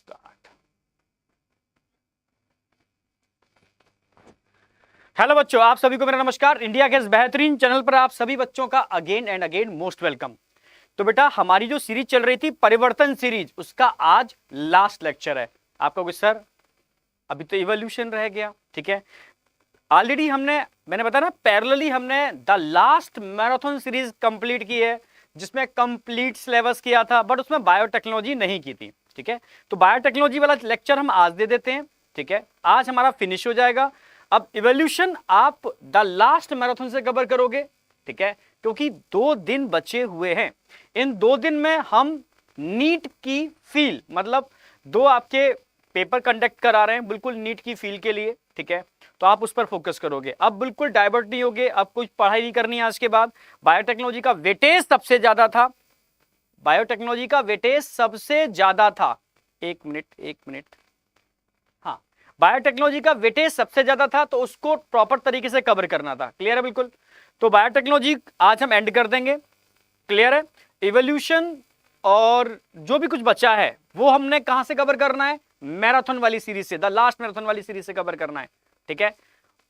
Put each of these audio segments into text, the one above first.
Start. Hello बच्चों, आप सभी को मेरा नमस्कार। इंडिया के इस बेहतरीन चैनल पर आप सभी बच्चों का again and again most welcome. तो बेटा, हमारी जो सीरीज चल रही थी परिवर्तन सीरीज, उसका आज लास्ट लेक्चर है। आपका कोई सर अभी तो इवोल्यूशन रह गया, ठीक है। ऑलरेडी मैंने बताया ना, पैरेलली हमने the last marathon series complete की है, जिसमें कंप्लीट सिलेबस किया था, बट उसमें बायोटेक्नोलॉजी नहीं की थी, ठीक है। तो बायोटेक्नोलॉजी वाला लेक्चर हम आज दे देते हैं, ठीक है। आज हमारा फिनिश हो जाएगा। अब इवोल्यूशन आप द लास्ट मैराथन से कवर करोगे, ठीक है, क्योंकि 2 दिन बचे हुए हैं। इन 2 दिन में हम नीट की फील, मतलब 2 आपके पेपर कंडक्ट करा रहे हैं बिल्कुल नीट की फील के लिए, ठीक है। तो आप उस पर फोकस करोगे। अब बिल्कुल डाइवर्ट नहीं होगे, अब कुछ पढ़ाई नहीं करनी है आज के बाद। बायोटेक्नोलॉजी का वेटेज सबसे ज्यादा था, बायोटेक्नोलॉजी का वेटेज सबसे ज्यादा था। एक मिनट, हाँ, बायोटेक्नोलॉजी का वेटेज सबसे ज्यादा था, तो उसको प्रॉपर तरीके से कवर करना था। क्लियर है बिल्कुल। तो बायोटेक्नोलॉजी आज हम एंड कर देंगे, क्लियर है। इवोल्यूशन और जो भी कुछ बचा है वो हमने कहां से कवर करना है, मैराथन वाली सीरीज से, द लास्ट मैराथन वाली सीरीज से कवर करना है, ठीक है।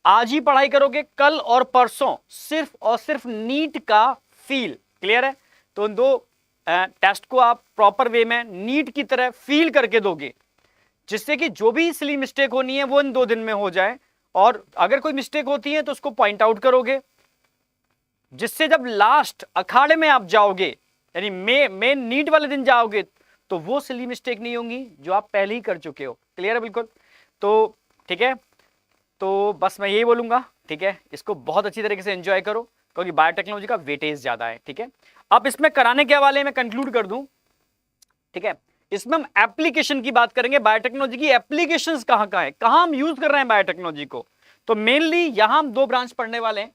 आज ही पढ़ाई करोगे, कल और परसों सिर्फ और सिर्फ नीट का फील, क्लियर है। तो उन 2 टेस्ट को आप प्रॉपर वे में नीट की तरह फील करके दोगे, जिससे कि जो भी सिली मिस्टेक होनी है वो इन 2 दिन में हो जाए। और अगर कोई मिस्टेक होती है तो उसको पॉइंट आउट करोगे, जिससे जब लास्ट अखाड़े में आप जाओगे, यानी मेन नीट वाले दिन जाओगे, तो वो सिली मिस्टेक नहीं होंगी जो आप पहले ही कर चुके हो। क्लियर है बिल्कुल। तो ठीक है, तो बस मैं यही बोलूंगा, ठीक है। इसको बहुत अच्छी तरीके से एंजॉय करो, क्योंकि बायोटेक्नोलॉजी का वेटेज ज्यादा है, ठीक है। अब इसमें कराने के हवाले में कंक्लूड कर दूं, ठीक है। इसमें हम एप्लीकेशन की बात करेंगे, बायोटेक्नोलॉजी की एप्लीकेशंस कहां कहां है, कहां हम यूज कर रहे हैं बायोटेक्नोलॉजी को। तो मेनली यहां हम 2 ब्रांच पढ़ने वाले हैं,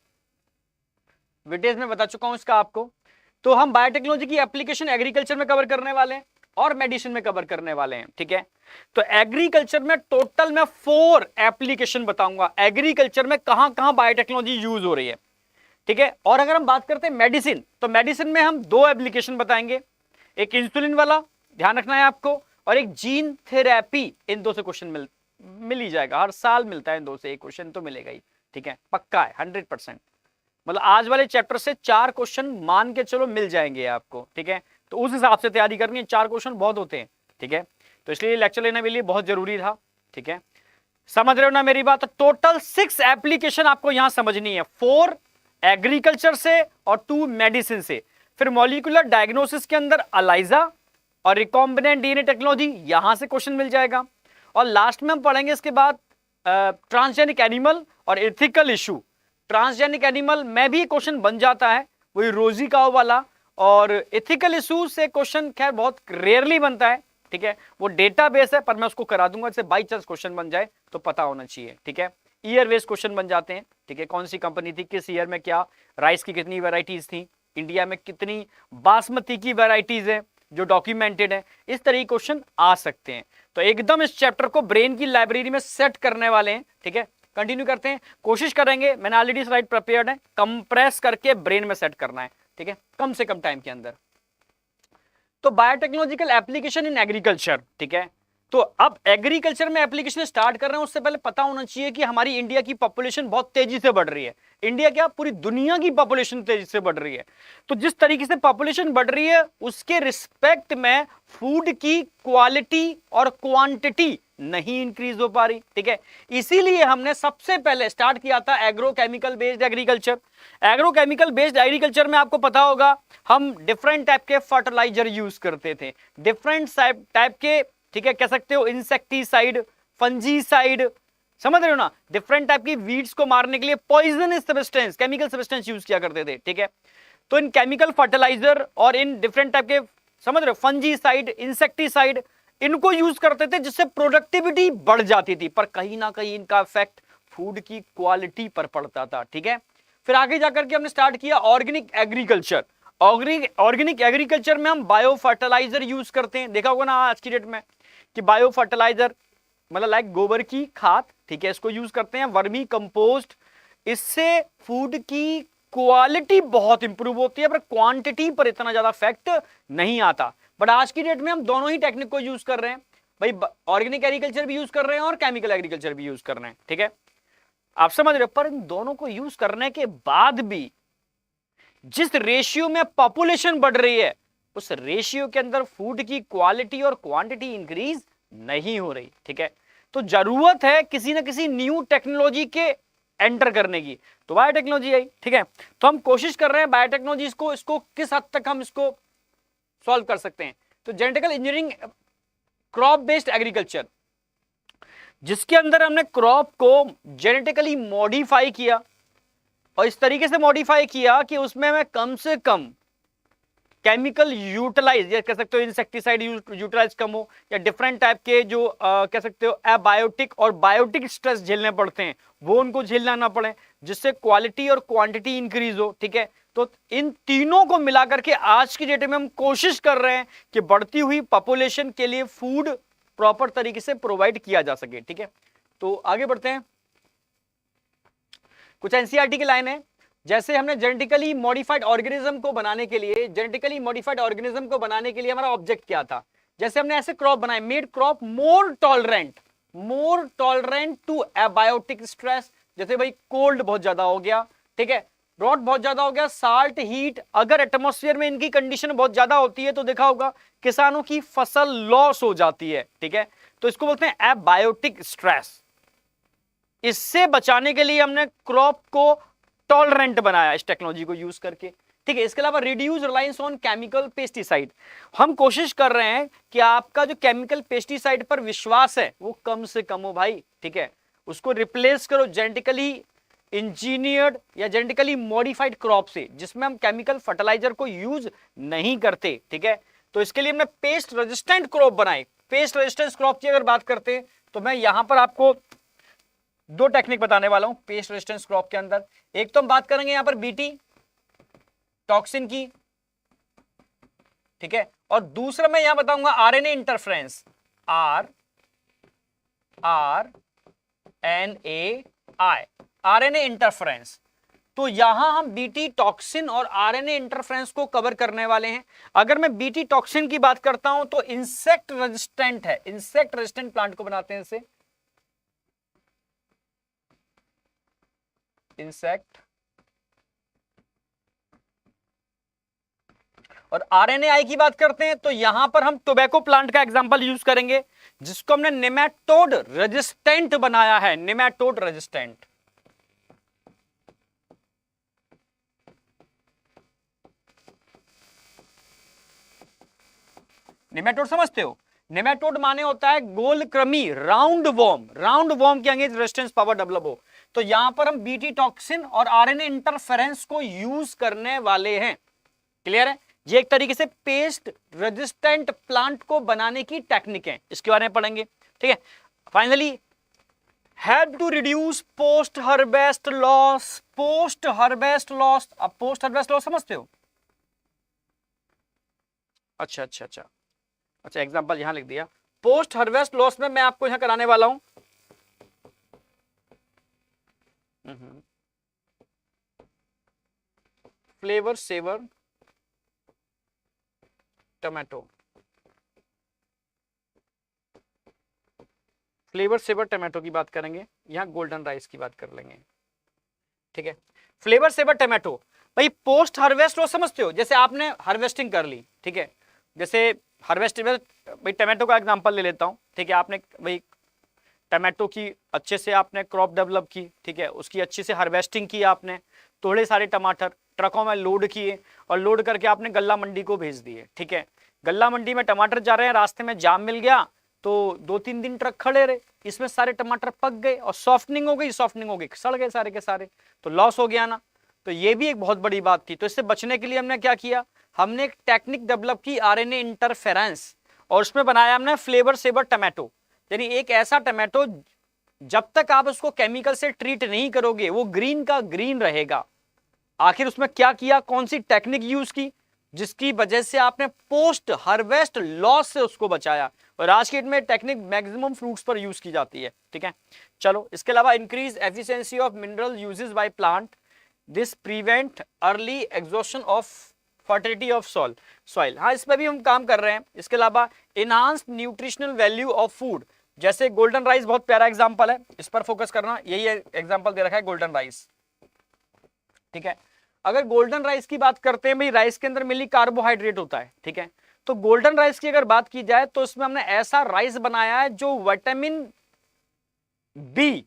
वेटेज में बता चुका हूं इसका आपको। तो हम बायोटेक्नोलॉजी की एप्लीकेशन एग्रीकल्चर में कवर करने वाले हैं और मेडिसिन में कवर करने वाले हैं, ठीक है। तो एग्रीकल्चर में टोटल मैं 4 एप्लीकेशन बताऊंगा, एग्रीकल्चर में कहां कहां बायोटेक्नोलॉजी यूज हो रही है, ठीक है। और अगर हम बात करते हैं मेडिसिन, तो मेडिसिन में हम 2 एप्लीकेशन बताएंगे, एक इंसुलिन वाला, ध्यान रखना है आपको, और एक जीन थेरेपी। इन 2 से क्वेश्चन मिल ही जाएगा, हर साल मिलता है इन 2 से एक क्वेश्चन तो मिलेगा ही, ठीक है, पक्का है 100%। मतलब आज वाले चैप्टर से 4 क्वेश्चन मान के चलो मिल जाएंगे आपको, ठीक है। तो उस हिसाब से तैयारी करनी है, 4 क्वेश्चन बहुत होते हैं, ठीक है। तो इसलिए लेक्चर लेना मेरे लिए बहुत जरूरी था, ठीक है। समझ रहे हो ना मेरी बात। तो टोटल 6 एप्लीकेशन आपको यहां समझनी है, 4 एग्रीकल्चर से और 2 मेडिसिन से। फिर मॉलिक्यूलर डायग्नोसिस के अंदर अलाइजा और रिकॉम्बिनेंट डीएनए टेक्नोलॉजी, यहां से क्वेश्चन मिल जाएगा। और लास्ट में हम पढ़ेंगे इसके बाद ट्रांसजेनिक एनिमल और एथिकल इशू। ट्रांसजेनिक एनिमल में भी क्वेश्चन बन जाता है, वही रोजी काओ वाला। और एथिकल इशू से क्वेश्चन खैर बहुत रेयरली बनता है, ठीक है। वो डेटाबेस है, पर मैं उसको करा दूंगा, जैसे बाई चांस क्वेश्चन बन जाए तो पता होना चाहिए, ठीक है। ईयर वेस क्वेश्चन बन जाते हैं, ठीक है। कौन सी कंपनी थी, किस ईयर में, क्या राइस की कितनी वेराइटीज थी, इंडिया में कितनी बासमती की वेराइटीज है जो डॉक्यूमेंटेड है, इस तरह के क्वेश्चन आ सकते हैं। तो एकदम इस चैप्टर को ब्रेन की लाइब्रेरी में सेट करने वाले हैं, ठीक है। कंटिन्यू करते हैं, कोशिश करेंगे, मैंने ऑलरेडी स्लाइड प्रिपेयर्ड है, कंप्रेस करके ब्रेन में सेट करना है, ठीक है, कम से कम टाइम के अंदर। तो बायोटेक्नोलॉजिकल एप्लीकेशन इन एग्रीकल्चर, ठीक है। तो अब एग्रीकल्चर में एप्लीकेशन स्टार्ट कर रहे हैं, उससे पहले पता होना चाहिए कि हमारी इंडिया की पॉपुलेशन बहुत तेजी से बढ़ रही है। इंडिया क्या, पूरी दुनिया की पॉपुलेशन तेजी से बढ़ रही है। तो जिस तरीके से पॉपुलेशन बढ़ रही है, उसके रिस्पेक्ट में फूड की क्वालिटी और क्वांटिटी नहीं इंक्रीज हो पा रही, ठीक है। इसीलिए हमने सबसे पहले स्टार्ट किया था agrochemical based agriculture. Agrochemical based agriculture में आपको पता होगा हम डिफरेंट टाइप के फर्टिलाइजर यूज करते थे, डिफरेंट टाइप के, ठीक है, कह सकते हो इंसेक्टिसाइड, फंजीसाइड, समझ रहे हो ना, डिफरेंट टाइप की वीड्स को मारने के लिए poisonous substance, chemical substance use किया करते थे, ठीक है। तो इन केमिकल फर्टिलाइजर और इन डिफरेंट टाइप के, समझ रहे हो, फंजीसाइड, इंसेक्टिसाइड, इनको यूज करते थे, जिससे प्रोडक्टिविटी बढ़ जाती थी, पर कहीं ना कहीं इनका इफेक्ट फूड की क्वालिटी पर पड़ता था, ठीक है। फिर आगे जाकर के हमने स्टार्ट किया ऑर्गेनिक एग्रीकल्चर। ऑर्गेनिक एग्रीकल्चर में हम बायो फर्टिलाइजर यूज करते हैं, देखा होगा ना आज की डेट में कि बायो फर्टिलाइजर मतलब लाइक गोबर की खाद, ठीक है, इसको यूज करते हैं, वर्मी कंपोस्ट। इससे फूड की क्वालिटी बहुत इंप्रूव होती है, पर क्वांटिटी पर इतना ज्यादा इफेक्ट नहीं आता। बट आज की डेट में हम दोनों ही टेक्निक को यूज कर रहे हैं। भाई ऑर्गेनिक एग्रीकल्चर भी यूज कर रहे हैं और केमिकल एग्रीकल्चर भी यूज कर रहे हैं, ठीक है, आप समझ रहे हो। पर इन दोनों को यूज करने के बाद भी जिस रेशियो में पॉपुलेशन बढ़ रही है, उस रेशियो के अंदर फूड की क्वालिटी और क्वांटिटी इंक्रीज नहीं हो रही, ठीक है। तो जरूरत है किसी ना किसी न्यू टेक्नोलॉजी के एंटर करने की, तो बायोटेक्नोलॉजी आई, ठीक है। तो हम कोशिश कर रहे हैं बायोटेक्नोलॉजी इसको किस हद तक हम इसको सॉल्व कर सकते हैं। तो genetical engineering, crop based agriculture, जिसके अंदर हमने क्रॉप को जेनेटिकली मॉडिफाई किया और इस तरीके से मॉडिफाई किया कि उसमें मैं कम से कम केमिकल यूटिलाइज, या कह सकते हो इंसेक्टिसाइड यूटिलाइज कम हो, या डिफरेंट टाइप के जो कह सकते हो एबायोटिक और बायोटिक स्ट्रेस झेलने पड़ते हैं वो उनको झेलना ना पड़े, जिससे क्वालिटी और क्वांटिटी इंक्रीज हो, ठीक है। तो इन तीनों को मिलाकर के आज की डेट में हम कोशिश कर रहे हैं कि बढ़ती हुई पॉपुलेशन के लिए फूड प्रॉपर तरीके से प्रोवाइड किया जा सके, ठीक है। तो आगे बढ़ते हैं, कुछ एनसीईआरटी की लाइन है। जैसे हमने जेनेटिकली मॉडिफाइड ऑर्गेनिज्म को बनाने के लिए, हमारा ऑब्जेक्ट क्या था, जैसे हमने ऐसे क्रॉप बनाए, made crop more tolerant to abiotic stress, जैसे भाई कोल्ड बहुत ज्यादा हो गया, ठीक है, ड्रॉट बहुत ज्यादा हो गया, साल्ट, हीट, अगर एटमॉस्फेयर में इनकी कंडीशन बहुत ज्यादा होती है तो देखा होगा किसानों की फसल लॉस हो जाती है, ठीक है। तो इसको बोलते हैं एबायोटिक स्ट्रेस। इससे बचाने के लिए हमने क्रॉप को टॉलरेंट बनाया इस टेक्नोलॉजी को यूज करके, ठीक है। इसके अलावा reduce reliance on chemical pesticide, हम कोशिश कर रहे हैं कि आपका जो केमिकल पेस्टिसाइड पर विश्वास है वो कम से कम हो भाई, ठीक है। उसको रिप्लेस करो जेनेटिकली इंजीनियर्ड या जेनेटिकली मॉडिफाइड क्रॉप से, जिसमें हम केमिकल फर्टिलाइजर को यूज नहीं करते, ठीक है। तो इसके लिए हमने पेस्ट रेजिस्टेंट क्रॉप बनाए। पेस्ट रेजिस्टेंस क्रॉप की अगर बात करते हैं तो मैं यहां पर आपको दो टेक्निक बताने वाला हूं पेस्ट रेजिस्टेंस क्रॉप के अंदर। एक तो हम बात करेंगे यहां पर बीटी टॉक्सिन की, ठीक है, और दूसरा मैं यहां बताऊंगा आरएनए इंटरफेरेंस, आरएनए इंटरफेरेंस। तो यहां हम बीटी टॉक्सिन और आरएनए इंटरफेरेंस को कवर करने वाले हैं। अगर मैं बीटी टॉक्सिन की बात करता हूं तो इंसेक्ट रेजिस्टेंट है, इंसेक्ट रेजिस्टेंट प्लांट को बनाते हैं इसे, इंसेक्ट। और आरएनएआई की बात करते हैं तो यहां पर हम टोबैको प्लांट का एग्जांपल यूज करेंगे, जिसको हमने नेमाटोड रेजिस्टेंट बनाया है, नेमाटोड रेजिस्टेंट। नेमाटोड समझते हो, नेमाटोड माने होता है गोलकृमि, राउंड वॉर्म के अंगेज रेजिस्टेंस पावर डेवलप हो। तो यहां पर हम बीटी टॉक्सिन और आरएनए इंटरफेरेंस को यूज करने वाले हैं, क्लियर है। ये एक तरीके से पेस्ट रेजिस्टेंट प्लांट को बनाने की टेक्निक है, इसके बारे में पढ़ेंगे, ठीक है। Finally help to reduce post harvest loss, post harvest loss. अब पोस्ट हार्वेस्ट लॉस समझते हो, अच्छा एग्जांपल यहां लिख दिया। पोस्ट हार्वेस्ट लॉस में मैं आपको यहां कराने वाला हूं flavour saver tomato, flavour saver tomato की बात करेंगे, यहां गोल्डन राइस की बात कर लेंगे, ठीक है। फ्लेवर सेवर टमाटो भाई पोस्ट हार्वेस्ट लॉस समझते हो, जैसे आपने हार्वेस्टिंग कर ली, ठीक है, जैसे हार्वेस्टिंग भाई टमाटो का एग्जांपल ले लेता हूं, ठीक है। आपने भाई टमाटो की अच्छे से आपने क्रॉप डेवलप की, ठीक है, उसकी अच्छे से हार्वेस्टिंग की, आपने थोड़े सारे टमाटर ट्रकों में लोड किए और लोड करके आपने गल्ला मंडी को भेज दिए, ठीक है। गल्ला मंडी में टमाटर जा रहे हैं, रास्ते में जाम मिल गया तो 2-3 दिन ट्रक खड़े रहे, इसमें सारे टमाटर पक गए और सॉफ्टनिंग हो गई, सड़ गए सारे के सारे, तो लॉस हो गया ना। तो ये भी एक बहुत बड़ी बात थी। तो इससे बचने के लिए हमने क्या किया, हमने एक टेक्निक डेवलप की आरएनए इंटरफेरेंस, और उसमें बनाया हमने फ्लेवर सेवर टमाटो, यानी एक ऐसा टमाटो जब तक आप उसको केमिकल से ट्रीट नहीं करोगे वो ग्रीन का ग्रीन रहेगा। आखिर उसमें क्या किया, कौन सी टेक्निक यूज की, जिसकी वजह से आपने पोस्ट हार्वेस्ट लॉस से उसको बचाया, और आज की डेट में टेक्निक मैक्सिमम फ्रूट्स पर यूज की जाती है, ठीक है। चलो इसके अलावा increase efficiency of mineral uses by plant, this prevent early exhaustion of fertility of soil, हाँ इस पर भी हम काम कर रहे हैं। इसके अलावा enhanced nutritional value of food, जैसे गोल्डन राइस बहुत प्यारा एग्जांपल है, इस पर फोकस करना, यही एग्जांपल दे रखा है गोल्डन राइस, ठीक है। अगर गोल्डन राइस की बात करते हैं भाई, राइस के अंदर मेनली कार्बोहाइड्रेट होता है, ठीक है। तो गोल्डन राइस की अगर बात की जाए तो इसमें हमने ऐसा राइस बनाया है जो विटामिन बी,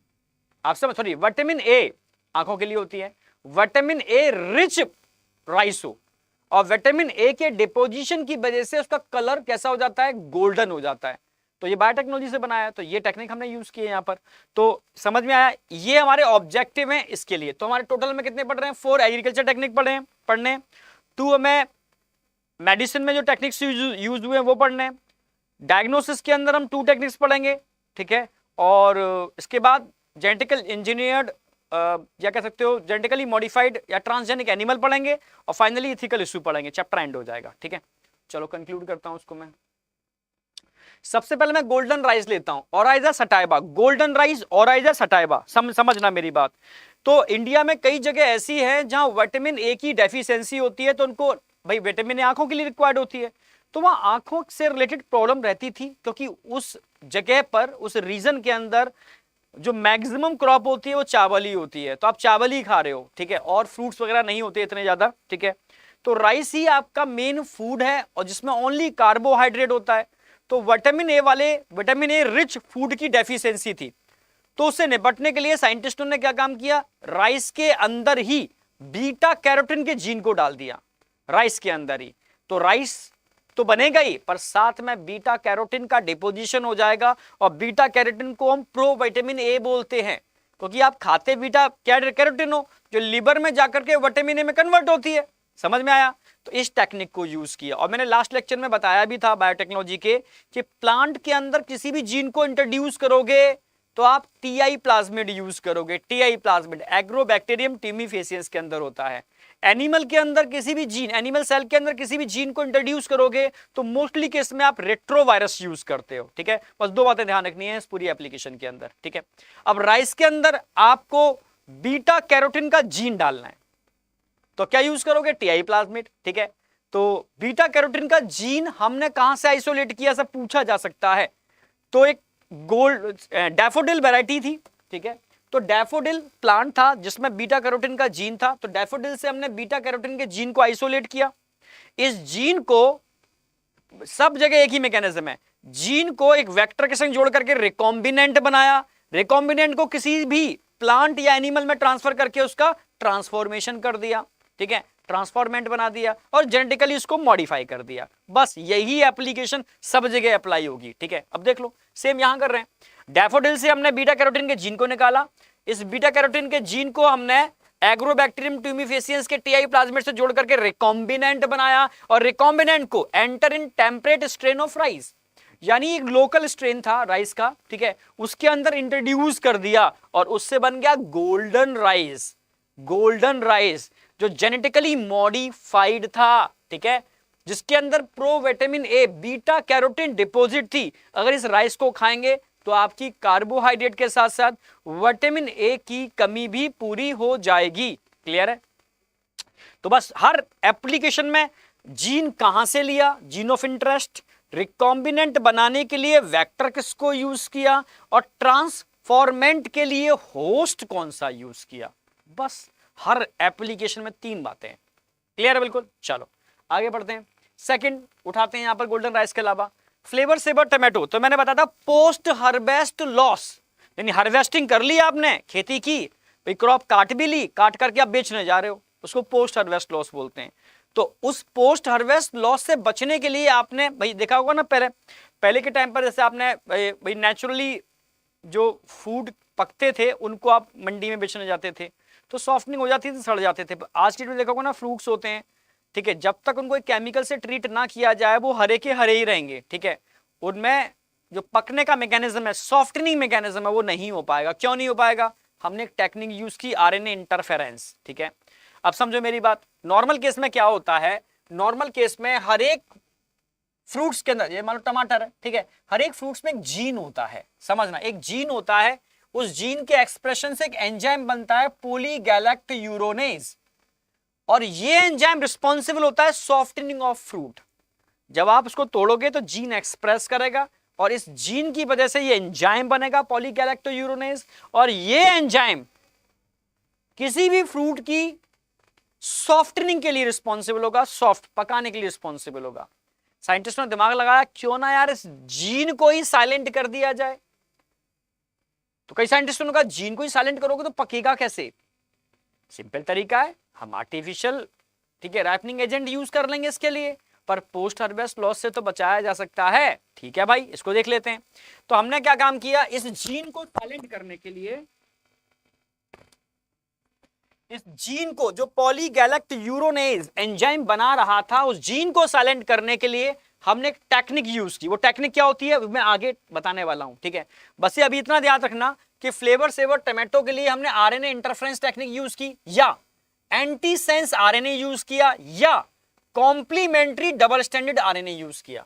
आप समझ, सॉरी विटामिन ए आंखों के लिए होती है, विटामिन ए रिच राइस हो, और विटामिन ए के डिपोजिशन की वजह से उसका कलर कैसा हो जाता है, गोल्डन हो जाता है। तो ये बायोटेक्नोलॉजी से बनाया है, तो ये टेक्निक हमने यूज की है यहाँ पर। तो समझ में आया, ये हमारे ऑब्जेक्टिव हैं इसके लिए। तो हमारे टोटल में कितने पढ़ रहे हैं, 4 एग्रीकल्चर टेक्निक पढ़ने, 2 हमें मेडिसिन में जो टेक्निक्स यूज हुए हैं वो पढ़ने हैं, डायग्नोसिस के अंदर हम 2 टेक्निक्स पढ़ेंगे, ठीक है। और इसके बाद जेनेटिकल इंजीनियर्ड या कह सकते हो जेनेटिकली मॉडिफाइड या ट्रांसजेनिक एनिमल पढ़ेंगे, और फाइनली इथिकल इशू पढ़ेंगे, चैप्टर एंड हो जाएगा, ठीक है। चलो कंक्लूड करता हूं उसको मैं। सबसे पहले मैं गोल्डन राइस लेता हूं, Oryza sativa, golden rice Oryza sativa, समझना मेरी बात। तो इंडिया में कई जगह ऐसी है जहां विटामिन ए की डेफिशिएंसी होती है, तो उनको भाई विटामिन ए आंखों के लिए रिक्वायर्ड होती है, तो वहां आंखों से रिलेटेड प्रॉब्लम रहती थी, क्योंकि उस जगह पर उस रीजन के अंदर जो मैक्सिमम क्रॉप होती है वो चावल ही होती है, तो आप चावल ही खा रहे हो, ठीक है, और फ्रूट्स वगैरह नहीं होते इतने ज्यादा, ठीक है। तो राइस ही आपका मेन फूड है और जिसमें ओनली कार्बोहाइड्रेट होता है। तो विटामिन ए रिच फूड की डेफिशिएंसी थी, तो उससे निपटने के लिए साइंटिस्टों ने क्या काम किया, राइस के अंदर ही बीटा कैरोटीन के जीन को डाल दिया, राइस के अंदर ही। तो राइस तो बनेगा ही, पर साथ में बीटा कैरोटीन का डिपोजिशन हो जाएगा, और बीटा कैरोटीन को हम प्रो विटामिन ए बोलते हैं, क्योंकि आप खाते बीटा कैरोटीन हो जो लिवर में जाकर के विटामिन ए में कन्वर्ट होती है। समझ में आया? तो इस टेक्निक को यूज किया, और मैंने लास्ट लेक्चर में बताया भी था बायोटेक्नोलॉजी के कि प्लांट के अंदर किसी भी जीन को इंट्रोड्यूस करोगे तो आप टीआई प्लाज्मिड यूज करोगे। टीआई प्लाज्मिड एग्रोबैक्टीरियम टीमीफेसियंस के अंदर होता है। एनिमल के अंदर किसी भी जीन, एनिमल सेल के अंदर किसी भी जीन को इंट्रोड्यूस करोगे तो मोस्टली केस में आप रेट्रोवायरस यूज करते हो, ठीक है। बस 2 बातें ध्यान रखनी है इस पूरी एप्लीकेशन के अंदर, ठीक है। अब राइस के अंदर आपको बीटा कैरोटीन का जीन डालना है, तो क्या यूज करोगे, टीआई प्लाज्मिड, ठीक है। तो बीटा कैरोटीन का जीन हमने कहां से आइसोलेट किया, सब पूछा जा सकता है। तो एक गोल्ड डैफोडिल वैरायटी थी, ठीक है। तो डैफोडिल प्लांट था जिसमें बीटा कैरोटीन का जीन था, तो डैफोडिल से हमने बीटा कैरोटीन के जीन को आइसोलेट किया। इस जीन को सब जगह एक ही मैकेनिज्म है, जीन को एक वेक्टर के संग जोड़ करके रिकॉम्बिनेंट बनाया, रिकॉम्बिनेंट को किसी भी प्लांट या एनिमल में ट्रांसफर करके उसका ट्रांसफॉर्मेशन कर दिया, ठीक है, ट्रांसफॉर्मेंट बना दिया, और जेनेटिकली उसको मॉडिफाई कर दिया। बस यही एप्लीकेशन सब जगह अप्लाई होगी, ठीक है। अब देख लो सेम यहां कर रहे हैं। डैफोडिल से हमने बीटा कैरोटीन के जीन को निकाला, इस बीटा कैरोटीन के जीन को हमने एग्रोबैक्टीरियम ट्यूमीफेसियंस के टीआई प्लाज्मिड से जोड़ करके रिकॉम्बिनेंट बनाया, और रिकॉम्बिनेंट को enter in temperate strain of rice, यानी एक लोकल स्ट्रेन था राइस का, ठीक है, उसके अंदर इंट्रोड्यूस कर दिया, और उससे बन गया गोल्डन राइस। गोल्डन राइस जो जेनेटिकली मॉडिफाइड था, ठीक है, जिसके अंदर pro vitamin A beta carotene deposit थी। अगर इस राइस को खाएंगे तो आपकी कार्बोहाइड्रेट के साथ साथ विटामिन ए की कमी भी पूरी हो जाएगी। क्लियर है? तो बस हर एप्लीकेशन में जीन कहां से लिया, जीन ऑफ इंटरेस्ट, रिकॉम्बिनेंट बनाने के लिए वेक्टर किसको यूज किया, और ट्रांसफॉर्मेंट के लिए होस्ट कौन सा यूज किया। बस हर एप्लीकेशन में 3 बातें हैं। क्लियर है? बिल्कुल। चलो आगे बढ़ते हैं। सेकंड उठाते हैं यहां पर गोल्डन राइस के अलावा फ्लेवर सेवर टोमेटो। तो मैंने बताया था पोस्ट हार्वेस्ट लॉस, यानी हार्वेस्टिंग कर ली आपने, खेती की, भाई क्रॉप काट भी ली, काट करके आप बेचने जा रहे हो, उसको पोस्ट हार्वेस्ट लॉस बोलते हैं। तो उस पोस्ट हार्वेस्ट लॉस से बचने के लिए आपने भाई देखा होगा ना, पहले के टाइम पर जैसे आपने भाई नेचुरली जो फूड पकते थे उनको आप मंडी में बेचने जाते थे तो सॉफ्टनिंग हो जाती थी, सड़ जाते थे। आज की डेट में देखा होगा ना, फ्रूट्स होते हैं, ठीक है, जब तक उनको एक केमिकल से ट्रीट ना किया जाए वो हरे के हरे ही रहेंगे, ठीक है। उनमें जो पकने का मैकेनिज्म है, सॉफ्टनिंग मैकेनिज्म है, वो नहीं हो पाएगा। क्यों नहीं हो पाएगा? हमने एक टेक्निक यूज की, आरएनए इंटरफेरेंस, ठीक है। अब समझो मेरी बात, नॉर्मल केस में क्या होता है, नॉर्मल केस में हर एक फ्रूट्स के अंदर, ये मान लो टमाटर है, ठीक है, हर एक फ्रूट्स में एक जीन होता है, समझना, एक जीन होता है, उस जीन के एक्सप्रेशन से एक एंजाइम बनता है पॉलीगैलेक्ट यूरोनेज, और ये एंजाइम रिस्पॉन्सिबल होता है सॉफ्टनिंग ऑफ फ्रूट। जब आप उसको तोड़ोगे तो जीन एक्सप्रेस करेगा और इस जीन की वजह से ये एंजाइम बनेगा पॉलीगैलेक्टोयूरोनेज, और ये एंजाइम किसी भी फ्रूट की सॉफ्टनिंग के लिए रिस्पॉन्सिबल होगा, सॉफ्ट पकाने के लिए रिस्पॉन्सिबल होगा। साइंटिस्टों ने दिमाग लगाया क्यों ना यार इस जीन को ही साइलेंट कर दिया जाए। तो कई साइंटिस्टों ने कहा जीन को ही साइलेंट करोगे तो पकेगा कैसे? सिंपल तरीका है, हम आर्टिफिशियल ठीक है राइपनिंग एजेंट यूज कर लेंगे इसके लिए, पर पोस्ट हार्वेस्ट लॉस से तो बचाया जा सकता है। ठीक है भाई, इसको देख लेते हैं। तो हमने क्या काम किया, इस जीन को साइलेंट करने के लिए, इस जीन को जो पॉलीगैलेक्टोयूरोनेज एंजाइम बना रहा था, उस जीन को साइलेंट करने के लिए हमने एक टेक्निक यूज की। वो टेक्निक क्या होती है मैं आगे बताने वाला हूं। ठीक है, बस ये अभी इतना याद रखना कि फ्लेवर सेवर टोमेटो के लिए हमने आरएनए इंटरफ्रेंस टेक्निक यूज की, या एंटीसेंस आरएनए यूज किया, या complementary double standard RNA use किया।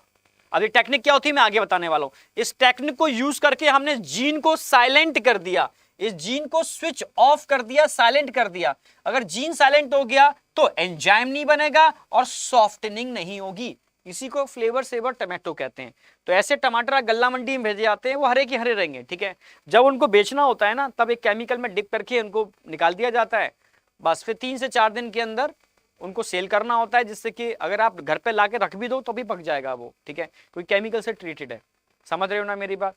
अभी टेक्निक क्या होती है मैं आगे बताने वाला हूं। इस टेक्निक को यूज करके हमने जीन को साइलेंट कर दिया, इस जीन को स्विच ऑफ कर दिया, साइलेंट कर दिया। अगर जीन साइलेंट हो गया तो एंजाइम नहीं बनेगा और सॉफ्टनिंग नहीं होगी। इसी को फ्लेवर सेवर टमाटो कहते हैं। तो ऐसे टमाटर गल्ला मंडी में भेजे जाते हैं, वो हरे के हरे रहेंगे। ठीक है, जब उनको बेचना होता है ना तब एक केमिकल में डिप करके उनको निकाल दिया जाता है। बस फिर 3 से 4 दिन के अंदर उनको सेल करना होता है, जिससे कि अगर आप घर पे लाके रख भी दो तो भी पक जाएगा वो। ठीक है, कोई केमिकल से ट्रीटेड है। समझ रहे हो ना मेरी बात?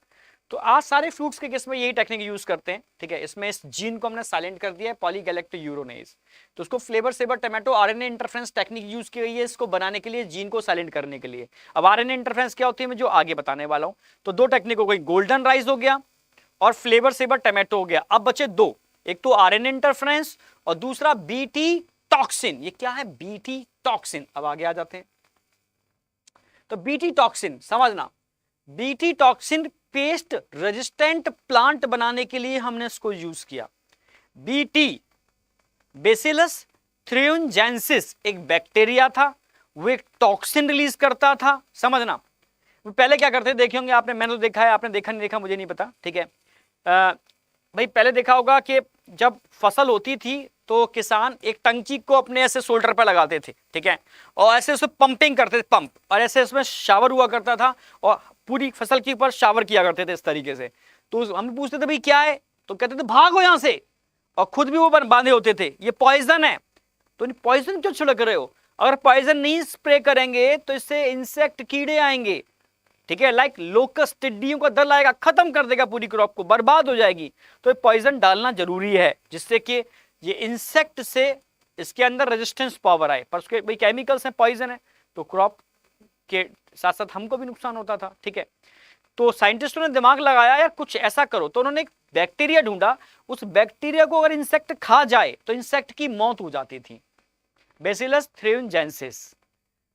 तो आज सारे फ्रूट्स के केस में यही टेक्निक यूज करते हैं। ठीक है, इसमें इस जीन को हमने साइलेंट कर दिया है पॉलीगैलेक्टोयूरोनेज, तो उसको flavour saver tomato RNA interference technique use की गई है इसको बनाने के लिए, जीन को साइलेंट करने के लिए। अब आरएनए इंटरफ्रेंस क्या होती है मैं जो आगे बताने वाला हूं। तो 2 टेक्निक हो गई, गोल्डन राइस हो गया और फ्लेवर सेवर टोमेटो हो गया। अब बचे 2, एक तो आरएनए इंटरफ्रेंस और दूसरा बीटी टॉक्सिन। ये क्या है बीटी टॉक्सिन? अब आगे आ जाते हैं। तो बीटी टॉक्सिन समझना, BT toxin pest resistant plant बनाने के लिए हमने इसको यूज किया। बीटी बेसिलस थ्रियोजेंसिस एक बैक्टीरिया था, वो एक टॉक्सिन रिलीज करता था। समझना, पहले क्या करते देखे होंगे आपने, मैंने तो देखा है, आपने देखा नहीं देखा मुझे नहीं पता। ठीक है भाई, पहले देखा होगा कि जब फसल होती थी तो किसान एक टंकी को अपने ऐसे शोल्डर पर लगाते थे। ठीक है, और ऐसे उसमें पंपिंग करते थे, पंप, और ऐसे उसमें शावर हुआ करता था और पूरी फसल के ऊपर शावर किया करते थे इस तरीके से। तो हम पूछते थे भाई क्या है, तो कहते थे भागो यहां से, और खुद भी वो बांधे होते थे, ये पॉइजन है। तो पॉइजन क्यों छिड़क रहे हो? अगर पॉइजन नहीं स्प्रे करेंगे तो इससे इंसेक्ट कीड़े आएंगे। ठीक है, लाइक लोकस्ट, टिड्डियों का दल आएगा, खत्म कर देगा पूरी क्रॉप को, बर्बाद हो जाएगी। तो पॉइजन डालना जरूरी है जिससे कि ये इंसेक्ट से इसके अंदर रेजिस्टेंस पावर आए। पर उसके भाई केमिकल्स हैं, पॉइजन है, तो क्रॉप के साथ साथ हमको भी नुकसान होता था। ठीक है, तो साइंटिस्टों ने दिमाग लगाया यार कुछ ऐसा करो, तो उन्होंने एक बैक्टीरिया ढूंढा। उस बैक्टीरिया को अगर इंसेक्ट खा जाए तो इंसेक्ट की मौत हो जाती थी, बेसिलस थ्रियोजेंसिस।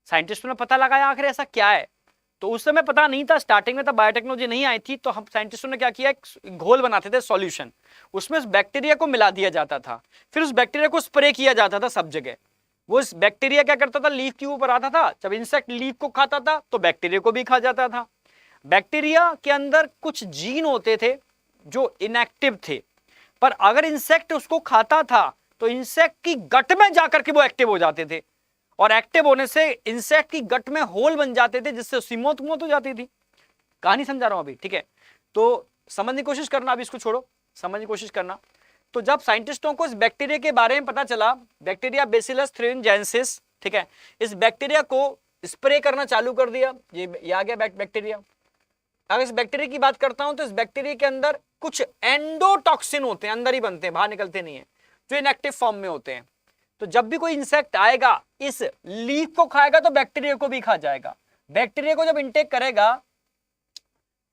साइंटिस्टों ने पता लगाया आखिर ऐसा क्या है। तो उस समय पता नहीं था, स्टार्टिंग में तब बायोटेक्नोलॉजी नहीं आई थी, तो हम साइंटिस्टों ने क्या किया, एक घोल बनाते थे सॉल्यूशन, उसमें उस बैक्टीरिया को मिला दिया जाता था, फिर उस बैक्टीरिया को स्प्रे किया जाता था सब जगह। वो इस बैक्टीरिया क्या करता था, लीफ के ऊपर आता था, जब इंसेक्ट लीफ को खाता था तो बैक्टीरिया को भी खा जाता था। बैक्टीरिया के अंदर कुछ जीन होते थे जो इनएक्टिव थे, पर अगर इंसेक्ट उसको खाता था तो इंसेक्ट की गट में जाकर के वो एक्टिव हो जाते थे, और एक्टिव होने से इंसेक्ट की गट में होल बन जाते थे जिससे उसकी मौत हो जाती थी। कहानी समझा रहा हूं अभी? ठीक है, तो समझने की कोशिश करना, अभी इसको छोड़ो, समझने की कोशिश करना। तो जब साइंटिस्टों को इस बैक्टीरिया के बारे में पता चला, बैक्टीरिया बेसिलस थ्रियोजेंसिस, ठीक है, इस बैक्टीरिया को स्प्रे करना चालू कर दिया। ये आ गया बैक्टीरिया। अगर इस बैक्टीरिया की बात करता हूं तो इस बैक्टीरिया के अंदर कुछ एंडोटॉक्सिन होते हैं, अंदर ही बनते हैं, बाहर निकलते नहीं है, जो इनएक्टिव फॉर्म में होते हैं। तो जब भी कोई इंसेक्ट आएगा इस लीफ को खाएगा तो बैक्टीरिया को भी खा जाएगा। बैक्टीरिया को जब इंटेक करेगा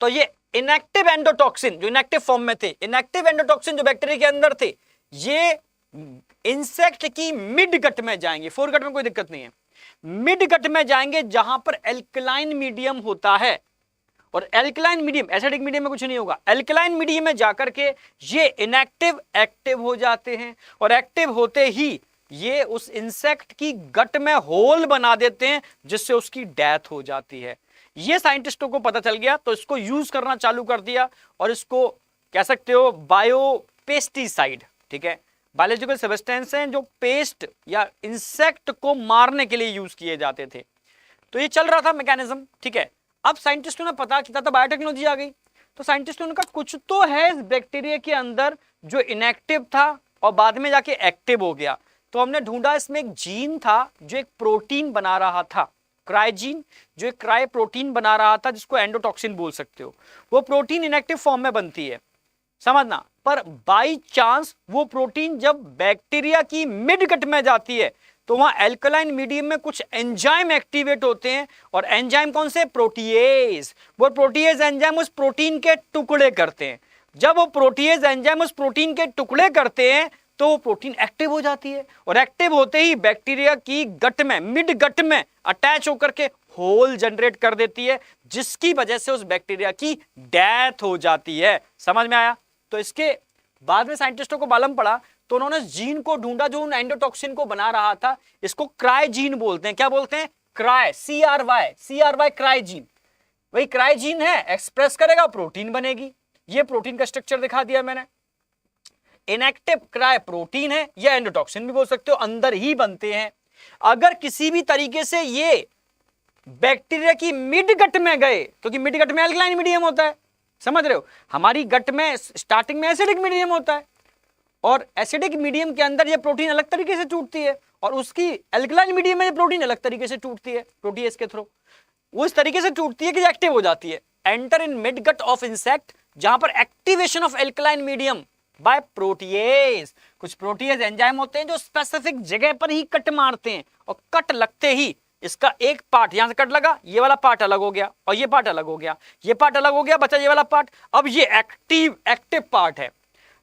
तो ये इनएक्टिव एंडोटॉक्सिन जो इनएक्टिव फॉर्म में थे, इनएक्टिव एंडोटॉक्सिन जो बैक्टीरिया के अंदर थे, ये इंसेक्ट की मिड गट में जाएंगे। फोर गट में कोई दिक्कत नहीं है, मिड गट में जाएंगे जहां पर एल्कलाइन मीडियम होता है। और एल्कलाइन मीडियम, एसिडिक मीडियम में कुछ नहीं होगा, एल्कलाइन मीडियम में जाकर के ये इनएक्टिव एक्टिव हो जाते हैं, और एक्टिव होते ही ये उस इंसेक्ट की गट में होल बना देते हैं जिससे उसकी डेथ हो जाती है। ये साइंटिस्टों को पता चल गया तो इसको यूज करना चालू कर दिया, और इसको कह सकते हो बायो पेस्टिसाइड। ठीक है, बायोलॉजिकल सब्सटेंस हैं जो पेस्ट या इंसेक्ट को मारने के लिए यूज किए जाते थे। तो ये चल रहा था मैकेनिज्म, ठीक है। अब साइंटिस्टों ने पता किया था, बायोटेक्नोलॉजी आ गई, तो साइंटिस्टों ने कहा कुछ तो है इस बैक्टीरिया के अंदर जो इनएक्टिव था और बाद में जाके एक्टिव हो गया। तो हमने ढूंढा इसमें एक जीन था जो एक प्रोटीन बना रहा था, क्राइजीन, जो एक क्राई प्रोटीन बना रहा था जिसको एंडोटॉक्सिन बोल सकते हो। वो प्रोटीन इनएक्टिव फॉर्म में बनती है, समझना। पर बाई चांस वो प्रोटीन जब बैक्टीरिया की मिड गट में जाती है तो वहां एल्कलाइन मीडियम में कुछ एंजाइम एक्टिवेट होते हैं, और एंजाइम कौन से? प्रोटीएज। वो प्रोटीएज एंजाइम उस प्रोटीन के टुकड़े करते हैं। जब वो प्रोटीएज एंजाइम उस प्रोटीन के टुकड़े करते हैं तो वो प्रोटीन एक्टिव हो जाती है, और एक्टिव होते ही बैक्टीरिया की गट में, मिड गट में अटैच होकर के होल जनरेट कर देती है, जिसकी वजह से उस बैक्टीरिया की डेथ हो जाती है। समझ में आया? तो इसके बाद में साइंटिस्टों को मालूम पड़ा, तो उन्होंने जीन को ढूंढा जो उन एंडोटॉक्सिन को बना रहा था। इसको क्राइजीन बोलते हैं। क्या बोलते हैं? Cry, CRY क्राइजीन। वही क्राइजीन है, एक्सप्रेस करेगा प्रोटीन बनेगी। ये प्रोटीन का स्ट्रक्चर दिखा दिया मैंने। इनएक्टिव क्राई प्रोटीन है, या एंडोटॉक्सिन भी बोल सकते हो, अंदर ही बनते हैं। अगर किसी भी तरीके से ये बैक्टीरिया की मिड गट में गए, क्योंकि मिड गट में एल्कलाइन मीडियम होता है, समझ रहे हो? हमारी गट में स्टार्टिंग में एसिडिक मीडियम होता है, और एसिडिक मीडियम के अंदर ये प्रोटीन अलग तरीके से टूटती है, और उसकी एल्कलाइन मीडियम में ये प्रोटीन अलग तरीके से टूटती है, प्रोटीएज के थ्रू। वो इस तरीके से टूटती है कि एक्टिव हो जाती है। Enter in mid gut of insect, जहां पर activation of alkaline medium by protease. कुछ प्रोटीएज एंजाइम होते हैं जो स्पेसिफिक जगह पर ही कट मारते हैं, और कट लगते ही इसका एक पार्ट, यहां से कट लगा, ये वाला पार्ट अलग हो गया, और ये पार्ट अलग हो गया, ये पार्ट अलग हो गया, बचा ये वाला पार्ट। अब ये एक्टिव पार्ट है।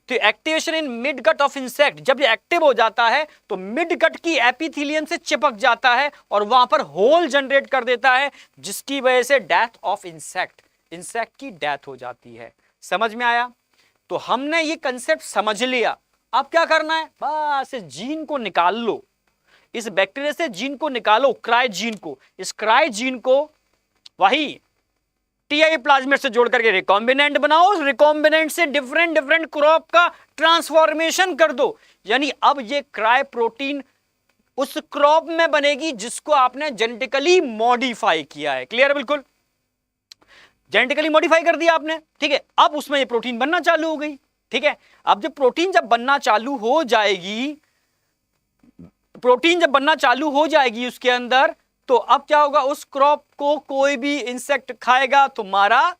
तो activation in mid gut of insect, जब ये एक्टिव हो जाता है तो मिड गट की एपिथेलियम से चिपक जाता है और वहां पर होल जनरेट कर देता है, जिसकी वजह से डेथ ऑफ इंसेक्ट की डेथ हो जाती है। समझ में आया? तो हमने ये कंसेप्ट समझ लिया। अब क्या करना है? बस इस जीन को निकाल लो, इस बैक्टीरिया से जीन को निकालो, क्राई जीन को। इस क्राई जीन को वही टीआई प्लाज्मिड से जोड़ करके रिकॉम्बिनेंट बनाओ, उस रिकॉम्बिनेंट से डिफरेंट क्रॉप का ट्रांसफॉर्मेशन कर दो। यानी अब ये क्राई प्रोटीन उस क्रॉप में बनेगी जिसको आपने जेनेटिकली मॉडिफाई किया है। क्लियर? बिल्कुल जेनेटिकली मॉडिफाई कर दिया आपने, ठीक है। अब उसमें ये प्रोटीन बनना चालू हो गई, ठीक है। अब जब प्रोटीन बनना चालू हो जाएगी, उसके अंदर, तो अब क्या होगा? उस क्रॉप को कोई भी इंसेक्ट खाएगा तो मारा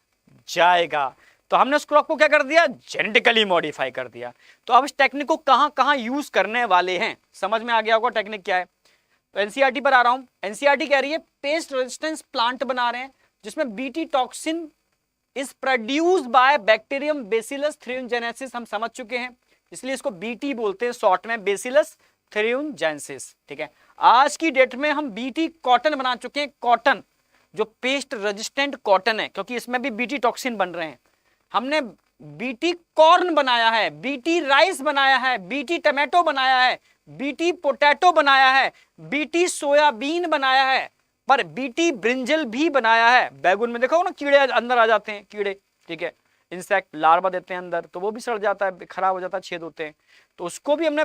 जाएगा। तो हमने उस क्रॉप को क्या कर दिया? जेनेटिकली मॉडिफाई कर दिया। तो अब इस टेक्निक को कहां कहां यूज करने वाले हैं, समझ में आ गया होगा टेक्निक क्या है। तो एनसीईआरटी पर आ रहा हूं। एनसीईआरटी कह रही है पेस्ट रेजिस्टेंस प्लांट बना रहे हैं जिसमें BT toxin is produced by bacterium Bacillus thuringiensis. हम समझ चुके हैं, इसलिए इसको बीटी बोलते हैं शॉर्ट में, बेसिलस थ्रियोजेनेसिस, ठीक है। आज की डेट में हम बीटी कॉटन बना चुके हैं, कॉटन जो पेस्ट रेजिस्टेंट कॉटन है, क्योंकि इसमें भी बीटी टॉक्सिन बन रहे हैं। हमने बीटी कॉर्न बनाया है, बीटी राइस बनाया है, बीटी टमाटो बनाया है, बीटी पोटैटो बनाया है, बीटी सोयाबीन बनाया है, पर बीटी ब्रिंजल भी बनाया है। बैगन में देखो ना कीड़े अंदर आ जाते हैं, कीड़े, ठीक है, इंसेक्ट लार्वा देते हैं अंदर, तो वो भी सड़ जाता है, खराब हो जाता है, छेद होते हैं। तो उसको भी हमने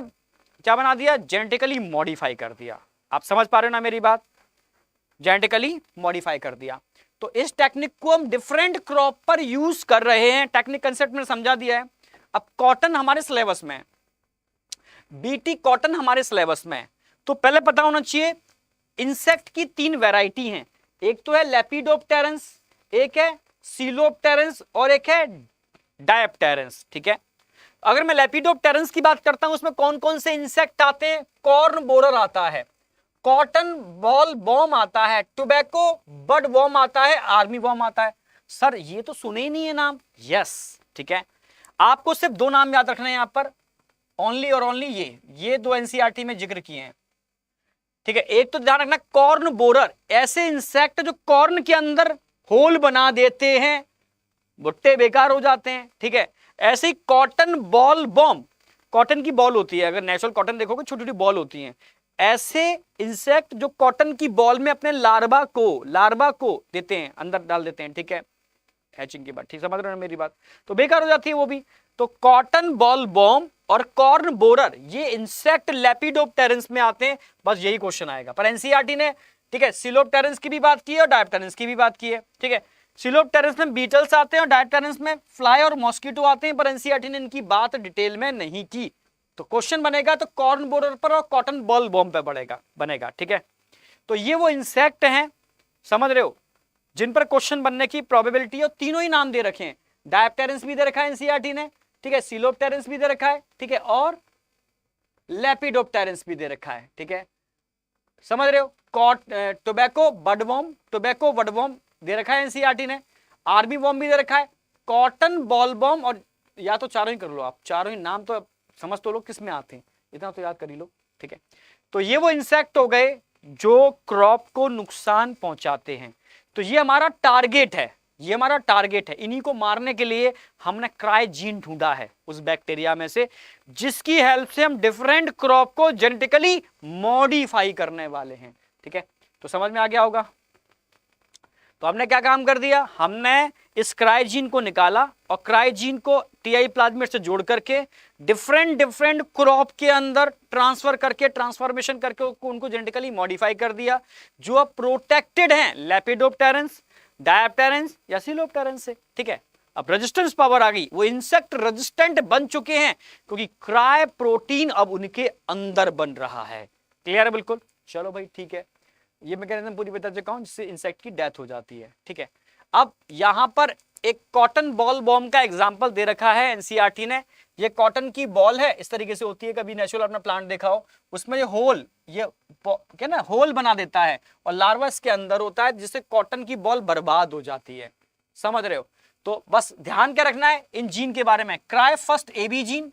क्या बना दिया? जेनेटिकली मॉडिफाई कर दिया। आप समझ पा रहे हो ना मेरी बात? जेनेटिकली मॉडिफाई कर दिया। तो इस टेक्निक को हम डिफरेंट क्रॉप पर यूज कर रहे हैं। टेक्निक कंसेप्ट में समझा दिया है। अब कॉटन हमारे सिलेबस में, बीटी कॉटन हमारे सिलेबस में, तो पहले पता होना चाहिए इंसेक्ट की 3 वैरायटी हैं। एक तो है लेपिडोप्टेरंस, एक है सीलोप्टेरंस, और एक है डायप्टेरंस, ठीक है। अगर मैं लेपिडोप्टेरंस की बात करता हूं, उसमें कौन कौन से इंसेक्ट आते हैं? कॉर्न बोरर आता है, कॉटन बॉल बॉम आता है, टोबैको बड बॉम आता है, आर्मी बॉम आता है। सर ये तो सुने ही नहीं है नाम। यस, ठीक है। आपको सिर्फ 2 नाम याद रखना है यहां पर, ओनली और ओनली ये 2 एनसीईआरटी में जिक्र किए हैं, ठीक है। एक तो ध्यान रखना कॉर्न बोरर, ऐसे इंसेक्ट जो कॉर्न के अंदर होल बना देते हैं, भुट्टे बेकार हो जाते हैं, ठीक है। ऐसे ही कॉटन बॉल बॉम, कॉटन की बॉल होती है, अगर नेचुरल कॉटन देखोगे छोटी छोटी बॉल होती हैं। ऐसे इंसेक्ट जो कॉटन की बॉल में अपने लार्वा को देते हैं, अंदर डाल देते हैं, ठीक है, हैचिंग के बाद, ठीक समझ रहे हो मेरी बात? तो बेकार हो जाती है वो भी। तो कॉटन बॉल बॉम और कॉर्न बोरर ये इंसेक्ट लेपिडोप्टेरन्स में आते हैं। बस यही क्वेश्चन आएगा। पर एनसीईआरटी ने, ठीक है, सिलोप्टेरन्स की भी बात की है और डायप्टेरन्स की भी बात की है। ठीक है, सिलोप्टेरन्स में बीटल्स आते हैं और डायप्टेरन्स में फ्लाई और मॉस्किटो आते हैं, पर एनसीईआरटी ने इनकी बात डिटेल में नहीं की। तो क्वेश्चन बनेगा तो कॉर्न बोरर पर और कॉटन बॉल बॉम पे बनेगा। ठीक है, तो ये वो इंसेक्ट हैं, समझ रहे हो, जिन पर क्वेश्चन बनने की प्रोबेबिलिटी है। तीनों ही नाम दे रखे हैं, डायप्टेरन्स भी दे रखा है एनसीईआरटी ने, ठीक है, सिलोप्टेरन्स भी दे रखा है, ठीक है, और लेपिडोप्टेरन्स भी दे रखा है। ठीक है, समझ रहे हो। टोबैको बडवॉर्म दे रखा है एनसीईआरटी ने, आर्मी वॉर्म भी दे रखा है, कॉटन बॉल बॉम, और या तो चारों ही कर लो आप, चारों ही नाम तो समझ तो लो किस में आते हैं, इतना तो याद कर ही लो। ठीक है, तो ये वो इंसेक्ट हो गए जो क्रॉप को नुकसान पहुंचाते हैं। तो ये हमारा टारगेट है, ये हमारा टारगेट है। इन्हीं को मारने के लिए हमने क्राइजीन ढूंढा है उस बैक्टीरिया में से, जिसकी हेल्प से हम डिफरेंट क्रॉप को जेनेटिकली मॉडिफाई करने वाले हैं। ठीक है, तो समझ में आ गया होगा। तो हमने क्या काम कर दिया, हमने इस क्राइजीन को निकाला और क्राइजीन को टीआई प्लाज्मिड से जोड़ करके डिफरेंट क्रॉप के अंदर ट्रांसफॉर्मेशन करके उनको जेनेटिकली मॉडिफाई कर दिया, जो अब प्रोटेक्टेड हैं लेपिडोप्टेरन्स, डायप्टेरन्स या सिलोप्टेरन्स से। ठीक है, अब रेजिस्टेंस पावर आ गई, वो इंसेक्ट रेजिस्टेंट बन चुके हैं क्योंकि क्राई प्रोटीन अब उनके अंदर बन रहा है। क्लियर है बिल्कुल। चलो भाई ठीक है, ये मैकेनिज्म पूरी बता चुका हूं जिससे इंसेक्ट की डेथ हो जाती है। ठीक है, अब यहां पर एक कॉटन बॉल बॉम्ब का एग्जांपल दे रखा है एनसीईआरटी ने। ये कॉटन की बॉल है, इस तरीके से होती है, कभी नेचुरल अपना प्लांट देखा हो, उसमें ये होल, ये क्या ना होल बना देता है और लार्वा इसके अंदर होता है, जिससे कॉटन की बॉल बर्बाद हो जाती है। समझ रहे हो। तो बस ध्यान क्या रखना है इन जीन के बारे में, cry first AB gene,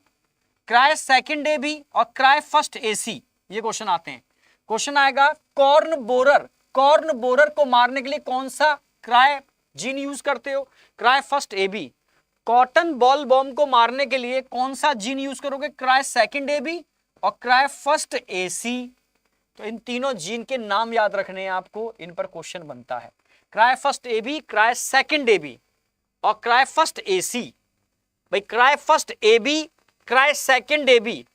cry second AB और क्राई फर्स्ट एसी, ये क्वेश्चन आते हैं। क्वेश्चन आएगा कॉर्न बोरर को मारने के लिए कौन सा क्राई जीन यूज करते हो, cry first AB. Cotton boll bomb को मारने के लिए कौन सा जीन यूज करोगे, क्राई सेकंड एबी और क्राई फर्स्ट एसी। तो इन तीनों जीन के नाम याद रखने हैं आपको, इन पर क्वेश्चन बनता है। Cry first AB, cry second AB और क्राई फर्स्ट एसी। भाई cry first AB, cry second AB,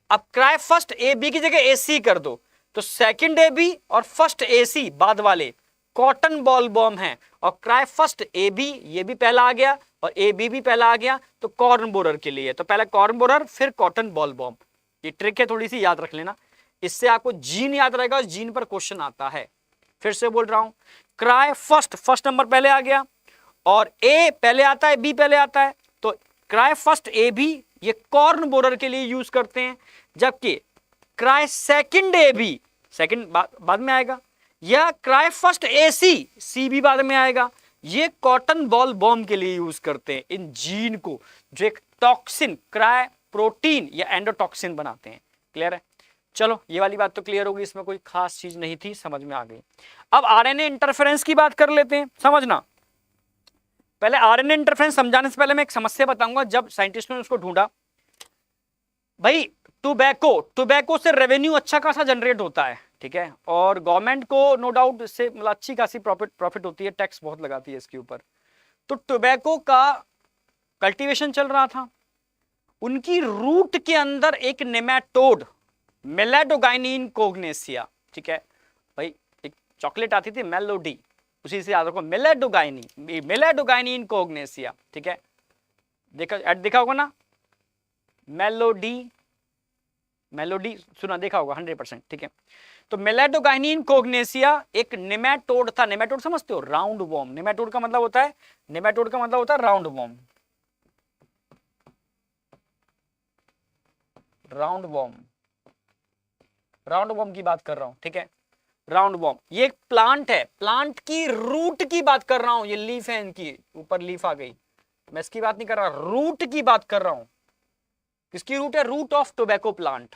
अब क्राई फर्स्ट एबी की जगह एसी कर दो, तो सेकंड एबी और फर्स्ट एसी बाद वाले कॉटन बॉल बॉम्ब हैं, और क्राई फर्स्ट एबी ये भी पहला आ गया और एबी भी पहला आ गया, तो कॉर्न बोरर के लिए तो पहले कॉर्न बोरर फिर कॉटन बॉल बॉम्ब। ये ट्रिक है, थोड़ी सी याद रख लेना, इससे आपको जीन याद रहेगा, उस जीन पर क्वेश्चन आता है। फिर से बोल रहा हूं, क्राई फर्स्ट नंबर पहले आ गया और ए पहले आता है, बी पहले आता है, तो क्राई फर्स्ट एबी ये कॉर्न बोरर के लिए यूज करते हैं, जबकि क्राई सेकंड एबी सेकंड बाद में आएगा, या क्राई फर्स्ट एसी सी भी बाद में आएगा, ये कॉटन बॉल बॉम्ब के लिए यूज करते हैं इन जीन को, जो एक टॉक्सिन क्राई प्रोटीन या एंडोटॉक्सिन बनाते हैं। क्लियर है। चलो ये वाली बात तो क्लियर होगी, इसमें कोई खास चीज नहीं थी, समझ में आ गई। अब आरएनए इंटरफेरेंस की बात कर लेते हैं। समझना, पहले आरएनए इंटरफेरेंस समझाने से पहले मैं एक समस्या बताऊंगा। जब साइंटिस्टों ने उसको ढूंढा, भाई टोबैको से रेवेन्यू अच्छा खासा जनरेट होता है, ठीक है, और गवर्नमेंट को नो डाउट इससे मतलब अच्छी खासी प्रॉफिट होती है, टैक्स बहुत लगाती है इसके ऊपर। तो टोबैको का कल्टीवेशन चल रहा था, उनकी रूट के अंदर एक नेमेटोड मेलाडोगाइनिन कोग्नेसिया, ठीक है भाई, एक चॉकलेट आती थी मेलोडी, उसी से याद रखो, मेलाडोगाइनिन कोग्नेसिया, ठीक है, देखा होगा ना, मेलोडी सुना देखा होगा 100%, ठीक है। तो मेलाडोगाइनिन कोग्नेसिया एक नेमेटोड था। नेमेटोड समझते हो, राउंड वॉर्म। नेमेटोड का मतलब होता है राउंड वॉर्म, राउंड वॉर्म की बात कर रहा हूं, ठीक है, राउंड वॉर्म। ये एक प्लांट है, प्लांट की रूट की बात कर रहा हूं, ये लीफ है, इनकी ऊपर लीफ आ गई, मैं इसकी बात नहीं कर रहा, रूट की बात कर रहा हूं। किसकी रूट है, root of tobacco plant.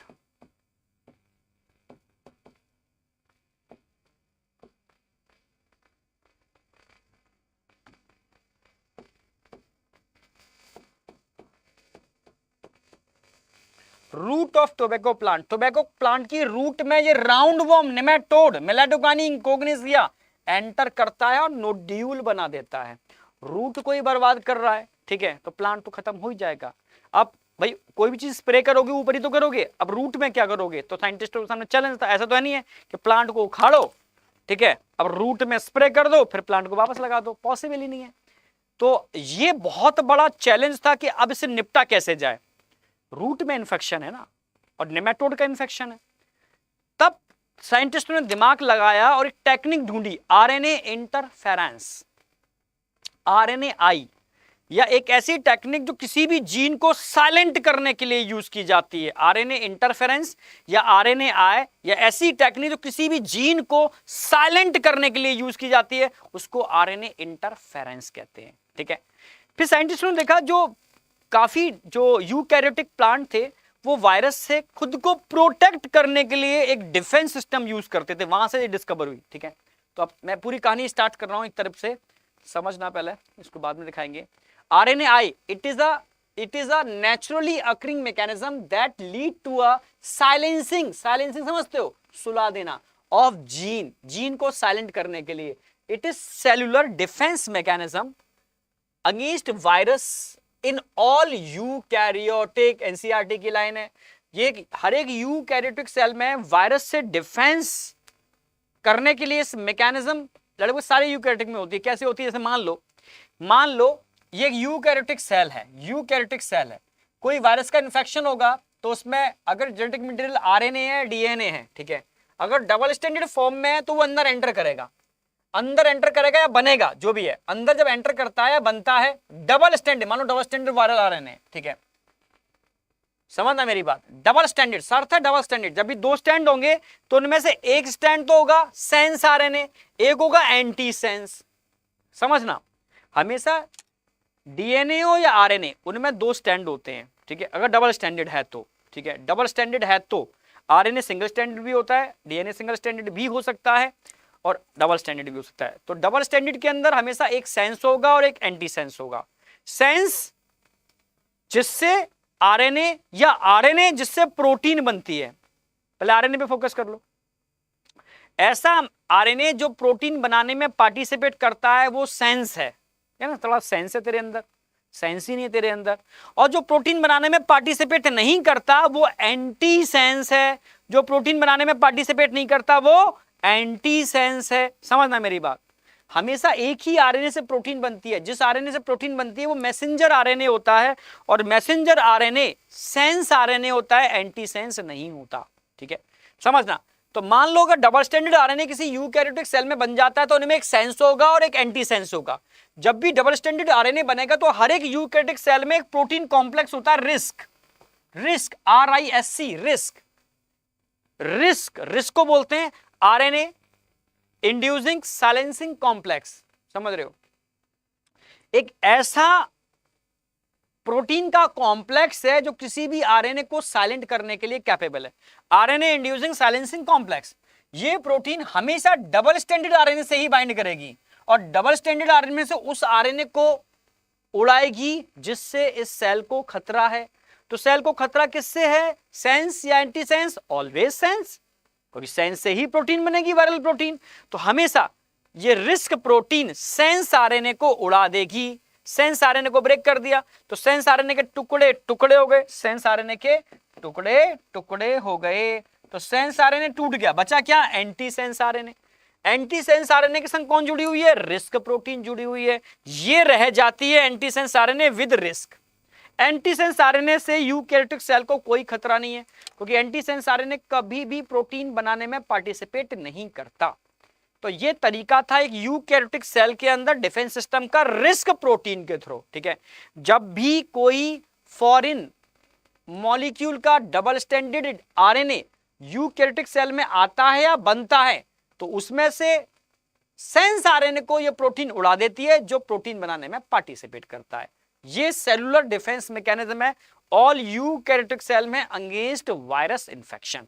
Root of tobacco plant की रूट में ये roundworm nematode meloidogyne incognita enter करता है और नोड्यूल बना देता है। रूट को ही बर्बाद कर रहा है, ठीक है, तो प्लांट तो खत्म हो ही जाएगा। अब भाई कोई भी चीज स्प्रे करोगे ऊपर ही तो करोगे, अब रूट में क्या करोगे? तो साइंटिस्टों के सामने चैलेंज था। ऐसा तो है नहीं है कि प्लांट को उखाड़ो, ठीक है, अब रूट में स्प्रे कर दो फिर प्लांट को वापस लगा दो, पॉसिबल ही नहीं है। तो ये बहुत बड़ा चैलेंज था कि अब इसे निपटा कैसे जाए। रूट में इन्फेक्शन है ना, और नेमेटोड का इन्फेक्शन है। तब साइंटिस्टों ने दिमाग लगाया और एक टेक्निक ढूंढी, आरएनए इंटरफेरेंस, आरएनएआई, या एक ऐसी टेक्निक जो किसी भी जीन को साइलेंट करने के लिए यूज की जाती है। आरएनए इंटरफेरेंस या आरएनएआई, या ऐसी टेक्निक जो किसी भी जीन को साइलेंट करने के लिए यूज की जाती है, उसको आरएनए इंटरफेरेंस कहते हैं, ठीक है। फिर साइंटिस्टों ने देखा जो काफी जो यूकैरियोटिक प्लांट थे वो वायरस से खुद को प्रोटेक्ट करने के लिए एक डिफेंस सिस्टम यूज करते थे, वहां से ये डिस्कवर हुई, ठीक है। तो अब मैं पूरी कहानी स्टार्ट कर रहा हूं एक तरफ से, समझना पहले, इसको बाद में दिखाएंगे। RNAi, it is a naturally occurring mechanism that lead to a silencing समझते हो, सुला देना, of जीन को साइलेंट करने के लिए। It is cellular defense mechanism against virus in all eukaryotic, NCERT की लाइन है, ये हर एक यूकैरियोटिक सेल में वायरस से डिफेंस करने के लिए इस मैकेनिज्म लगभग सारे यूकैरियोटिक में होती है। कैसे होती है? जैसे मान लो ये एक यूकैरियोटिक सेल है, यूकैरियोटिक सेल है, कोई वायरस का इन्फेक्शन होगा तो उसमें अगर जेनेटिक मटेरियल आरएनए है, डीएनए है, ठीक है, अगर डबल स्टैंडर्ड फॉर्म में है तो वो अंदर एंटर करेगा, या बनेगा, जो भी है, अंदर जब एंटर करता है या बनता है डबल स्टैंडर्ड, मान लो डबल स्टैंडर्ड वायरल आरएनए, ठीक है, समझना मेरी बात, डबल स्टैंडर्ड, अर्थ है डबल स्टैंडर्ड, जब भी दो स्टैंड होंगे तो उनमें से एक स्टैंड तो होगा सेंस आरएनए, एक होगा एंटी सेंस, समझना, हमेशा डीएनए हो या आरएनए उनमें दो स्टैंड होते हैं, ठीक है, अगर डबल स्टैंडर्ड है तो, ठीक है, डबल स्टैंडर्ड है तो आरएनए सिंगल स्टैंडर्ड भी होता है, डीएनए सिंगल स्टैंडर्ड भी हो सकता है और डबल स्टैंडर्ड भी हो सकता है। तो डबल स्टैंडर्ड के अंदर हमेशा एक सेंस होगा और एक एंटी सेंस होगा। सेंस जिससे आरएनए या आरएनए जिससे प्रोटीन बनती है, पहले आरएनए पे फोकस कर लो, ऐसा आरएनए जो प्रोटीन बनाने में पार्टिसिपेट करता है वो सेंस है ना, थोड़ा सेंस है तेरे अंदर, सेंस ही नहीं है तेरे अंदर। और जो प्रोटीन बनाने में पार्टिसिपेट नहीं करता वो एंटी सेंस है, जो प्रोटीन बनाने में पार्टिसिपेट नहीं करता वो एंटी सेंस है, समझना मेरी बात। हमेशा एक ही आरएनए से प्रोटीन बनती है, जिस आरएनए से प्रोटीन बनती है वो मैसेंजर आरएनए होता है, और मैसेंजर आरएनए सेंस आरएनए होता है, एंटी सेंस नहीं होता, ठीक है, समझना। तो मान लो अगर डबल स्टैंडर्ड आरएनए किसी यूकैरियोटिक सेल में बन जाता है तो उनमें एक सेंस होगा और एक एंटी सेंस होगा। जब भी डबल स्टैंडर्ड आरएनए बनेगा तो हर एक यूकैरियोटिक सेल में एक प्रोटीन कॉम्प्लेक्स होता है, रिस्क, RISC, रिस्क को बोलते हैं आरएनए इंड्यूसिंग साइलेंसिंग कॉम्प्लेक्स, समझ रहे हो, एक ऐसा प्रोटीन का कॉम्प्लेक्स है जो किसी भी आरएनए को साइलेंट करने के लिए कैपेबल है। आरएनए इंड्यूसिंग साइलेंसिंग कॉम्प्लेक्स, ये प्रोटीन हमेशा डबल स्टैंडर्ड आरएनए से ही बाइंड करेगी और डबल स्टैंडर्ड आरएनए से उस आरएनए को उड़ाएगी जिससे इस सेल को खतरा है। तो सेल को खतरा किससे है? सेंस या एंटी सेंस? ऑलवेज सेंस, क्योंकि सेंस से ही प्रोटीन बनेगी, वायरल प्रोटीन। तो हमेशा ये रिस्क प्रोटीन सेंस आरएनए को उड़ा देगी। सेंस आरएनए को ब्रेक कर दिया तो सेंस आरएनए के टुकड़े टुकड़े हो गए, सेंस आरएनए के टुकड़े टुकड़े हो गए, तो सेंस आरएनए टूट गया, बचा क्या? Anti sense RNA. Anti sense RNA के संग कौन जुड़ी हुई है? रिस्क प्रोटीन जुड़ी हुई है। ये रह जाती है anti sense RNA with risk. Anti sense RNA से यूकैरियोटिक सेल को कोई खतरा नहीं है, क्योंकि एंटी सेंस आरएनए कभी भी प्रोटीन बनाने में पार्टिसिपेट नहीं करता। तो ये तरीका था एक यूकैरियोटिक सेल के अंदर डिफेंस सिस्टम का, रिस्क प्रोटीन के थ्रू, ठीक है। जब भी कोई फॉरेन मॉलिक्यूल का double standard RNA eukaryotic cell में आता है या बनता है तो उसमें से सेंस आरएनए को ये प्रोटीन उड़ा देती है जो प्रोटीन बनाने में पार्टिसिपेट करता है। ये सेलुलर डिफेंस मैकेनिज्म है ऑल यूकैरियोटिक सेल में अगेंस्ट वायरस इंफेक्शन।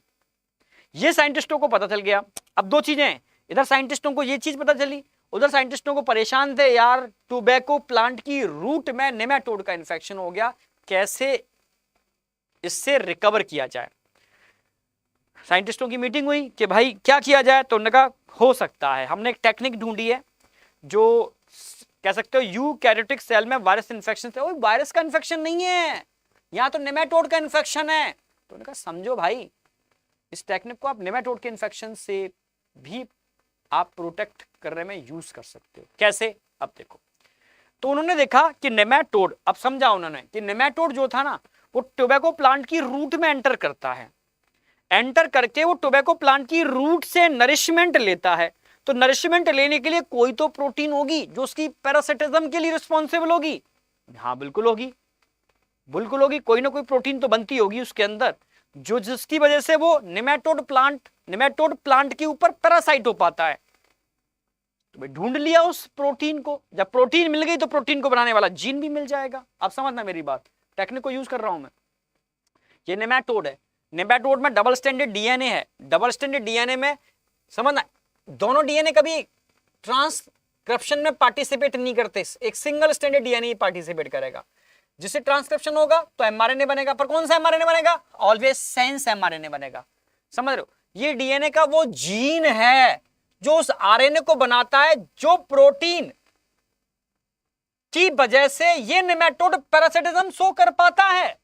ये साइंटिस्टों को पता चल गया। अब दो चीजें हैं, इधर साइंटिस्टों को ये चीज पता चली, उधर साइंटिस्टों को परेशान थे, यार टोबैको प्लांट की रूट में नेमाटोड का इन्फेक्शन हो गया, कैसे इससे रिकवर किया जाए। साइंटिस्टों की मीटिंग हुई कि भाई क्या किया जाए, तो उन्होंने कहा हो सकता है, हमने एक टेक्निक ढूंढी है जो कह सकते हो यूकैरियोटिक सेल में वायरस इन्फेक्शन से। वायरस का इन्फेक्शन नहीं है, यहाँ तो नेमेटोड का इन्फेक्शन है। तो उन्होंने कहा समझो भाई, इस टेक्निक को आप नेमेटोड के इन्फेक्शन से भी आप प्रोटेक्ट करने में यूज कर सकते हो। कैसे? अब देखो, तो उन्होंने देखा कि नेमेटोड, अब समझा उन्होंने कि नेमेटोड जो था ना, वो टोबैको प्लांट की रूट में एंटर करता है, एंटर करके वो टोबैको प्लांट की रूट से नरिशमेंट लेता है। तो नरिशमेंट लेने के लिए कोई तो प्रोटीन होगी जो उसकी पैरासिटिज्म के लिए रिस्पॉन्सिबल होगी। हाँ बिल्कुल होगी, बिल्कुल होगी, कोई ना कोई प्रोटीन तो बनती होगी उसके अंदर, जो जिसकी वजह से वो नेमेटोड प्लांट के ऊपर पैरासाइट हो पाता है। तो भाई ढूंढ लिया उस प्रोटीन को, जब प्रोटीन मिल गई तो प्रोटीन को बनाने वाला जीन भी मिल जाएगा। आप समझना मेरी बात, टेक्निक को यूज कर रहा हूं मैं। ये नेमेटोड है, नेमेटोड में डबल स्टैंडर्ड डीएनए है। डबल स्टैंडर्ड डीएनए में समझना, दोनों डीएनए कभी ट्रांसक्रिप्शन में पार्टिसिपेट नहीं करते, एक सिंगल स्टैंडर्ड डीएनए पार्टिसिपेट करेगा। जिससे ट्रांसक्रिप्शन होगा तो एमआरएनए बनेगा, पर कौन सा एमआरएनए बनेगा? ऑलवेज सेंस एमआरएनए बनेगा। समझ रहे हो? ये डीएनए का वो जीन है जो उस आरएनए को बनाता है, जो प्रोटीन की वजह से ये नेमेटोड पैरासिटिज्म शो कर पाता है।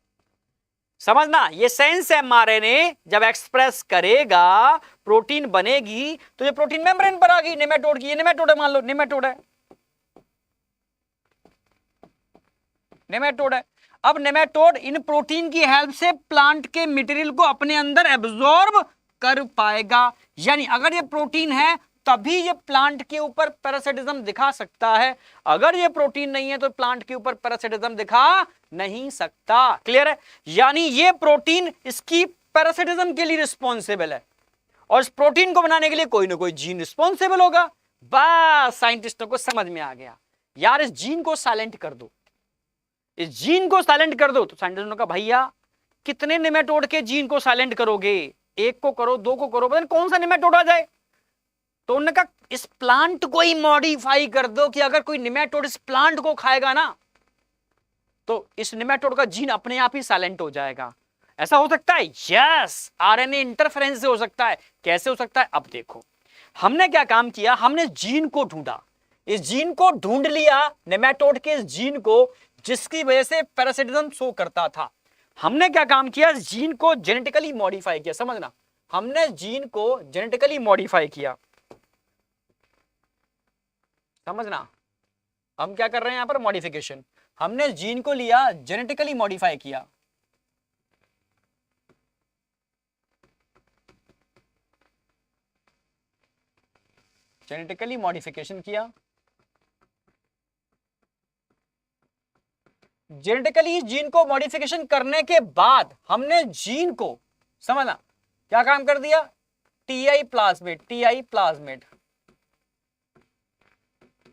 समझना, ये सेंस एमआरएनए जब एक्सप्रेस करेगा, प्रोटीन बनेगी, तो ये प्रोटीन मेम्ब्रेन पर आ गई नेमेटोड की। ये नेमेटोड है, मान लो नेमेटोड है, नेमेटोड है। अब नेमेटोड इन प्रोटीन की हेल्प से प्लांट के मटेरियल को अपने अंदर एब्जॉर्ब कर पाएगा। यानी अगर ये प्रोटीन है तभी ये प्लांट के ऊपर पैरासिटिज्म दिखा सकता है, अगर ये प्रोटीन नहीं है तो प्लांट के ऊपर पैरासिटिज्म दिखा नहीं सकता। क्लियर है? यानी ये प्रोटीन इसकी पैरासिटिज्म के लिए रिस्पॉन्सिबल है, और इस प्रोटीन को बनाने के लिए कोई ना कोई जीन रिस्पॉन्सिबल होगा। बस साइंटिस्टों को समझ में आ गया, यार इस जीन को साइलेंट कर दो, इस जीन को साइलेंट कर दो। तो साइंटिस्टों ने कहा भैया कितने नेमेटोड के जीन को साइलेंट करोगे? एक को करो, दो को करो, पता नहीं कौन सा नेमेटोड आ जाए। तो उन्होंने कहा इस प्लांट को ही मॉडिफाई कर दो कि अगर कोई नेमेटोड इस प्लांट को खाएगा ना तो इस नेमेटोड का जीन अपने आप ही साइलेंट हो जाएगा। ऐसा हो सकता है? यस, आरएनए इंटरफेरेंस से हो सकता है। कैसे हो सकता है? अब देखो, हमने क्या काम किया, हमने जीन को ढूंढा, इस जीन को ढूंढ लिया, नेमेटोड के इस जीन को जिसकी वजह से पैरासिटिज्म शो करता था। हमने क्या काम किया, इस जीन को जेनेटिकली मॉडिफाई किया। समझना, हमने जीन को जेनेटिकली मॉडिफाई किया। समझना, हम क्या कर रहे हैं यहां पर? मॉडिफिकेशन। हमने जीन को लिया, जेनेटिकली मॉडिफाई किया। जेनेटिकली मॉडिफिकेशन किया, जेनेटिकली जीन को मॉडिफिकेशन करने के बाद हमने जीन को, समझना, क्या काम कर दिया? टीआई प्लाज्मिड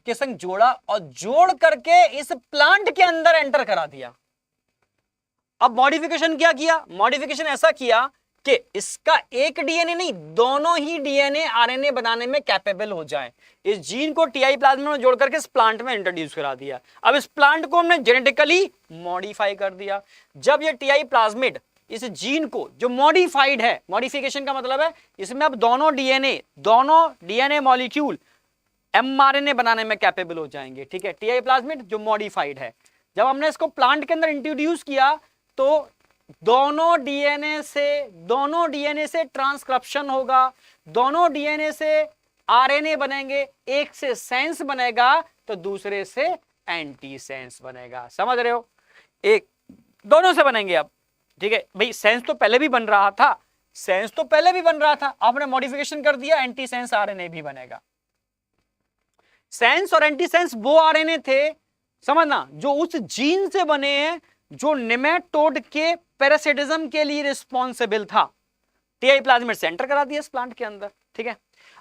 के संग जोड़ा और जोड़ करके इस प्लांट के अंदर एंटर करा दिया। अब मॉडिफिकेशन क्या किया? मॉडिफिकेशन ऐसा किया कि इसका एक डीएनए नहीं, दोनों ही डीएनए आरएनए बनाने में कैपेबल हो जाए। इस जीन को टीआई प्लाज्मिड में जोड़ करके इस प्लांट में इंट्रोड्यूस करा दिया। अब इस प्लांट को हमने जेनेटिकली मॉडिफाई कर दिया। जब ये टीआई प्लाज्मिड इस जीन को, जो मॉडिफाइड है, मॉडिफिकेशन का मतलब है इसमें अब दोनों डीएनए मॉलिक्यूल एमआरएनए बनाने में कैपेबल हो जाएंगे। ठीक है, टीआई प्लाज्मिड जो मॉडिफाइड है, जब हमने इसको प्लांट के अंदर इंट्रोड्यूस किया तो दोनों डीएनए से ट्रांसक्रिप्शन होगा, दोनों डीएनए से आरएनए बनेंगे, एक से सेंस बनेगा तो दूसरे से एंटी सेंस बनेगा। समझ रहे हो? एक दोनों से बनेंगे। अब ठीक है भाई, सेंस तो पहले भी बन रहा था, आपने मॉडिफिकेशन कर दिया, एंटी सेंस आरएनए भी बनेगा। सेंस और एंटी सेंस वो आरएनए थे, समझना, जो उस जीन से बने हैं जो नेमेटोड के पैरासिटिज्म के लिए रिस्पॉन्सिबल था। टीआई प्लाज्मिड से एंटर करा दिया इस प्लांट के अंदर। ठीक है,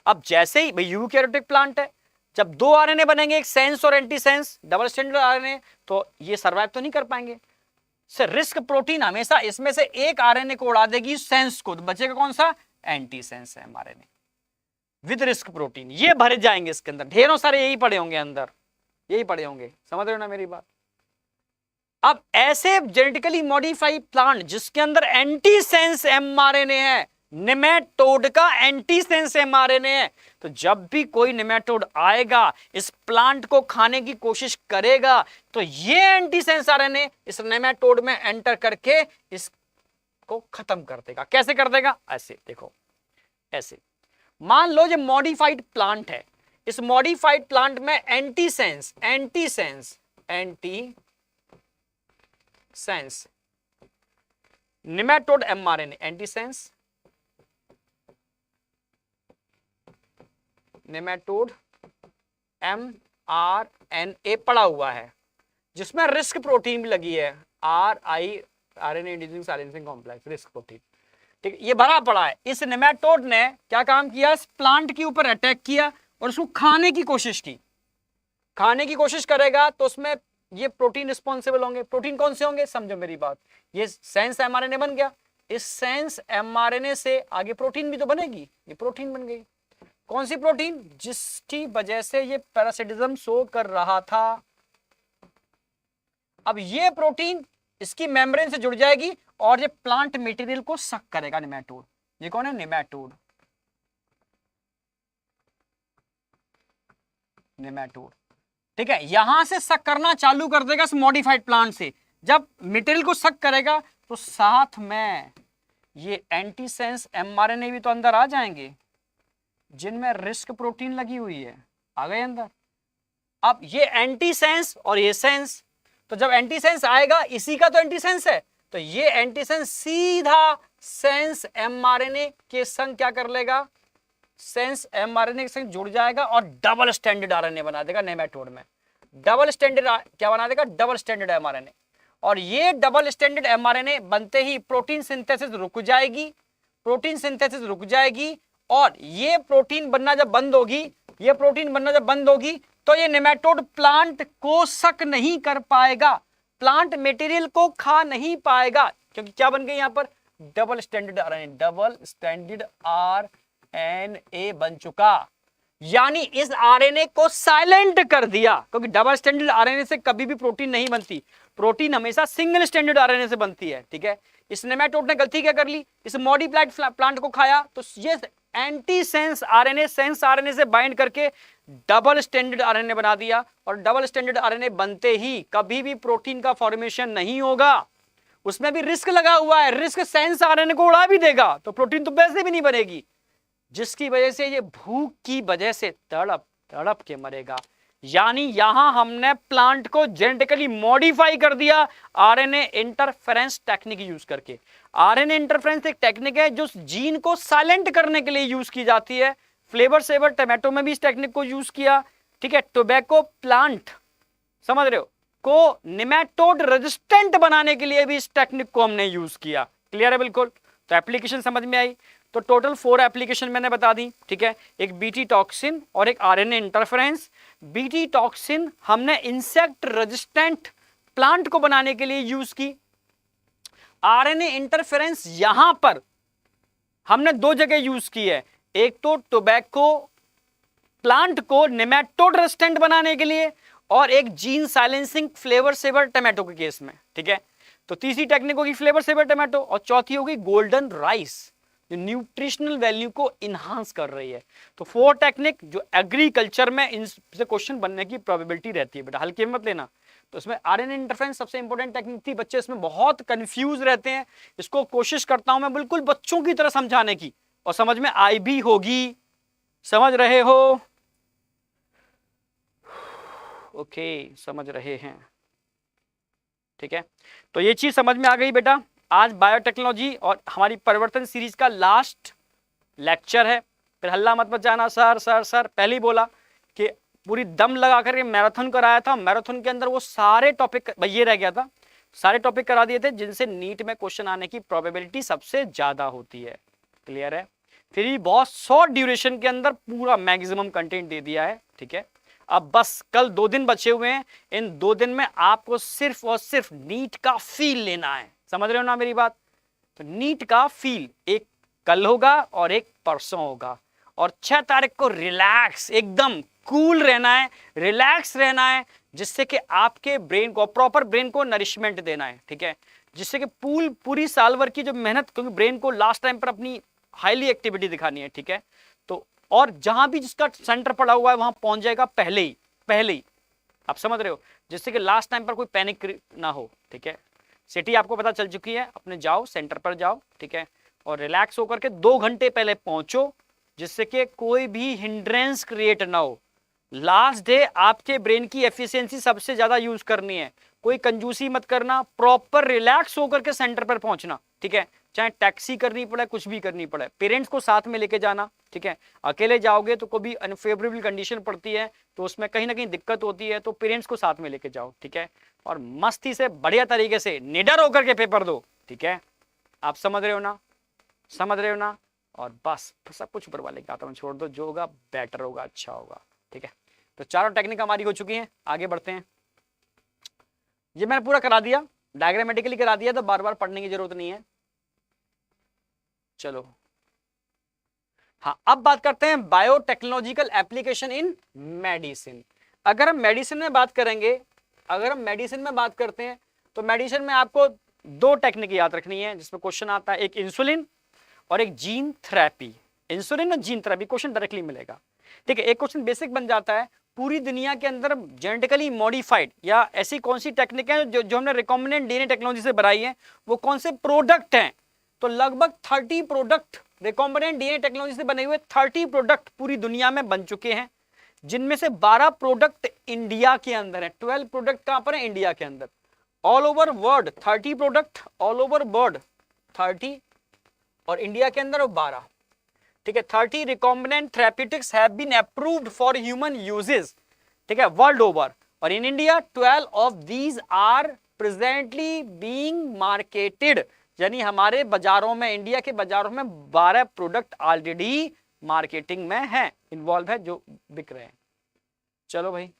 अब जैसे ही भाई यूकैरियोटिक प्लांट है, जब दो आरएनए बनेंगे, एक सेंस और anti sense, double standard RNA, तो ये सर्वाइव तो नहीं कर पाएंगे। सर रिस्क प्रोटीन हमेशा इसमें से एक आरएनए को उड़ा देगी, सेंस को, तो बचेगा कौन सा? Anti sense mRNA with risk protein. ये भरे जाएंगे इसके अंदर, ढेरों सारे यही पड़े होंगे अंदर, यही पड़े होंगे। समझ रहे हो ना मेरी बात? अब ऐसे जेनेटिकली मॉडिफाइड प्लांट जिसके अंदर एंटी सेंस एमआरएनए है, नेमेटोड का एंटीसेंस एमआरएनए है। तो जब भी कोई नेमेटोड आएगा, इस प्लांट को खाने की कोशिश करेगा, तो ये एंटीसेंस आरएनए इस नेमेटोड में एंटर करके इसको खत्म कर देगा। कैसे कर देगा? ऐसे देखो, ऐसे मान लो ये मॉडिफाइड प्लांट है, इस मॉडिफाइड प्लांट में antisense nematode mRNA, antisense nematode mRNA पड़ा हुआ है, जिसमें रिस्क प्रोटीन भी लगी है, RNA inducing silencing complex, risk protein. ठीक, ये भरा पड़ा है। इस नेमेटोड ने क्या काम किया? इस प्लांट के ऊपर अटैक किया और उसको खाने की कोशिश की। खाने की कोशिश करेगा तो उसमें ये प्रोटीन रिस्पॉन्सिबल होंगे। प्रोटीन कौन से होंगे? समझो मेरी बात, ये सेंस एमआरएनए बन गया, इस सेंस एमआरएनए से आगे प्रोटीन भी तो बनेगी, ये प्रोटीन बन गई। कौन सी प्रोटीन? जिसकी वजह से ये पैरासिटिज्म शो कर रहा था। अब ये प्रोटीन इसकी मेम्ब्रेन से जुड़ जाएगी और ये प्लांट मटेरियल को सक करेगा, नेमेटोड। ये कौन है? नेमेटोड। ठीक है, यहां से सक करना चालू कर देगा इस मॉडिफाइड प्लांट से। जब मटेरियल को सक करेगा तो साथ में ये एंटीसेंस एमआरएनए भी तो अंदर आ जाएंगे, जिनमें रिस्क प्रोटीन लगी हुई है, आ गए अंदर। अब ये एंटीसेंस और ये सेंस, तो जब एंटीसेंस आएगा, इसी का तो एंटीसेंस है, तो ये एंटीसेंस सीधा सेंस एमआरएनए के संग क्या कर लेगा? सेंस एमआरएनए के संग जुड़ जाएगा और डबल स्टैंडर्ड आरएनए बना देगा नेमेटोड में। डबल स्टैंडर्ड क्या बना देगा? Double standard mRNA. और ये डबल स्टैंडर्ड एमआरएनए बनते ही प्रोटीन सिंथेसिस रुक जाएगी, प्रोटीन सिंथेसिस रुक जाएगी, और ये प्रोटीन बनना जब बंद होगी, ये प्रोटीन बनना जब बंद होगी, तो ये नेमेटोड प्लांट को सक नहीं कर पाएगा, प्लांट मटेरियल को खा नहीं पाएगा, क्योंकि क्या बन गई यहां पर? Double standard RNA, double standard RNA बन चुका। यानी इस आरएनए को साइलेंट कर दिया, क्योंकि डबल स्टैंडर्ड आरएनए से कभी भी प्रोटीन नहीं बनती, प्रोटीन हमेशा सिंगल स्टैंडर्ड आरएनए से बनती है। ठीक है, इस नेमेटोड ने गलती क्या कर ली? इस मॉडिफाइड प्लांट को खाया, तो ये एंटीसेंस आरएनए सेंस आरएनए से बाइंड करके डबल स्टैंडर्ड आरएनए बना दिया, और डबल स्टैंडर्ड आरएनए बनते ही कभी भी प्रोटीन का फॉर्मेशन नहीं होगा। उसमें भी रिस्क लगा हुआ है, रिस्क सेंस आरएनए को उड़ा भी देगा, तो प्रोटीन तो वैसे भी नहीं बनेगी, जिसकी वजह से ये भूख की वजह से तड़प तड़प के मरेगा। यानी यहां हमने प्लांट को जेनेटिकली मॉडिफाई कर दिया आरएनए इंटरफेरेंस टेक्निक यूज करके। आरएनए इंटरफेरेंस एक टेक्निक है जो जीन को साइलेंट करने के लिए यूज की जाती है। फ्लेवर सेवर टोमेटो में भी इस टेक्निक को यूज किया। ठीक है, टोबैको प्लांट, समझ रहे हो, को नेमेटोड रेजिस्टेंट बनाने के लिए भी इस टेक्निक को हमने यूज किया। क्लियर है बिल्कुल? तो एप्लीकेशन समझ में आई। तो टोटल 4 एप्लीकेशन मैंने बता दी। ठीक है, एक बीटी टॉक्सिन और एक आरएनए इंटरफेरेंस। बीटी टॉक्सिन हमने इंसेक्ट रेजिस्टेंट प्लांट को बनाने के लिए यूज की। आरएनए इंटरफेरेंस यहां पर हमने 2 जगह यूज की है, एक तो टोबैको प्लांट को नेमेटोड रेजिस्टेंट बनाने के लिए, और एक gene silencing flavour saver tomato के केस में। ठीक है, तो तीसरी टेक्निक होगी फ्लेवर सेवर टोमेटो, और चौथी होगी गोल्डन राइस, जो न्यूट्रिशनल वैल्यू को इनहांस कर रही है। तो 4 टेक्निक जो एग्रीकल्चर में इनसे क्वेश्चन बनने की प्रोबेबिलिटी रहती है, बेटा हल्के में मत लेना। तो इसमें आरएनए इंटरफेरेंस सबसे इंपॉर्टेंट टेक्निक थी। बच्चे इसमें बहुत कंफ्यूज रहते हैं, इसको कोशिश करता हूं मैं बिल्कुल बच्चों की तरह समझाने की, और समझ में आई भी होगी। समझ रहे हो? ओके, समझ रहे हैं। ठीक है, तो ये चीज समझ में आ गई बेटा। आज बायोटेक्नोलॉजी और हमारी परिवर्तन सीरीज का लास्ट लेक्चर है। फिर हल्ला मत जाना, सर सर सर पहले ही बोला कि पूरी दम लगा कर मैराथन कराया था। मैराथन के अंदर वो सारे टॉपिक ये रह गया था, सारे टॉपिक करा दिए थे जिनसे नीट में क्वेश्चन आने की प्रोबेबिलिटी सबसे ज्यादा होती है। क्लियर है? फिर भी बहुत शॉर्ट ड्यूरेशन के अंदर पूरा मैक्सिमम कंटेंट दे दिया है। ठीक है, अब बस कल 2 दिन बचे हुए हैं। इन 2 दिन में आपको सिर्फ और सिर्फ नीट का फील लेना है। समझ रहे हो ना मेरी बात? तो नीट का फील एक कल होगा और एक परसों होगा, और 6 तारीख को रिलैक्स, एकदम कूल रहना है, रिलैक्स रहना है, जिससे कि आपके ब्रेन को, प्रॉपर ब्रेन को नरिशमेंट देना है। ठीक है, जिससे कि पूरी साल भर की जो मेहनत, क्योंकि ब्रेन को लास्ट टाइम पर अपनी हाईली एक्टिविटी दिखानी है, ठीक है। तो और जहां भी जिसका सेंटर पड़ा हुआ है वहां पहुंच जाएगा पहले ही, आप समझ रहे हो, जिससे कि लास्ट टाइम पर कोई पैनिक ना हो, ठीक है। सिटी आपको पता चल चुकी है, अपने जाओ सेंटर पर जाओ, ठीक है, और रिलैक्स होकर के 2 घंटे पहले पहुंचो, जिससे कि कोई भी हिंड्रेंस क्रिएट ना हो। लास्ट डे आपके ब्रेन की एफिशिएंसी सबसे ज्यादा यूज करनी है, कोई कंजूसी मत करना, प्रॉपर रिलैक्स होकर के सेंटर पर पहुंचना, ठीक है। चाहे टैक्सी करनी पड़े, कुछ भी करनी पड़े, पेरेंट्स को साथ में लेके जाना, ठीक है। अकेले जाओगे तो कोई अनफेवरेबल कंडीशन पड़ती है तो उसमें कहीं ना कहीं दिक्कत होती है, तो पेरेंट्स को साथ में लेके जाओ, ठीक है। और मस्ती से बढ़िया तरीके से निडर होकर के पेपर दो, ठीक है। आप समझ रहे हो ना, और बस सब कुछ ऊपर वाले का छोड़ दो, जो होगा बेटर होगा, अच्छा होगा, ठीक है। तो चारों टेक्निक हमारी हो चुकी हैं, आगे बढ़ते हैं। ये मैंने पूरा करा दिया, डायग्रामेटिकली करा दिया, तो बार बार पढ़ने की जरूरत नहीं है। चलो हाँ, अब बात करते हैं बायोटेक्नोलॉजिकल एप्लीकेशन इन मेडिसिन। अगर हम मेडिसिन में बात करते हैं तो मेडिसिन में आपको 2 टेक्निक याद रखनी है, जिसमें क्वेश्चन आता है, एक इंसुलिन और एक जीन थेरेपी। इंसुलिन और जीन थेरेपी क्वेश्चन डायरेक्टली मिलेगा, ठीक है। एक क्वेश्चन बेसिक बन जाता है, पूरी दुनिया के अंदर जेनेटिकली मॉडिफाइड या ऐसी कौन सी टेक्निक है जो हमने रिकॉम्बिनेंट डीएनए टेक्नोलॉजी से बनाई है, वो कौन से प्रोडक्ट हैं। तो लगभग 30 प्रोडक्ट रिकॉम्बिनेंट डीएनए टेक्नोलॉजी से बने हुए 30 प्रोडक्ट पूरी दुनिया में बन चुके हैं, जिनमें से 12 प्रोडक्ट इंडिया के अंदर है। 12 प्रोडक्ट कहां पर है? इंडिया के अंदर। All over world 30 product, all over world 30, और इंडिया के अंदर 12, ठीक है। 30 recombinant therapeutics have been approved for human usages, ठीक है, वर्ल्ड ओवर। और in India 12 of these are presently being marketed, यानी हमारे बाजारों में, इंडिया के बाजारों में 12 प्रोडक्ट ऑलरेडी मार्केटिंग में है, इन्वॉल्व है, जो बिक रहे हैं। चलो भाई,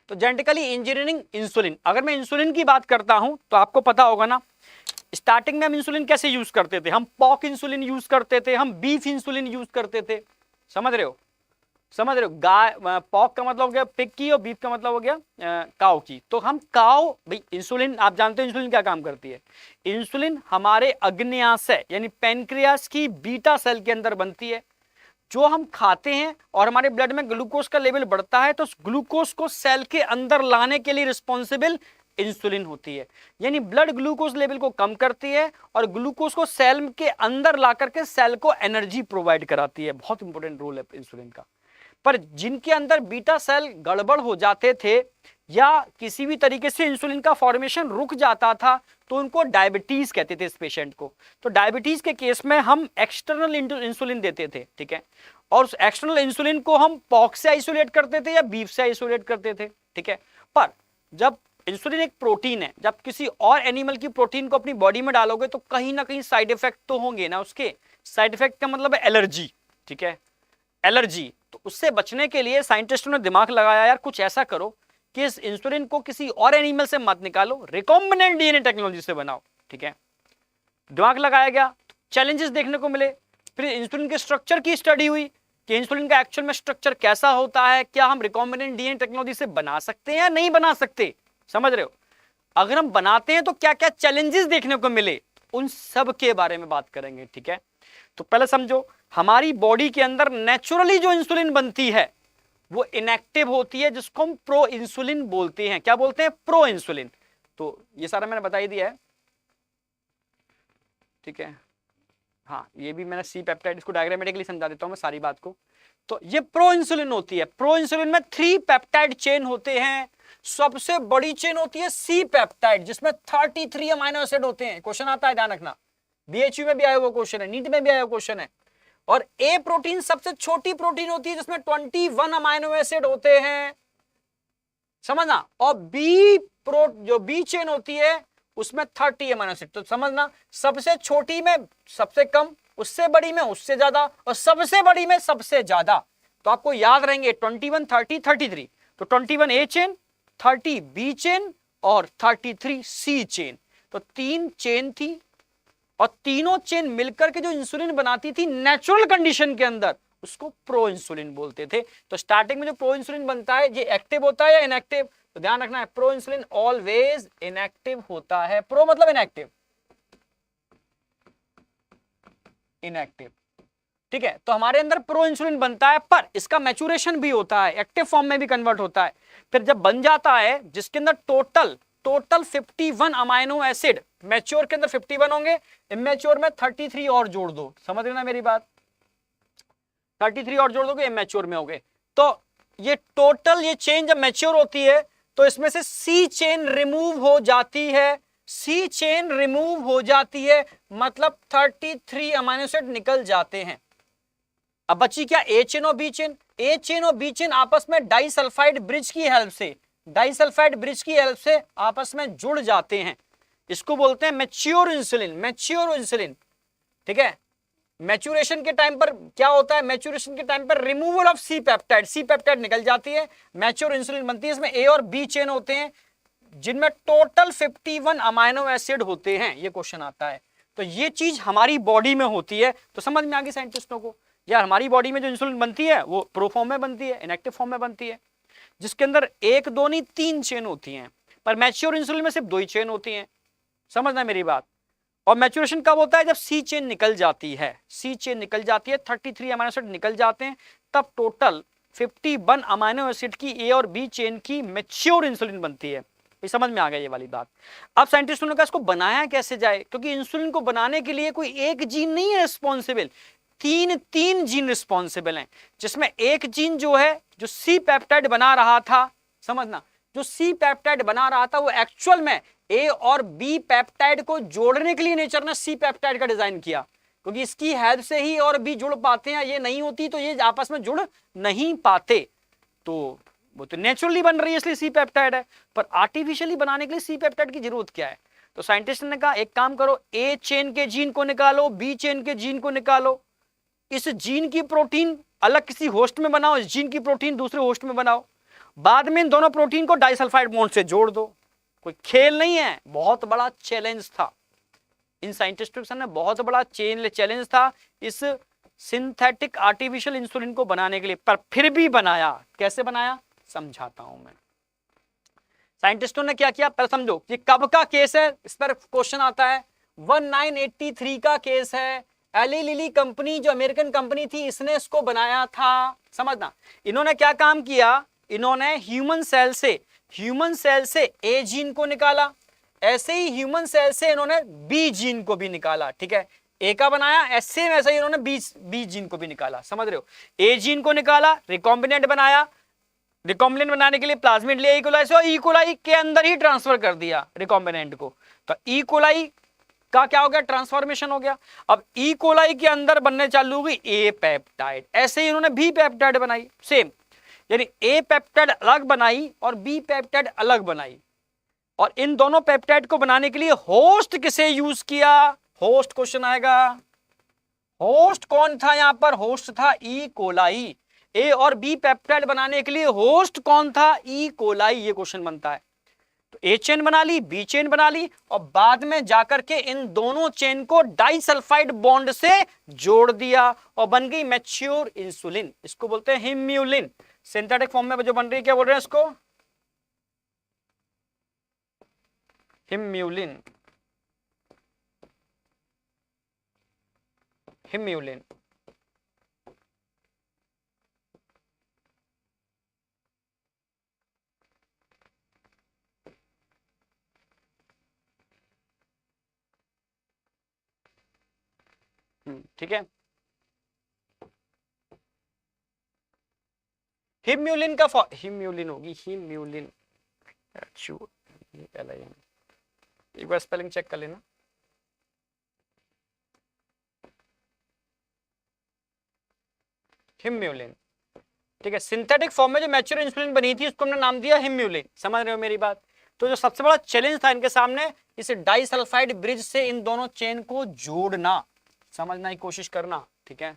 तो जेनेटिकली इंजीनियरिंग इंसुलिन, अगर मैं इंसुलिन की बात करता हूं तो आपको पता होगा ना, स्टार्टिंग में हम इंसुलिन कैसे यूज करते थे? हम पॉक इंसुलिन यूज करते थे, हम बीफ इंसुलिन यूज करते थे, समझ रहे हो? गाय, पॉक का मतलब हो गया पिग की, और बीफ का मतलब हो गया काऊ की। तो हम काऊ, भाई इंसुलिन आप जानते हो इंसुलिन क्या काम करती है? इंसुलिन हमारे अग्न्याशय यानी पेनक्रियास की बीटा सेल के अंदर बनती है। जो हम खाते हैं और हमारे ब्लड में ग्लूकोज का लेवल बढ़ता है, तो उस ग्लूकोज को सेल के अंदर लाने के लिए रिस्पॉन्सिबल इंसुलिन होती है। यानी ब्लड ग्लूकोज लेवल को कम करती है और ग्लूकोज को सेल के अंदर ला करके सेल को एनर्जी प्रोवाइड कराती है। बहुत इंपॉर्टेंट रोल है इंसुलिन का। पर जिनके अंदर बीटा सेल गड़बड़ हो जाते थे या किसी भी तरीके से इंसुलिन का फॉर्मेशन रुक जाता था, तो उनको डायबिटीज कहते थे इस पेशेंट को। तो डायबिटीज के केस में हम एक्सटर्नल इंसुलिन देते थे, ठीक है। और उस एक्सटर्नल इंसुलिन को हम पॉक से आइसोलेट करते थे या बीफ से आइसोलेट करते थे, ठीक है। पर जब इंसुलिन एक प्रोटीन है, जब किसी और एनिमल की प्रोटीन को अपनी बॉडी में डालोगे तो कहीं ना कहीं साइड इफेक्ट तो होंगे ना उसके। साइड इफेक्ट का मतलब है एलर्जी, ठीक है, एलर्जी। तो उससे बचने के लिए साइंटिस्टों ने दिमाग लगाया, यार कुछ ऐसा करो कि इस इंसुलिन को किसी और एनिमल से मत निकालो, रिकॉम्बिनेंट डीएनए टेक्नोलॉजी से बनाओ, ठीक है। दिमाग लगाया गया, चैलेंजेस देखने को मिले। फिर इंसुलिन के स्ट्रक्चर की स्टडी हुई कि इंसुलिन का एक्चुअल में स्ट्रक्चर कैसा होता है, क्या हम रिकॉम्बिनेंट डीएनए टेक्नोलॉजी से बना सकते हैं या नहीं बना सकते, समझ रहे हो? अगर हम बनाते हैं तो क्या क्या चैलेंजेस देखने को मिले, उन सब के बारे में बात करेंगे, ठीक है। तो पहले समझो, हमारी बॉडी के अंदर नेचुरली जो इंसुलिन बनती है वो इनएक्टिव होती है, जिसको हम प्रो इंसुलिन बोलते हैं। क्या बोलते हैं? Pro insulin. तो ये सारा मैंने बता ही दिया है, ठीक है। हाँ, ये भी मैंने सी पेप्टाइड, इसको डायग्रामेटिकली समझा देता हूं मैं सारी बात को। तो ये प्रो इंसुलिन होती है। प्रो इंसुलिन में 3 पेप्टाइड चेन होते हैं। सबसे बड़ी चेन होती है सी पेप्टाइड, जिसमें 33 अमाइनो एसिड होते हैं। क्वेश्चन आता है, ध्यान रखना, बीएचयू में भी आया हुआ क्वेश्चन है, नीट में भी आया हुआ क्वेश्चन है। और ए प्रोटीन सबसे छोटी प्रोटीन होती है, जिसमें 21 अमाइनो एसिड होते हैं, समझना। और जो बी चेन होती है उसमें 30 अमाइनो एसिड। तो समझना, सबसे छोटी में सबसे कम, उससे बड़ी में उससे ज्यादा, और सबसे बड़ी में सबसे ज्यादा। तो आपको याद रहेंगे 21, 30, 33। तो 21 ए चेन, 30 बी चेन और 33 सी चेन। तो 3 चेन थी, और तीनों चेन मिलकर के जो इंसुलिन बनाती थी नेचुरल कंडीशन के अंदर, उसको प्रो इंसुलिन बोलते थे। तो स्टार्टिंग में जो प्रो इंसुलिन बनता है, ये एक्टिव होता है या इनएक्टिव? तो ध्यान रखना है, प्रो इंसुलिन ऑलवेज इनएक्टिव होता है। प्रो मतलब इनएक्टिव, इनएक्टिव। ठीक है, तो हमारे अंदर प्रो इंसुलिन बनता है, पर इसका मैचुरेशन भी होता है, एक्टिव फॉर्म में भी कन्वर्ट होता है। फिर जब बन जाता है, जिसके अंदर टोटल 51 अमाइनो एसिड, मैच्योर के अंदर 51 होंगे, इमेच्योर में 33 और जोड़ दो, समझ रहे ना मेरी बात, 33 और जोड़ दोगे, इमेच्योर में हो गए। तो ये टोटल ये चेन जब मैच्योर होती है तो इसमें से सी चेन रिमूव हो जाती है, सी चेन रिमूव हो जाती है, मतलब 33 अमाइनो एसिड निकल जाते हैं। अब बची क्या, ए चेन और बी चेन। ए चेन और बी चेन आपस में डाइसल्फाइड ब्रिज की हेल्प से, डाइसल्फाइड ब्रिज की हेल्प से आपस में जुड़ जाते हैं। इसको बोलते हैं मैच्योर इंसुलिन, मैच्योर इंसुलिन। ठीक है, मैच्योरेशन के टाइम पर क्या होता है, मैच्योरेशन के टाइम पर removal of C peptide, C peptide निकल जाती है, मैच्योर इंसुलिन बनती है। इसमें ए और बी चेन होते हैं जिनमें टोटल 51 अमाइनो एसिड होते हैं, ये क्वेश्चन आता है। तो ये चीज हमारी बॉडी में होती है, तो समझ में आ गई साइंटिस्टों को यार, हमारी बॉडी में जो इंसुलिन बनती है वो प्रो फॉर्म में बनती है, इनएक्टिव फॉर्म में बनती है, जिसके अंदर एक दो नहीं 3 चेन होती हैं, पर मैच्योर इंसुलिन में सिर्फ 2 ही चेन होती हैं, समझना मेरी बात। और मैच्योरेशन कब होता है, जब सी चेन निकल जाती है, सी चेन निकल जाती है, 33 अमाइनो एसिड निकल जाते हैं, तब टोटल 51 अमाइनो एसिड की ए और बी चेन की मैच्योर इंसुलिन बनती है। ये समझ में आ गया ये वाली बात। अब साइंटिस्टों ने कहा इसको बनाया कैसे जाए, क्योंकि इंसुलिन को बनाने के लिए कोई एक जीन नहीं है रिस्पॉन्सिबल, तीन जीन रिस्पॉन्सिबल हैं, जिसमें एक जीन जो है जो सी पेप्टाइड बना रहा था, समझना, जो सी पेप्टाइड बना रहा था वो एक्चुअल में ए और बी पेप्टाइड को जोड़ने के लिए नेचर ने सी पेप्टाइड का डिजाइन किया, क्योंकि इसकी हेल्प से ही और बी जुड़ पाते हैं, ये नहीं होती तो ये आपस में जुड़ नहीं पाते, तो वो तो नेचुरली बन रही है इसलिए सी पेप्टाइड है। पर आर्टिफिशियली बनाने के लिए सी पेप्टाइड की जरूरत क्या है, तो साइंटिस्ट ने कहा एक काम करो, ए चेन के जीन को निकालो, बी चेन के जीन को निकालो, इस जीन की प्रोटीन अलग किसी होस्ट में बनाओ, इस जीन की प्रोटीन दूसरे होस्ट में बनाओ, बाद में इन दोनों प्रोटीन को डाइसल्फाइड बॉन्ड से जोड़ दो। कोई खेल नहीं है, बहुत बड़ा चैलेंज था इन साइंटिस्टों के सामने, बहुत बड़ा चैलेंज था इस सिंथेटिक आर्टिफिशियल इंसुलिन को बनाने के लिए, पर फिर भी बनाया। कैसे बनाया समझाता हूं मैं। साइंटिस्टों ने क्या किया, पहले समझो ये कब का केस है, इस पर क्वेश्चन आता है। 1983 का केस है, एली लिली कंपनी जो अमेरिकन कंपनी थी इसने इसको बनाया था, समझना। इन्होंने क्या काम किया, इन्होंने ह्यूमन सेल से ए जीन को निकाला, ऐसे ही ह्यूमन सेल से इन्होंने बी जीन को भी निकाला। ठीक है, ए का बनाया, ऐसे वैसे ही इन्होंने बी जीन को भी निकाला, समझ रहे हो। ए जीन को निकाला, रिकॉम्बिनेंट बनाया, रिकॉम्बिनेंट बनाने के लिए प्लाज्मिड लिया, इकोलाई से, और इकोलाई के अंदर ही ट्रांसफर कर दिया रिकॉम्बिनेंट को, तो इकोलाई का क्या हो गया, ट्रांसफॉर्मेशन हो गया। अब ई कोलाई के अंदर बनने चालू हो गई ए पेप्टाइड, ऐसे ही इन्होंने बी पेप्टाइड बनाई, सेम, यानी ए पेप्टाइड अलग बनाई और बी पेप्टाइड अलग बनाई। और इन दोनों पेप्टाइड को बनाने के लिए होस्ट किसे यूज किया, होस्ट क्वेश्चन आएगा, होस्ट कौन था यहां पर, होस्ट था ई कोलाई। ए और बी पेप्टाइड बनाने के लिए होस्ट कौन था, ई कोलाई, ये क्वेश्चन बनता है। तो ए चेन बना ली, बी चेन बना ली, और बाद में जाकर के इन दोनों चेन को डाइसल्फाइड बॉन्ड से जोड़ दिया और बन गई मैच्योर इंसुलिन। इसको बोलते हैं हिम्यूलिन। सिंथेटिक फॉर्म में जो बन रही है क्या बोल रहे हैं इसको, हिम्यूलिन, हिम्यूलिन। ठीक है, हिम्यूलिन का हिम्यूलिन होगी, हिम्यूलिन, एक बार स्पेलिंग चेक कर लेना। हिम्यूलिन, ठीक है। सिंथेटिक फॉर्म में जो मैच्योर इंसुलिन बनी थी उसको हमने नाम दिया हिम्यूलिन, समझ रहे हो मेरी बात। तो जो सबसे बड़ा चैलेंज था इनके सामने, इस डाइसल्फाइड ब्रिज से इन दोनों चेन को जोड़ना, समझना की कोशिश करना, ठीक है,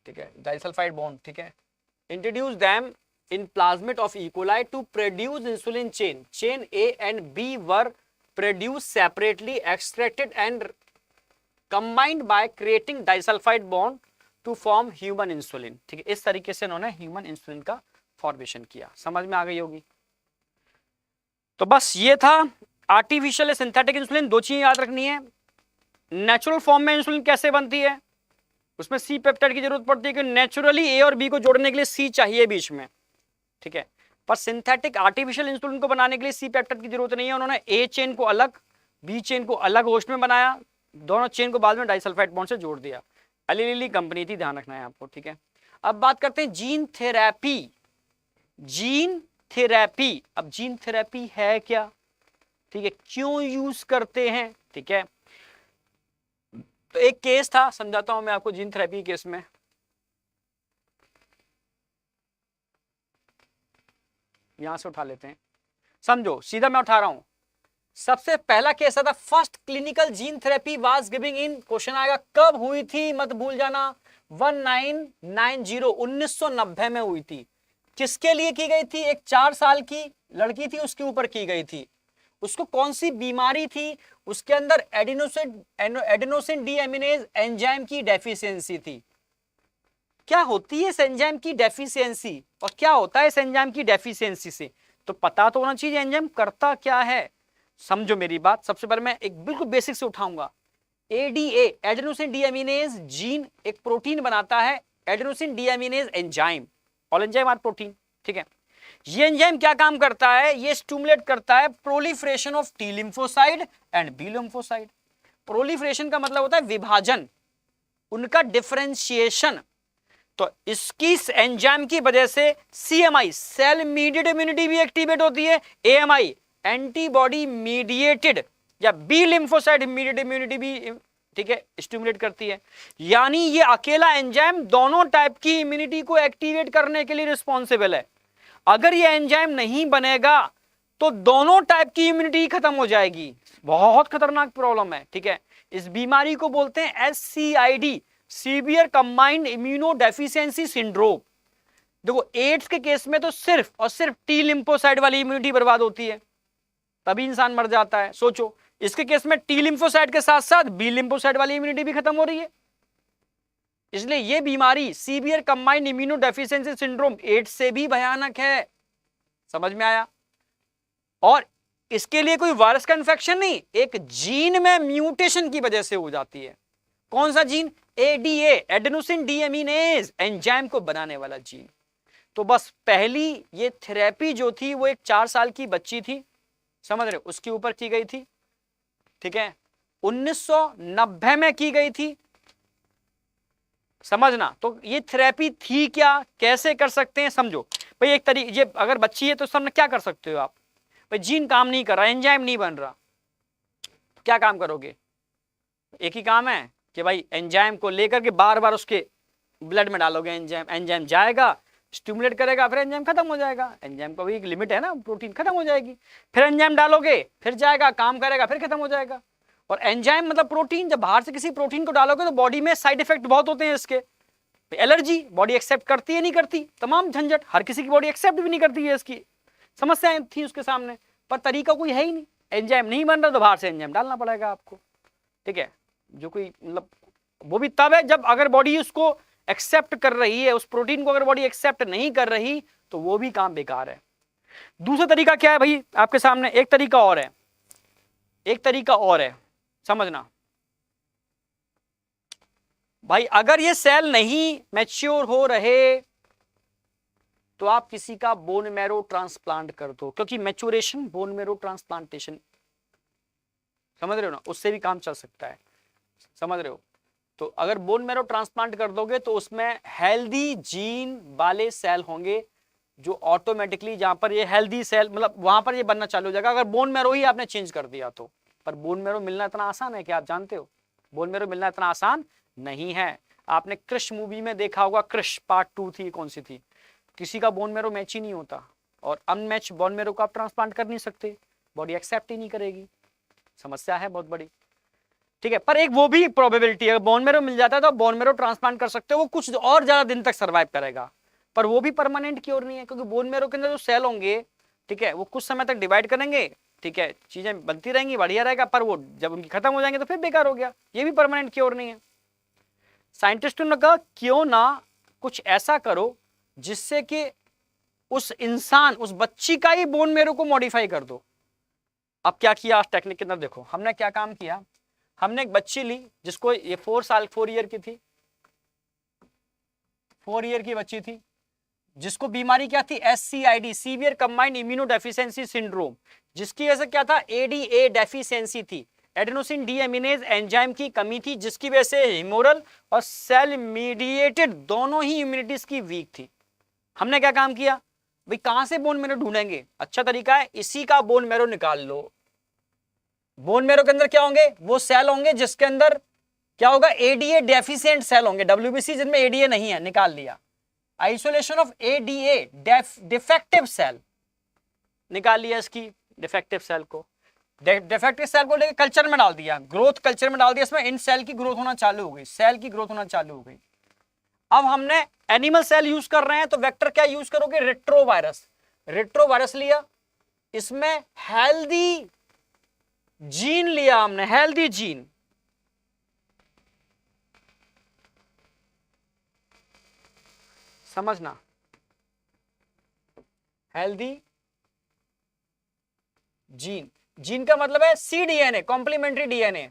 ठीक है, डाइसल्फाइड बॉन्ड, ठीक है। Introduce them in plasmid of E coli to produce insulin chain, chain A and B were produce separately, extracted and combined by creating disulphide bond to form human insulin. ठीक है, इस तरीके से उन्होंने human insulin का formation किया। समझ में आ गई होगी। तो बस ये था आर्टिफिशियल सिंथेटिक इंसुलिन। दो चीजें याद रखनी है, नेचुरल फॉर्म में इंसुलिन कैसे बनती है, उसमें सी पेप्टाइड की जरूरत पड़ती है कि नेचुरली ए और बी को जोड़ने के लिए सी चाहिए बीच में, ठीक है। पर सिंथेटिक आर्टिफिशियल इंसुलिन को बनाने के लिए सी पेप्टाइड की जरूरत नहीं है। उन्होंने ए चेन को अलग, बी चेन को अलग होस्ट में बनाया, दोनों चेन को बाद में डाइसल्फाइड बॉन्ड से जोड़ दिया। एली लिली कंपनी थी, ध्यान रखना है आपको, ठीक है। अब बात करते हैं जीन थेरेपी। जीन थेरेपी, अब जीन थेरेपी है क्या, ठीक है, क्यों यूज करते हैं, ठीक है। तो एक केस था, समझाता हूं मैं आपको जीन थेरेपी केस में। यहां से उठा लेते हैं, समझो, सीधा मैं उठा रहा हूं। सबसे पहला केस था, first clinical gene therapy was giving in, question आएगा कब हुई थी, मत भूल जाना, 1990 1990 में हुई थी। किसके लिए की गई थी, एक 4 साल की लड़की थी, उसके ऊपर की गई थी। उसको कौन सी बीमारी थी, उसके अंदर एडेनोसिन डीएमिनेज एंजाइम की डेफिशिएंसी थी। क्या होती है इस एंजाइम की डेफिशिएंसी और क्या होता है इस एंजाइम की डेफिशिएंसी से, तो पता तो होना चाहिए एंजाइम करता क्या है। समझो मेरी बात, सबसे पहले मैं एक बिल्कुल बेसिक से उठाऊंगा। एडीए, एडेनोसिन डीएमिनेज जीन, एक प्रोटीन बनाता है, adenosine deaminase enzyme, all enzyme are protein, ठीक है। ये एंजाइम क्या काम करता है, ये स्टिमुलेट करता है proliferation of T lymphocyte and B lymphocyte. Proliferation का मतलब होता है विभाजन, उनका डिफरेंशिएशन। तो इसकी एंजाइम की वजह से सीएमआई, सेल मीडिएटेड इम्यूनिटी भी एक्टिवेट होती है, एएमआई, एंटीबॉडी मीडिएटेड या बी लिम्फोसाइट मीडिएटेड इम्यूनिटी भी, ठीक है, स्टिमुलेट करती है। यानी ये अकेला एंजाइम दोनों टाइप की इम्यूनिटी को एक्टिवेट करने के लिए रिस्पॉन्सिबल है। अगर ये एंजाइम नहीं बनेगा तो दोनों टाइप की इम्यूनिटी खत्म हो जाएगी, बहुत खतरनाक प्रॉब्लम है, ठीक है। इस बीमारी को बोलते हैं SCID, severe combined immuno deficiency syndrome. देखो एड्स के केस में तो सिर्फ और सिर्फ टी लिम्फोसाइट वाली इम्यूनिटी बर्बाद होती है, तभी इंसान मर जाता है। सोचो, इसके केस में टी लिम्फोसाइट के साथ साथ बी लिम्फोसाइट वाली इम्यूनिटी भी खत्म हो रही है। इसलिए यह बीमारी severe combined immuno deficiency syndrome AIDS से भी भयानक है, समझ में आया। और इसके लिए कोई वायरस का इन्फेक्शन नहीं, एक जीन में म्यूटेशन की वजह से हो जाती है। कौन सा gene, ADA, adenosine deaminase enzyme को बनाने वाला जीन। तो बस पहली ये थेरेपी जो थी वो एक 4 साल की बच्ची थी, समझ रहे, उसके ऊपर की गई थी, ठीक है, 1990 में की गई थी, समझना। तो ये थेरेपी थी क्या, कैसे कर सकते हैं, समझो भाई। एक तरीके, ये अगर बच्ची है तो सामने क्या कर सकते हो आप, भाई जीन काम नहीं कर रहा, एंजाइम नहीं बन रहा, क्या काम करोगे, एक ही काम है कि भाई एंजाइम को लेकर के बार बार उसके ब्लड में डालोगे एंजाइम, एंजाइम जाएगा, स्टिमुलेट करेगा, फिर एंजाइम खत्म हो जाएगा। एंजाइम का भी एक लिमिट है ना, प्रोटीन खत्म हो जाएगी, फिर एंजाइम डालोगे, फिर जाएगा, काम करेगा, फिर खत्म हो जाएगा। और एंजाइम मतलब प्रोटीन, जब बाहर से किसी प्रोटीन को डालोगे तो बॉडी में साइड इफेक्ट बहुत होते हैं इसके। एलर्जी, बॉडी एक्सेप्ट करती है नहीं करती, तमाम झंझट, हर किसी की बॉडी एक्सेप्ट भी नहीं करती है, इसकी समस्याएं थी उसके सामने, पर तरीका कोई है ही नहीं। एंजाइम नहीं बन रहा तो बाहर से एंजाइम डालना पड़ेगा आपको, ठीक है। जो कोई मतलब वो भी तब है जब अगर बॉडी उसको एक्सेप्ट कर रही है, उस प्रोटीन को अगर बॉडी एक्सेप्ट नहीं कर रही तो वो भी काम बेकार है। दूसरा तरीका क्या है भाई आपके सामने, एक तरीका और है, एक तरीका और है, समझना भाई। अगर ये सेल नहीं मैच्योर हो रहे तो आप किसी का बोन मैरो ट्रांसप्लांट कर दो, क्योंकि मैच्योरेशन बोन मैरो ट्रांसप्लांटेशन, समझ रहे हो ना, उससे भी काम चल सकता है, समझ रहे हो। तो अगर बोन मैरो ट्रांसप्लांट कर दोगे तो उसमें हेल्दी जीन वाले सेल होंगे जो ऑटोमेटिकली, जहां पर ये हेल्दी सेल मतलब वहां पर ये बनना चालू हो जाएगा, अगर बोन मैरो ही आपने चेंज कर दिया तो। पर बोन मैरो मिलना इतना आसान है क्या, आप जानते हो, बोन मैरो मिलना इतना आसान नहीं है। आपने क्रिश मूवी में देखा होगा, क्रिश पार्ट 2 थी, कौन सी थी, किसी का बोन मैरो मैच ही नहीं होता, और अनमैच बोन मैरो को आप ट्रांसप्लांट कर नहीं सकते, बॉडी एक्सेप्ट ही नहीं करेगी, समस्या है बहुत बड़ी, ठीक है। पर एक वो भी प्रोबेबिलिटी है, बोन मैरो मिल जाता है तो बोन मैरो ट्रांसप्लांट कर सकते हो, वो कुछ और ज्यादा दिन तक सर्वाइव करेगा, पर वो भी परमानेंट क्योर नहीं है, क्योंकि बोन मैरो के अंदर जो सेल होंगे, ठीक है, वो कुछ समय तक डिवाइड करेंगे, ठीक है, चीजें बनती रहेंगी, बढ़िया रहेगा, पर वो जब उनकी खत्म हो जाएंगे तो फिर बेकार हो गया, ये भी परमानेंट क्योर नहीं है। साइंटिस्टों ने कहा क्यों ना कुछ ऐसा करो जिससे कि उस इंसान, उस बच्ची का ही बोन मैरो को मॉडिफाई कर दो। अब क्या किया, आज टेक्निक के अंदर देखो, हमने क्या काम किया, हमने एक बच्ची ली जिसको ये 4 ईयर की थी, 4 ईयर की बच्ची थी, जिसको बीमारी क्या थी, SCID, severe combined immunodeficiency syndrome, जिसकी वजह से क्या था, ADA डेफिशिएंसी थी, एडेनोसिन डीएमिनेज एंजाइम की कमी थी, जिसकी वजह से ह्यूमोरल और सेल मीडिएटेड दोनों ही इम्यूनिटीज की वीक थी। हमने क्या काम किया भाई, कहां से बोन मैरो ढूंढेंगे, अच्छा तरीका है इसी का बोन मैरो निकाल लो। बोन मैरो के अंदर क्या होंगे, वो सेल होंगे जिसके अंदर क्या होगा, ADA डेफिशिएंट सेल होंगे, WBC जिनमें ADA नहीं है, निकाल लिया। Isolation of ADA defective cell, निकाल लिया इसकी डिफेक्टिव सेल को, डिफेक्टिव सेल को लेकर कल्चर में डाल दिया, ग्रोथ कल्चर में डाल दिया, इसमें इन सेल की ग्रोथ होना चालू हो गई, सेल की ग्रोथ होना चालू हो गई। अब हमने एनिमल सेल यूज कर रहे हैं तो वेक्टर क्या यूज करोगे, रेट्रोवायरस, रेट्रोवायरस लिया, इसमें हेल्दी जीन लिया हमने, हेल्दी जीन, समझना, हेल्दी जीन, जीन का मतलब है cDNA, कॉम्प्लीमेंट्री डीएनए,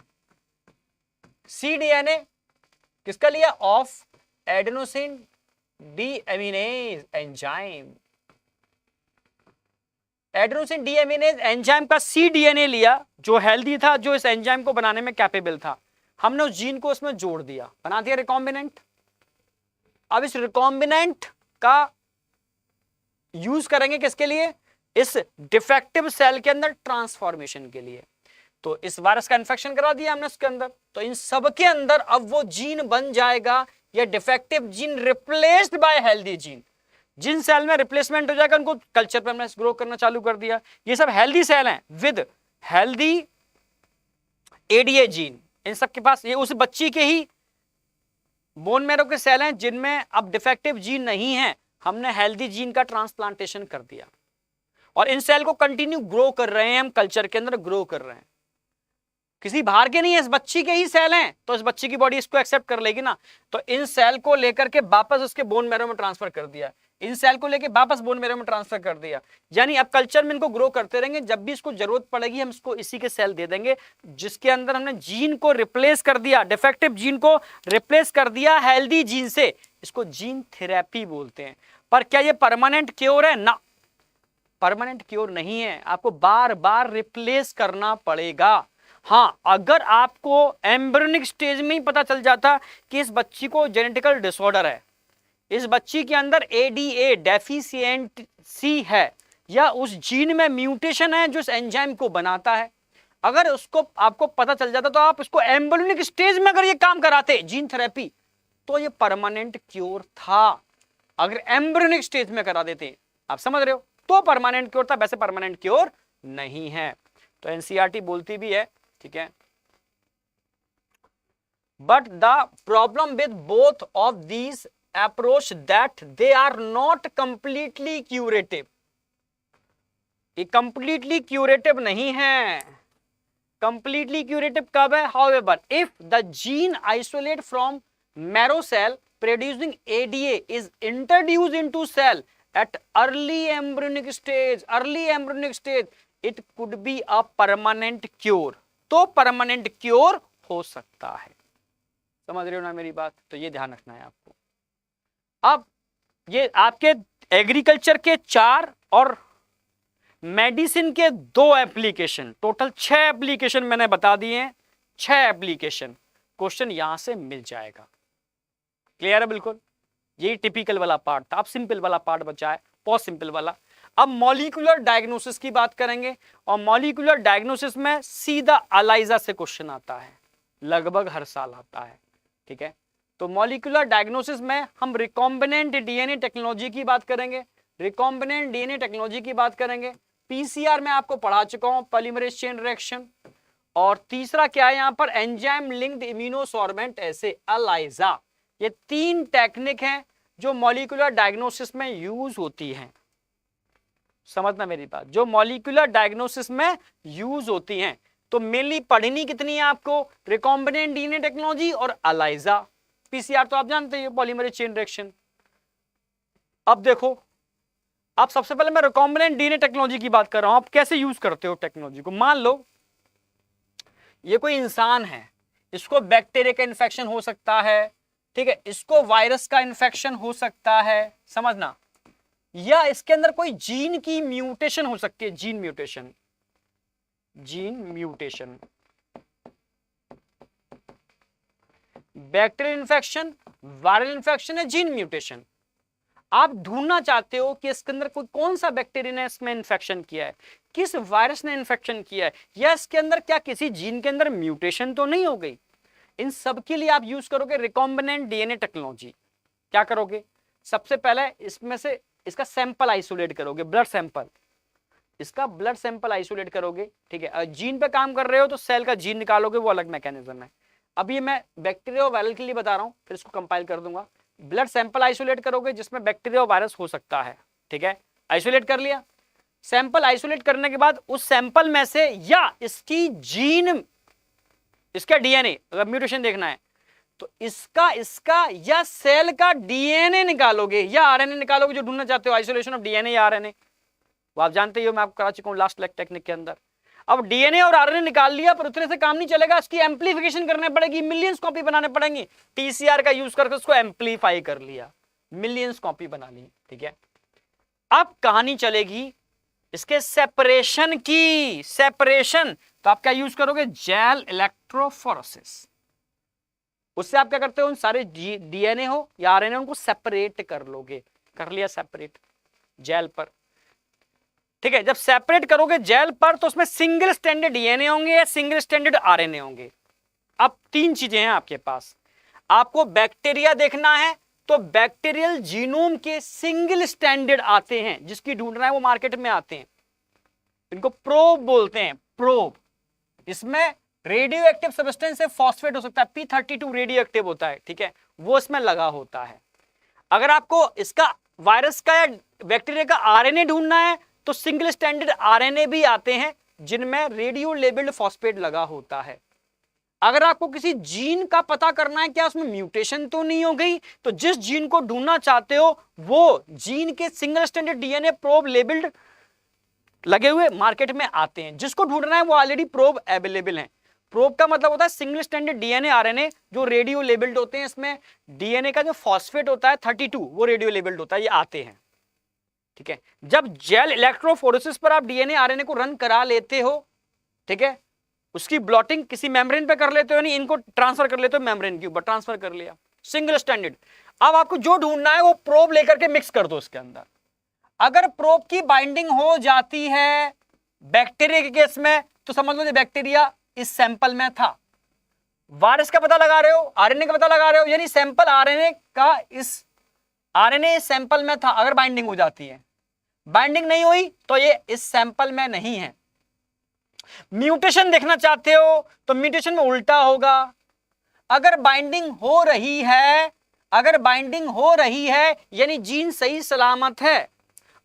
cDNA किसका लिया, of adenosine deaminase enzyme, adenosine deaminase enzyme का cDNA लिया जो हेल्दी था, जो इस एंजाइम को बनाने में कैपेबल था, हमने उस जीन को उसमें जोड़ दिया, बना दिया रिकॉम्बिनेंट। अब इस रिकॉम्बिनेंट का यूज करेंगे किसके लिए, इस डिफेक्टिव सेल के अंदर ट्रांसफॉर्मेशन के लिए। तो इस वायरस का इन्फेक्शन करा दिया हमने उसके अंदर, तो इन सब के अंदर अब वो जीन बन जाएगा, ये defective gene replaced by healthy gene, जिन सेल में रिप्लेसमेंट हो जाएगा उनको कल्चर पे हमने ग्रो करना चालू कर दिया। ये सब हेल्दी सेल हैं विद हेल्दी ADA जीन, इन सब के पास, ये उस बच्ची के ही बोन मैरो के सेल हैं जिनमें अब डिफेक्टिव जीन नहीं है, हमने हेल्दी जीन का ट्रांसप्लांटेशन कर दिया और इन सेल को कंटिन्यू ग्रो कर रहे हैं, हम कल्चर के अंदर ग्रो कर रहे हैं, किसी बाहर के नहीं है, इस बच्ची के ही सेल हैं, तो इस बच्ची की बॉडी इसको एक्सेप्ट कर लेगी ना, तो इन सेल को लेकर के वापस उसके बोन मैरो में ट्रांसफर कर दिया, इन सेल को लेकर वापस बोन मैरो में ट्रांसफर कर दिया, यानी अब कल्चर में इनको ग्रो करते रहेंगे, जब भी इसको जरूरत पड़ेगी हम इसको इसी के सेल दे देंगे, जिसके अंदर हमने जीन को रिप्लेस कर दिया, डिफेक्टिव जीन को रिप्लेस कर दिया हेल्दी जीन से, इसको जीन थेरेपी बोलते हैं। पर क्या ये परमानेंट क्योर है ना, परमानेंट क्योर नहीं है, आपको बार बार रिप्लेस करना पड़ेगा। हाँ, अगर आपको एम्ब्रियोनिक स्टेज में ही पता चल जाता कि इस बच्ची को जेनेटिकल डिसऑर्डर है, इस बच्ची के अंदर ADA डेफिशिएंसी है या उस जीन में म्यूटेशन है जो इस एंजाइम को बनाता है, अगर उसको आपको पता चल जाता तो आप इसको एम्ब्रियोनिक स्टेज में अगर ये काम कराते जीन थेरेपी तो ये परमानेंट क्योर था, अगर एम्ब्रियोनिक स्टेज में करा देते, आप समझ रहे हो, तो परमानेंट क्योर था, वैसे परमानेंट क्योर नहीं है। तो NCERT बोलती भी है, ठीक है, but the problem with both of these approach that they are not completely curative, ये कंप्लीटली क्यूरेटिव नहीं है, कंप्लीटली क्यूरेटिव कब है, however if the gene isolate from marrow cell producing ADA is introduced into cell at early embryonic stage, it could be a permanent cure, तो permanent cure हो सकता है, समझ रहे हो ना मेरी बात, तो ये ध्यान रखना है आपको। अब ये आपके एग्रीकल्चर के 4 और मेडिसिन के 2 एप्लीकेशन, टोटल 6 एप्लीकेशन मैंने बता दिए हैं, 6 एप्लीकेशन, क्वेश्चन यहां से मिल जाएगा, क्लियर है बिल्कुल, यही टिपिकल वाला पार्ट था, अब सिंपल वाला पार्ट बचा है, बहुत सिंपल वाला। अब मॉलिक्यूलर डायग्नोसिस की बात करेंगे और मॉलिक्यूलर डायग्नोसिस में सीधा अलाइजा से क्वेश्चन आता है, लगभग हर साल आता है, ठीक है। तो मॉलिक्यूलर डायग्नोसिस में हम रिकॉम्बिनेंट डीएनए टेक्नोलॉजी की बात करेंगे, रिकॉम्बिनेंट डीएनए टेक्नोलॉजी की बात करेंगे, पीसीआर में आपको पढ़ा चुका हूं, पॉलीमरेज चेन रिएक्शन, और तीसरा क्या है यहां पर, एंजाइम लिंक्ड इम्यूनोसॉर्बेंट एसे अलाइजा। ये 3 टेक्निक हैं जो मॉलिक्यूलर डायग्नोसिस में यूज होती हैं, समझना मेरी बात, जो मॉलिक्यूलर डायग्नोसिस में यूज होती हैं। तो मेनली पढ़नी कितनी है आपको, रिकॉम्बिनेंट डीएनए टेक्नोलॉजी और अलाइजा, पीसीआर तो आप जानते हैं, पॉलीमरेज चेन रिएक्शन। अब देखो, अब सबसे पहले मैं रिकॉम्बिनेंट डीएनए टेक्नोलॉजी की बात कर रहा हूं, आप कैसे यूज करते हो टेक्नोलॉजी को। मान लो ये कोई इंसान है, इसको बैक्टीरिया का इन्फेक्शन हो सकता है, ठीक है, इसको वायरस का इन्फेक्शन हो सकता है, समझना, या इसके अंदर कोई जीन की म्यूटेशन हो सकती है, gene mutation, gene mutation, bacterial infection, viral infection है, जीन म्यूटेशन। आप ढूंढना चाहते हो कि इसके अंदर कोई कौन सा बैक्टीरिया ने इसमें इन्फेक्शन किया है, किस वायरस ने इन्फेक्शन किया है, या इसके अंदर क्या किसी जीन के अंदर म्यूटेशन तो नहीं हो गई। इन सब के लिए आप यूज करोगे रिकॉम्बिनेंट डीएनए टेक्नोलॉजी। क्या करोगे, सबसे पहले इसमें से इसका सैंपल आइसोलेट करोगे, ब्लड सैंपल, इसका ब्लड सैंपल आइसोलेट करोगे, ठीक है। जीन पे काम कर रहे हो तो सेल का जीन निकालोगे, वो अलग मैकेनिज्म है। अब ये मैं बैक्टीरिया और वायरल के लिए बता रहा हूं, फिर इसको कंपाइल कर दूंगा। ब्लड सैंपल आइसोलेट करोगे जिसमें बैक्टीरिया और वायरस हो सकता है, ठीक है, आइसोलेट कर लिया। सैंपल आइसोलेट करने के बाद उस सैंपल में से या इसकी जीन, इसका डीएनए, अगर म्यूटेशन देखना है तो इसका या सेल का डीएनए निकालोगे या आरएनए निकालोगे, जो ढूंढना चाहते हो, आइसोलेशन ऑफ डीएनए या आरएनए, वो आप जानते ही हो, मैं आपको करा चुका हूं लास्ट टेक्निक के अंदर। अब डीएनए और आरएनए निकाल लिया, पर उतने से काम नहीं चलेगा, इसकी एम्प्लीफिकेशन करनी पड़ेगी, मिलियंस कॉपी बनाने पड़ेंगी। टीसीआर का यूज करके उसको एम्प्लीफाई कर लिया, मिलियंस कॉपी बना ली, ठीक है। अब कहानी चलेगी इसके सेपरेशन की, सेपरेशन, तो आप क्या यूज करोगे, जेल इलेक्ट्रोफोरेसिस। उससे आप क्या करते हो, उन सारे डीएनए हो या आरएनए, उनको सेपरेट कर लोगे, कर लिया सेपरेट जेल पर, ठीक है। जब सेपरेट करोगे जेल पर तो उसमें सिंगल स्टैंडर्ड डीएनए होंगे या सिंगल स्टैंडर्ड आरएनए होंगे। अब तीन चीजें हैं आपके पास, आपको बैक्टीरिया देखना है तो बैक्टीरियल जीनोम के सिंगल स्टैंडर्ड आते हैं, जिसकी ढूंढना है वो मार्केट में आते हैं, इनको प्रोब बोलते हैं, प्रोब। इसमें रेडियो एक्टिव सब्सटेंस से फॉस्फेट हो सकता है, P32 रेडियो एक्टिव होता है, ठीक है, वो इसमें लगा होता है। अगर आपको इसका वायरस का या बैक्टीरिया का आरएनए ढूंढना है तो सिंगल स्टैंडर्ड आरएनए भी आते हैं जिनमें रेडियो लेबल्ड फॉस्फेट लगा होता है। अगर आपको किसी जीन का पता करना है क्या उसमें म्यूटेशन तो नहीं हो गई, तो जिस जीन को ढूंढना चाहते हो वो जीन के single standard DNA probe labelled लगे हुए मार्केट में आते हैं। जिसको ढूंढना है वो ऑलरेडी प्रोब अवेलेबल है। प्रोब का मतलब होता है सिंगल स्टैंडर्ड डीएनए आरएनए जो रेडियो लेबल्ड होते हैं। इसमें डीएनए का जो फॉस्फेट होता है 32 वो रेडियो लेबल्ड होता है, ये आते हैं, ठीक है। जब जेल इलेक्ट्रोफोरेसिस पर आप डीएनए आरएनए को रन करा लेते हो, ठीक है, उसकी ब्लॉटिंग किसी मेम्ब्रेन पे कर लेते हो, यानी इनको ट्रांसफर कर लेते हो मेम्ब्रेन के ऊपर, ट्रांसफर कर लिया सिंगल स्टैंडर्ड। अब आपको जो ढूंढना है वो प्रोब लेकर के मिक्स कर दो इसके अंदर। अगर प्रोब की बाइंडिंग हो जाती है बैक्टीरिया के केस में तो समझ लो बैक्टीरिया इस सैंपल में था। वायरस का पता लगा रहे हो, आरएनए का पता लगा रहे हो, यानी सैंपल आरएनए का इस आरएनए इस सैंपल में था। अगर बाइंडिंग हो जाती है, बाइंडिंग नहीं हुई तो ये इस सैंपल में नहीं है। म्यूटेशन देखना चाहते हो तो म्यूटेशन में उल्टा होगा। अगर बाइंडिंग हो रही है, अगर बाइंडिंग हो रही है यानी जीन सही सलामत है।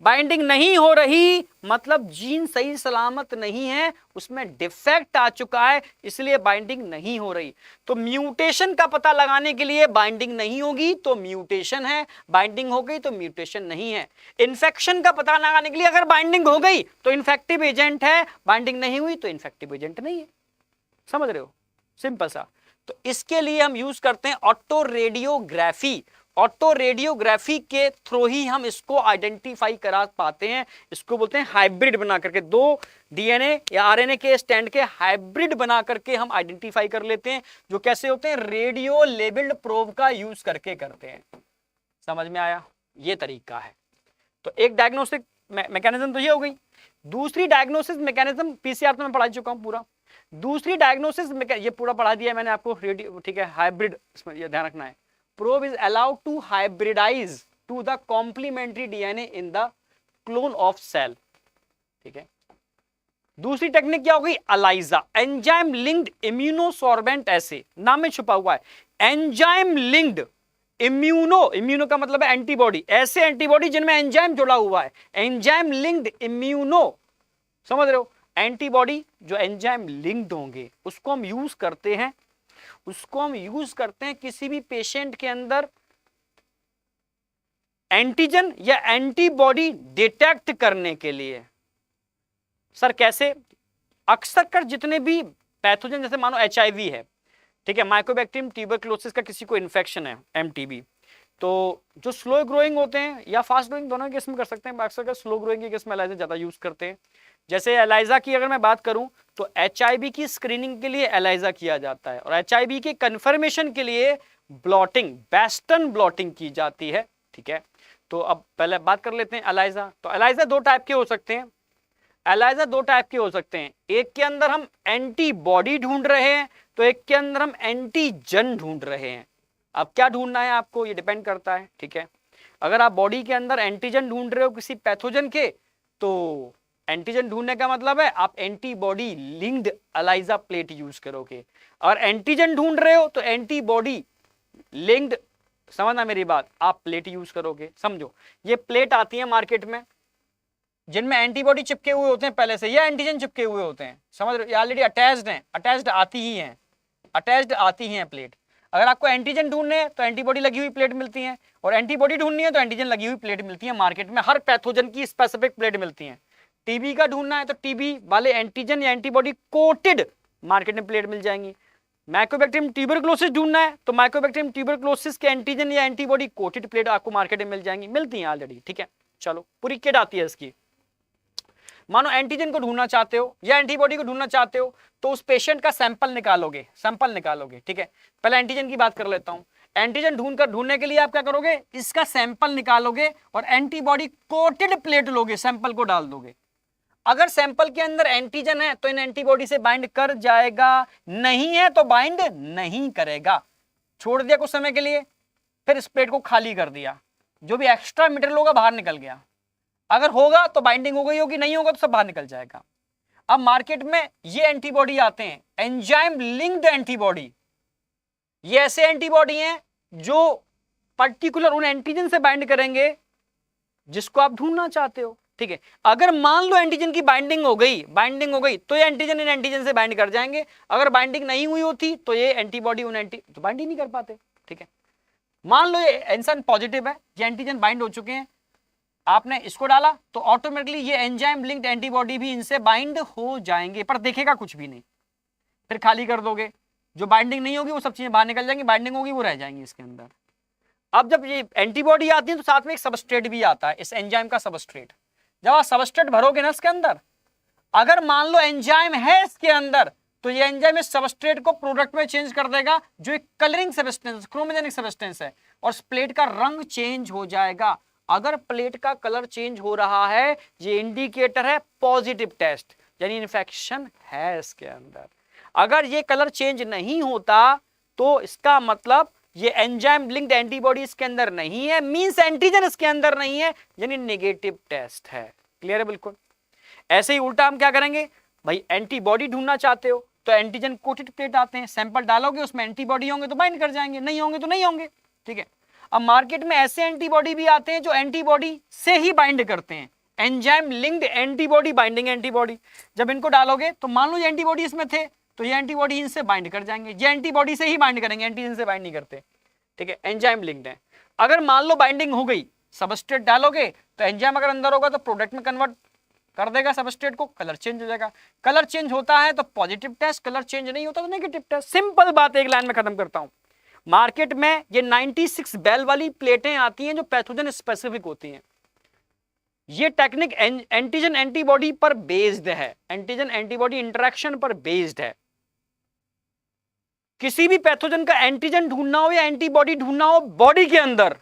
बाइंडिंग नहीं हो रही मतलब जीन सही सलामत नहीं है, उसमें डिफेक्ट आ चुका है, इसलिए बाइंडिंग नहीं हो रही। तो म्यूटेशन का पता लगाने के लिए बाइंडिंग नहीं होगी तो म्यूटेशन है, बाइंडिंग हो गई तो म्यूटेशन नहीं है। इन्फेक्शन का पता लगाने के लिए अगर बाइंडिंग हो गई तो इन्फेक्टिव एजेंट है, बाइंडिंग नहीं हुई तो इन्फेक्टिव एजेंट नहीं है। समझ रहे हो, सिंपल सा। तो इसके लिए हम यूज करते हैं ऑटो रेडियोग्राफी। ऑटो रेडियोग्राफी के थ्रू ही हम इसको आइडेंटिफाई करा पाते हैं। इसको बोलते हैं हाइब्रिड बना करके, दो डीएनए या आरएनए के स्टैंड के हाइब्रिड बना करके हम आइडेंटिफाई कर लेते हैं। जो कैसे होते हैं, रेडियो लेबल्ड प्रोब का यूज करके करते हैं। समझ में आया, ये तरीका है। तो एक डायग्नोस्टिक मैकेनिज्म तो ये हो गई। दूसरी डायग्नोसिस मैकेनिज्म पीसीआर तो मैं पढ़ा चुका हूं पूरा। दूसरी डायग्नोसिस ये पूरा पढ़ा दिया है मैंने आपको, रेडियो, ठीक है, हाइब्रिड, इसमें ये ध्यान रखना है। Probe is allowed to hybridize to the complementary DNA in the clone of cell, ठीक है। दूसरी टेक्निक क्या होगी, अलाइजा, एंजाइम लिंक्ड इम्यूनोसॉर्बेंट ऐसे, नाम में छुपा हुआ है एंजाइम लिंक्ड इम्यूनो का मतलब है एंटीबॉडी, ऐसे एंटीबॉडी जिनमें एंजाइम जुड़ा हुआ है, एंजाइम लिंक्ड इम्यूनो, समझ रहे हो, एंटीबॉडी जो एंजाइम लिंक्ड होंगे उसको हम यूज करते हैं। उसको हम यूज करते हैं किसी भी पेशेंट के अंदर एंटीजन या एंटीबॉडी डिटेक्ट करने के लिए। सर कैसे, अक्सर कर जितने भी पैथोजन, जैसे मानो एचआईवी है, ठीक है। माइकोबैक्टीरियम ट्यूबरक्लोसिस का किसी को इन्फेक्शन है, एमटीबी, तो जो स्लो ग्रोइंग होते हैं या फास्ट ग्रोइंग, दोनों केस में कर सकते हैं। अक्सर स्लो ग्रोइंग के केस में एलाइजा ज्यादा यूज करते हैं। जैसे एलाइजा की अगर मैं बात करूं तो एचआईवी की स्क्रीनिंग के लिए एलाइजा किया जाता है, और एचआईवी के कंफर्मेशन के लिए ब्लॉटिंग, वेस्टर्न ब्लॉटिंग की जाती है। ठीक है, तो अब पहले बात कर लेते हैं एलाइजा। तो एलाइजा दो टाइप के हो सकते हैं। एलाइजा दो टाइप के हो सकते हैं, एक के अंदर हम एंटीबॉडी ढूंढ रहे हैं, तो एक के अंदर हम एंटीजन ढूंढ रहे हैं। अब क्या ढूंढना है आपको, ये डिपेंड करता है। ठीक है, अगर आप बॉडी के अंदर एंटीजन ढूंढ रहे हो किसी पैथोजन के, तो एंटीजन ढूंढने का मतलब है आप antibody linked ELISA plate use करोगे। और एंटीजन ढूंढ रहे हो तो एंटीबॉडी लिंक्ड, समझना मेरी बात, आप प्लेट यूज करोगे। समझो, ये प्लेट आती है मार्केट में जिनमें एंटीबॉडी चिपके हुए होते हैं पहले से, या एंटीजन चिपके हुए होते हैं, समझ रहे हो, ऑलरेडी अटैच्ड हैं, अटैच्ड आती ही हैं, अटैच्ड आती हैं प्लेट। अगर आपको एंटीजन ढूंढने हैं तो एंटीबॉडी लगी हुई प्लेट मिलती है, और एंटीबॉडी ढूंढनी है तो एंटीजन लगी हुई प्लेट मिलती है मार्केट में। हर पैथोजन की स्पेसिफिक प्लेट मिलती है। टीबी का ढूंढना है तो टीबी वाले एंटीजन या एंटीबॉडी कोटेड मार्केट में प्लेट मिल जाएंगी। माइकोबैक्टीरियम ट्यूबरक्लोसिस ढूंढना है तो माइकोबैक्टीरियम ट्यूबरक्लोसिस के एंटीजन या एंटीबॉडी कोटेड प्लेट आपको मार्केट में मिल जाएंगी, मिलती हैं ऑलरेडी। ठीक है, चलो पूरी किट आती है इसकी। मानो एंटीजन को ढूंढना चाहते हो या एंटीबॉडी को ढूंढना चाहते हो, तो उस पेशेंट का सैंपल निकालोगे, सैंपल निकालोगे। ठीक है, पहले एंटीजन की बात कर लेता हूं। एंटीजन ढूंढने के लिए आप क्या करोगे, इसका सैंपल निकालोगे और एंटीबॉडी कोटेड प्लेट लोगे, सैंपल को डाल दोगे। अगर सैंपल के अंदर एंटीजन है तो इन एंटीबॉडी से बाइंड कर जाएगा, नहीं है तो बाइंड नहीं करेगा। छोड़ दिया कुछ समय के लिए, फिर इस प्लेट को खाली कर दिया, जो भी एक्स्ट्रा मटेरियल होगा बाहर निकल गया। अगर होगा तो बाइंडिंग हो गई होगी, नहीं होगा तो सब बाहर निकल जाएगा। अब मार्केट में ये एंटीबॉडी आते हैं, एंजाइम लिंक्ड एंटीबॉडी। ये ऐसे एंटीबॉडी हैं जो पर्टिकुलर उन एंटीजन से बाइंड करेंगे जिसको आप ढूंढना चाहते हो। ठीक है, अगर मान लो एंटीजन की बाइंडिंग हो गई तो ये एंटीजन इन एंटीजन से बाइंड कर जाएंगे। अगर बाइंडिंग नहीं हुई होती तो ये एंटीबॉडी उन तो बाइंड ही नहीं कर पाते। ठीक है, मान लो ये इंसान पॉजिटिव है, ये एंटीजन बाइंड हो चुके हैं, आपने इसको डाला तो ऑटोमेटिकली ये एंजाइम लिंक्ड एंटीबॉडी भी इनसे बाइंड हो जाएंगे, पर देखेगा कुछ भी नहीं। फिर खाली कर दोगे, जो बाइंडिंग नहीं होगी वो सब चीजें बाहर निकल जाएंगी, बाइंडिंग होगी वो रह जाएंगी इसके अंदर। अब जब ये एंटीबॉडी आती है तो साथ में एक सबस्ट्रेट भी आता है, इस एंजाइम का सबस्ट्रेट। जब आप सबस्ट्रेट भरोगे ना इसके अंदर, अगर मान लो एंजाइम है इसके अंदर, तो ये एंजाइम इस सबस्ट्रेट को प्रोडक्ट में चेंज कर देगा, जो एक कलरिंग सब्सटेंस, क्रोमोजेनिक सब्सटेंस है, और प्लेट का रंग चेंज हो जाएगा। अगर प्लेट का कलर चेंज हो रहा है, ये इंडिकेटर है पॉजिटिव टेस्ट, यानी इन्फेक्शन है इसके अंदर। अगर ये कलर चेंज नहीं होता तो इसका मतलब ये एंजाइम लिंक्ड एंटीबॉडी इसके अंदर नहीं है, मींस एंटीजन इसके अंदर नहीं है, यानी नेगेटिव टेस्ट है। क्लियर है बिल्कुल। ऐसे ही उल्टा हम क्या करेंगे, भाई एंटीबॉडी ढूंढना चाहते हो तो एंटीजन कोटेड प्लेट आते हैं, सैंपल डालोगे उसमें एंटीबॉडी होंगे तो बाइंड कर जाएंगे, नहीं होंगे तो नहीं होंगे। ठीक है, अब मार्केट में ऐसे एंटीबॉडी भी आते हैं जो एंटीबॉडी से ही बाइंड करते हैं, enzyme linked antibody binding antibody. जब इनको डालोगे तो मान लो ये एंटीबॉडी इसमें थे तो ये एंटीबॉडी इनसे बाइंड कर जाएंगे, ये एंटीबॉडी से ही बाइंड करेंगे, एंटीजन से बाइंड नहीं करते। ठीक है, एंजाइम लिंक्ड है। अगर मान लो बाइंडिंग हो गई, सबस्ट्रेट डालोगे तो एंजाइम अगर अंदर होगा तो प्रोडक्ट में कन्वर्ट कर देगा सबस्ट्रेट को, कलर चेंज हो जाएगा। कलर चेंज होता है तो पॉजिटिव टेस्ट, कलर चेंज नहीं होता तो नेगेटिव टेस्ट। सिंपल बात एक लाइन में खत्म करता हूं। मार्केट में ये 96 बेल वाली प्लेटें आती हैं जो पैथोजन स्पेसिफिक होती हैं। ये टेक्निक एंटीजन एंटीबॉडी पर बेस्ड है, एंटीजन एंटीबॉडी इंटरेक्शन पर बेस्ड है। किसी भी पैथोजन का एंटीजन ढूंढना हो या एंटीबॉडी ढूंढना हो बॉडी के अंदर,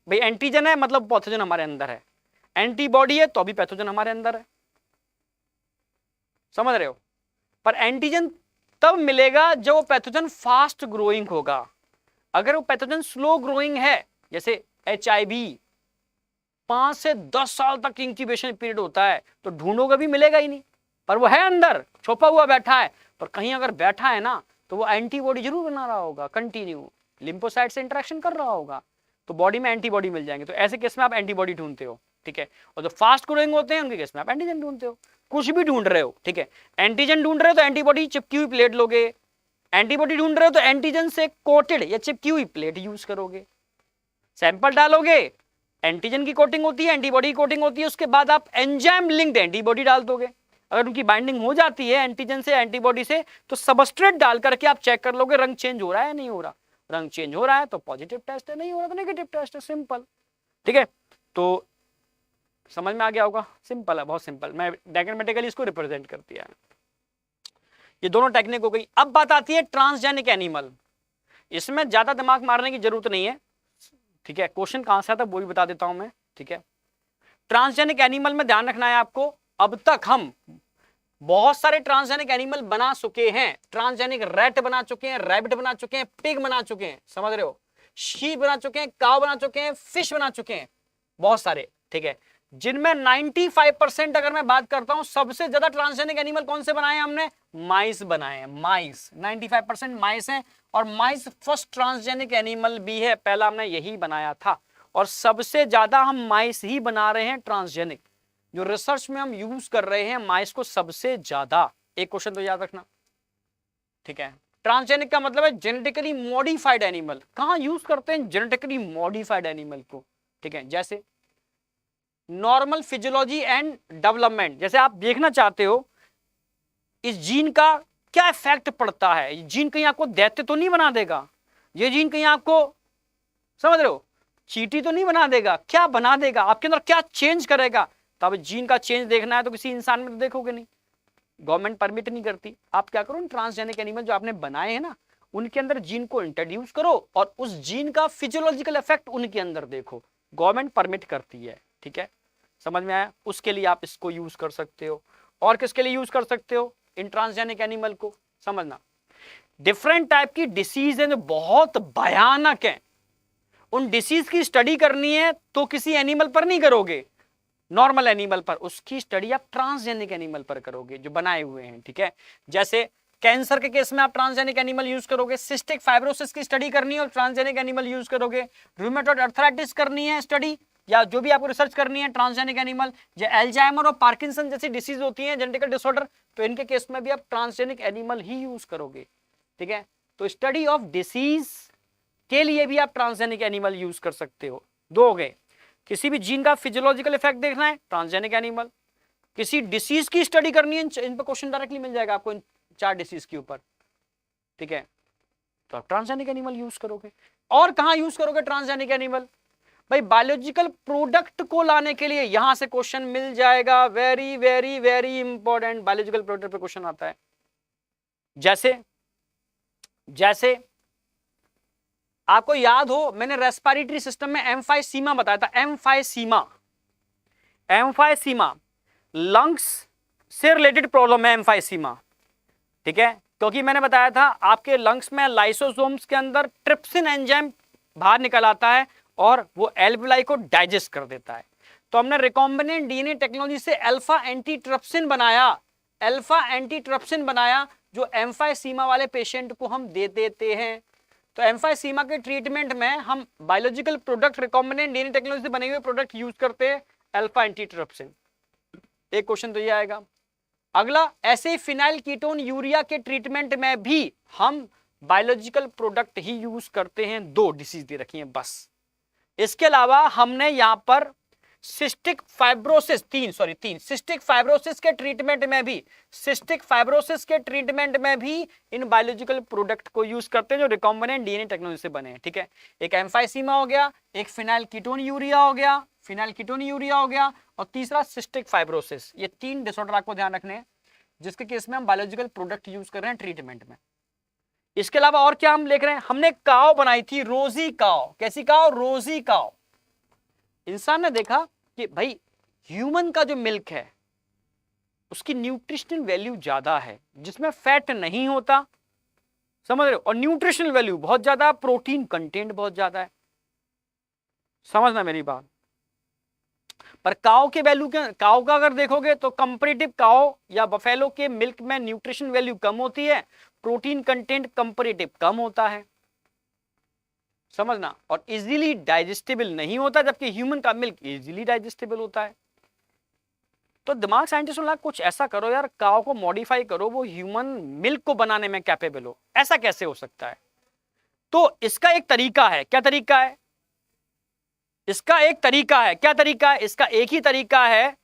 भाई एंटीजन है मतलब पैथोजन हमारे अंदर है, एंटीबॉडी है तो भी पैथोजन हमारे अंदर है, समझ रहे हो। पर एंटीजन तब मिलेगा जब वो पैथोजन फास्ट ग्रोइंग होगा। अगर वो पैथोजन स्लो ग्रोइंग है, जैसे HIV 5 से 10 साल तक इंक्यूबेशन पीरियड होता है, तो ढूंढोगे भी मिलेगा ही नहीं, पर वो है अंदर छुपा हुआ बैठा है। पर कहीं अगर बैठा है ना तो वो एंटीबॉडी जरूर बना रहा होगा, कंटिन्यू लिम्फोसाइट से इंटरेक्शन कर रहा होगा, तो बॉडी में एंटीबॉडी मिल जाएंगे। तो ऐसे केस में आप एंटीबॉडी ढूंढते हो। ठीक है, और जो फास्ट ग्रोइंग होते हैं उनके केस में आप एंटीजन ढूंढते हो। कुछ भी ढूंढ रहे हो, ठीक है, एंटीजन ढूंढ रहे हो तो एंटीबॉडी चिपकी हुई प्लेट लोगे, एंटीबॉडी ढूंढ रहे हो तो एंटीजन से कोटेड या चिपकी हुई प्लेट यूज करोगे। सैंपल डालोगे, एंटीजन की कोटिंग होती है, एंटीबॉडी की कोटिंग होती है, उसके बाद आप एंजाइम लिंक्ड एंटीबॉडी डाल दोगे। अगर उनकी बाइंडिंग हो जाती है एंटीजन से एंटीबॉडी से, तो सबस्ट्रेट डाल करके आप चेक कर लोगे रंग चेंज हो रहा है या नहीं हो रहा। रंग चेंज हो रहा है तो पॉजिटिव टेस्ट है, नहीं हो रहा तो नेगेटिव टेस्ट है, सिंपल। ठीक है, तो समझ में आ गया होगा, सिंपल है, बहुत सिंपल। मैं डायग्रामेटिकली इसको रिप्रेजेंट करती है। ये दोनों टेक्निक हो गई। अब बात आती है ट्रांसजेनिक एनिमल। इसमें ज्यादा दिमाग मारने की जरूरत नहीं है, ठीक है। क्वेश्चन कहां से आता है वो भी बता देता हूं मैं, ठीक है। ट्रांसजेनिक एनिमल में ध्यान रखना है आपको, अब तक हम बहुत सारे ट्रांसजेनिक एनिमल बना चुके हैं। ट्रांसजेनिक रैट बना चुके हैं, रैबिट बना चुके हैं, पिग बना चुके हैं, समझ रहे हो, शीप बना चुके हैं, काव बना चुके हैं, फिश बना चुके हैं, बहुत सारे, ठीक है। जिनमें 95% अगर मैं बात करता हूं, सबसे ज्यादा ट्रांसजेनिक एनिमल कौन से बनाए हैं हमने? माइस बनाए हैं, माइस। 95% माइस हैं, और माइस फर्स्ट ट्रांसजेनिक एनिमल भी है, पहला हमने यही बनाया था, और सबसे ज्यादा हम माइस ही बना रहे हैं ट्रांसजेनिक। जो रिसर्च में हम यूज कर रहे हैं माइस को सबसे ज्यादा। एक क्वेश्चन तो याद रखना, ठीक है। ट्रांसजेनिक का मतलब है जेनेटिकली मॉडिफाइड एनिमल। कहां यूज करते हैं जेनेटिकली मॉडिफाइड एनिमल को? ठीक है, जैसे नॉर्मल फिजियोलॉजी एंड डेवलपमेंट। जैसे आप देखना चाहते हो इस जीन का क्या इफेक्ट पड़ता है, जीन कहीं आपको दैत्य तो नहीं बना देगा, ये जीन कहीं आपको, समझ रहे हो, चींटी तो नहीं बना देगा, क्या बना देगा, आपके अंदर क्या चेंज करेगा। तो अब जीन का चेंज देखना है तो किसी इंसान में तो देखोगे नहीं, गवर्नमेंट परमिट नहीं करती। आप क्या करो, ट्रांसजेनिक एनिमल जो आपने बनाए हैं ना, उनके अंदर जीन को इंट्रोड्यूस करो और उस जीन का फिजियोलॉजिकल इफेक्ट उनके अंदर देखो, गवर्नमेंट परमिट करती है, ठीक है। समझ में आया? उसके लिए आप इसको यूज कर सकते हो। और किसके लिए यूज कर सकते हो इन ट्रांसजेनिक एनिमल को? समझना, डिफरेंट टाइप की डिसीज है जो बहुत भयानक है, उन डिसीज की स्टडी करनी है तो किसी एनिमल पर नहीं करोगे, नॉर्मल एनिमल पर, उसकी स्टडी आप ट्रांसजेनिक एनिमल पर करोगे जो बनाए हुए हैं, ठीक है। जैसे कैंसर के केस में आप ट्रांसजेनिक एनिमल यूज करोगे, सिस्टिक फाइब्रोसिस की स्टडी करनी है और ट्रांसजेनिक एनिमल यूज करोगे, रूमेटॉइड अर्थराइटिस करनी है स्टडी या जो भी आपको रिसर्च करनी है ट्रांसजेनिक एनिमल, जो एल्जाइमर और पार्किंसन जैसी डिसीज होती है, जेनेटिकल डिसऑर्डर, तो इनके केस में भी आप ट्रांसजेनिक एनिमल ही यूज करोगे, ठीक है। तो स्टडी ऑफ डिसीज के लिए भी आप ट्रांसजेनिक एनिमल यूज कर सकते हो। दो हो गए, किसी भी जीन का फिजियोलॉजिकल इफेक्ट देखना है ट्रांसजेनिक एनिमल, किसी डिसीज की स्टडी करनी है, इन पर क्वेश्चन डायरेक्टली मिल जाएगा आपको इन 4 डिसीज के ऊपर, ठीक है, तो आप ट्रांसजेनिक एनिमल यूज करोगे। और कहां यूज करोगे ट्रांसजेनिक एनिमल? भाई बायोलॉजिकल प्रोडक्ट को लाने के लिए यहां से क्वेश्चन मिल जाएगा, very very very important biological product पे क्वेश्चन आता है। जैसे जैसे आपको याद हो, मैंने रेस्पिरेटरी सिस्टम में एम्फाइसीमा बताया था, एम्फाइसीमा लंग्स से रिलेटेड प्रॉब्लम है एम्फाइसीमा, ठीक है, क्योंकि मैंने बताया था आपके लंग्स में लाइसोसोम्स के अंदर ट्रिप्सिन एंजाइम बाहर निकल आता है और वो एल्वेलाई को डाइजेस्ट कर देता है। तो हमने रिकॉम्बिनेंट डीएनए टेक्नोलॉजी से अल्फा एंटीट्रिप्सिन बनाया, जो एम्फाइसीमा वाले पेशेंट को हम दे देते हैं। तो एम्फाइसीमा के ट्रीटमेंट में हम biological product recombinant DNA technology से बने हुए प्रोडक्ट यूज करते हैं, अल्फा एंटीट्रिप्सिन। एक क्वेश्चन तो ये आएगा। अगला, ऐसे फिनाइल कीटोन यूरिया के ट्रीटमेंट में भी हम बायोलॉजिकल प्रोडक्ट ही यूज करते हैं। 2 डिसीज दे रखी हैं बस। इसके अलावा हमने यहां पर सिस्टिक फाइब्रोसिस सिस्टिक फाइब्रोसिस के ट्रीटमेंट में भी इन बायोलॉजिकल प्रोडक्ट को यूज करते हैं जो रिकॉम्बिनेंट डीएनए टेक्नोलॉजी से बने हैं, ठीक है। एक एम्फाइसीमा हो गया, एक फिनाइल कीटोन यूरिया हो गया, और तीसरा सिस्टिक फाइब्रोसिस। ये 3 डिसऑर्डर आपको ध्यान रखने हैं जिसके केस में हम बायोलॉजिकल प्रोडक्ट यूज कर रहे हैं ट्रीटमेंट में। इसके अलावा और क्या हम देख रहे हैं, हमने काव बनाई थी, रोजी काव। कैसी काव? रोजी काव। इंसान ने देखा कि भाई ह्यूमन का जो मिल्क है उसकी न्यूट्रिशनल वैल्यू ज्यादा है, जिसमें फैट नहीं होता, समझ रहे हो, और न्यूट्रिशनल वैल्यू बहुत ज्यादा, प्रोटीन कंटेंट बहुत ज्यादा है। समझना मेरी बात। पर काव के वैल्यू क्या, काव का अगर देखोगे तो कंपैरेटिव काव या बफेलो के मिल्क में न्यूट्रिशन वैल्यू कम होती है, प्रोटीन कंटेंट कंपैरेटिव कम होता है, समझना, और इजीली डाइजेस्टेबल नहीं होता, जबकि ह्यूमन का मिल्क इजीली डाइजेस्टेबल होता है। तो दिमाग साइंटिस्टों लगा कुछ ऐसा करो यार, काव को मॉडिफाई करो, वो ह्यूमन मिल्क को बनाने में कैपेबल हो। ऐसा कैसे हो सकता है? तो इसका एक तरीका है। क्या तरीका है? इसका एक तरीका है। क्या तरीका है? इसका एक ही तरीका है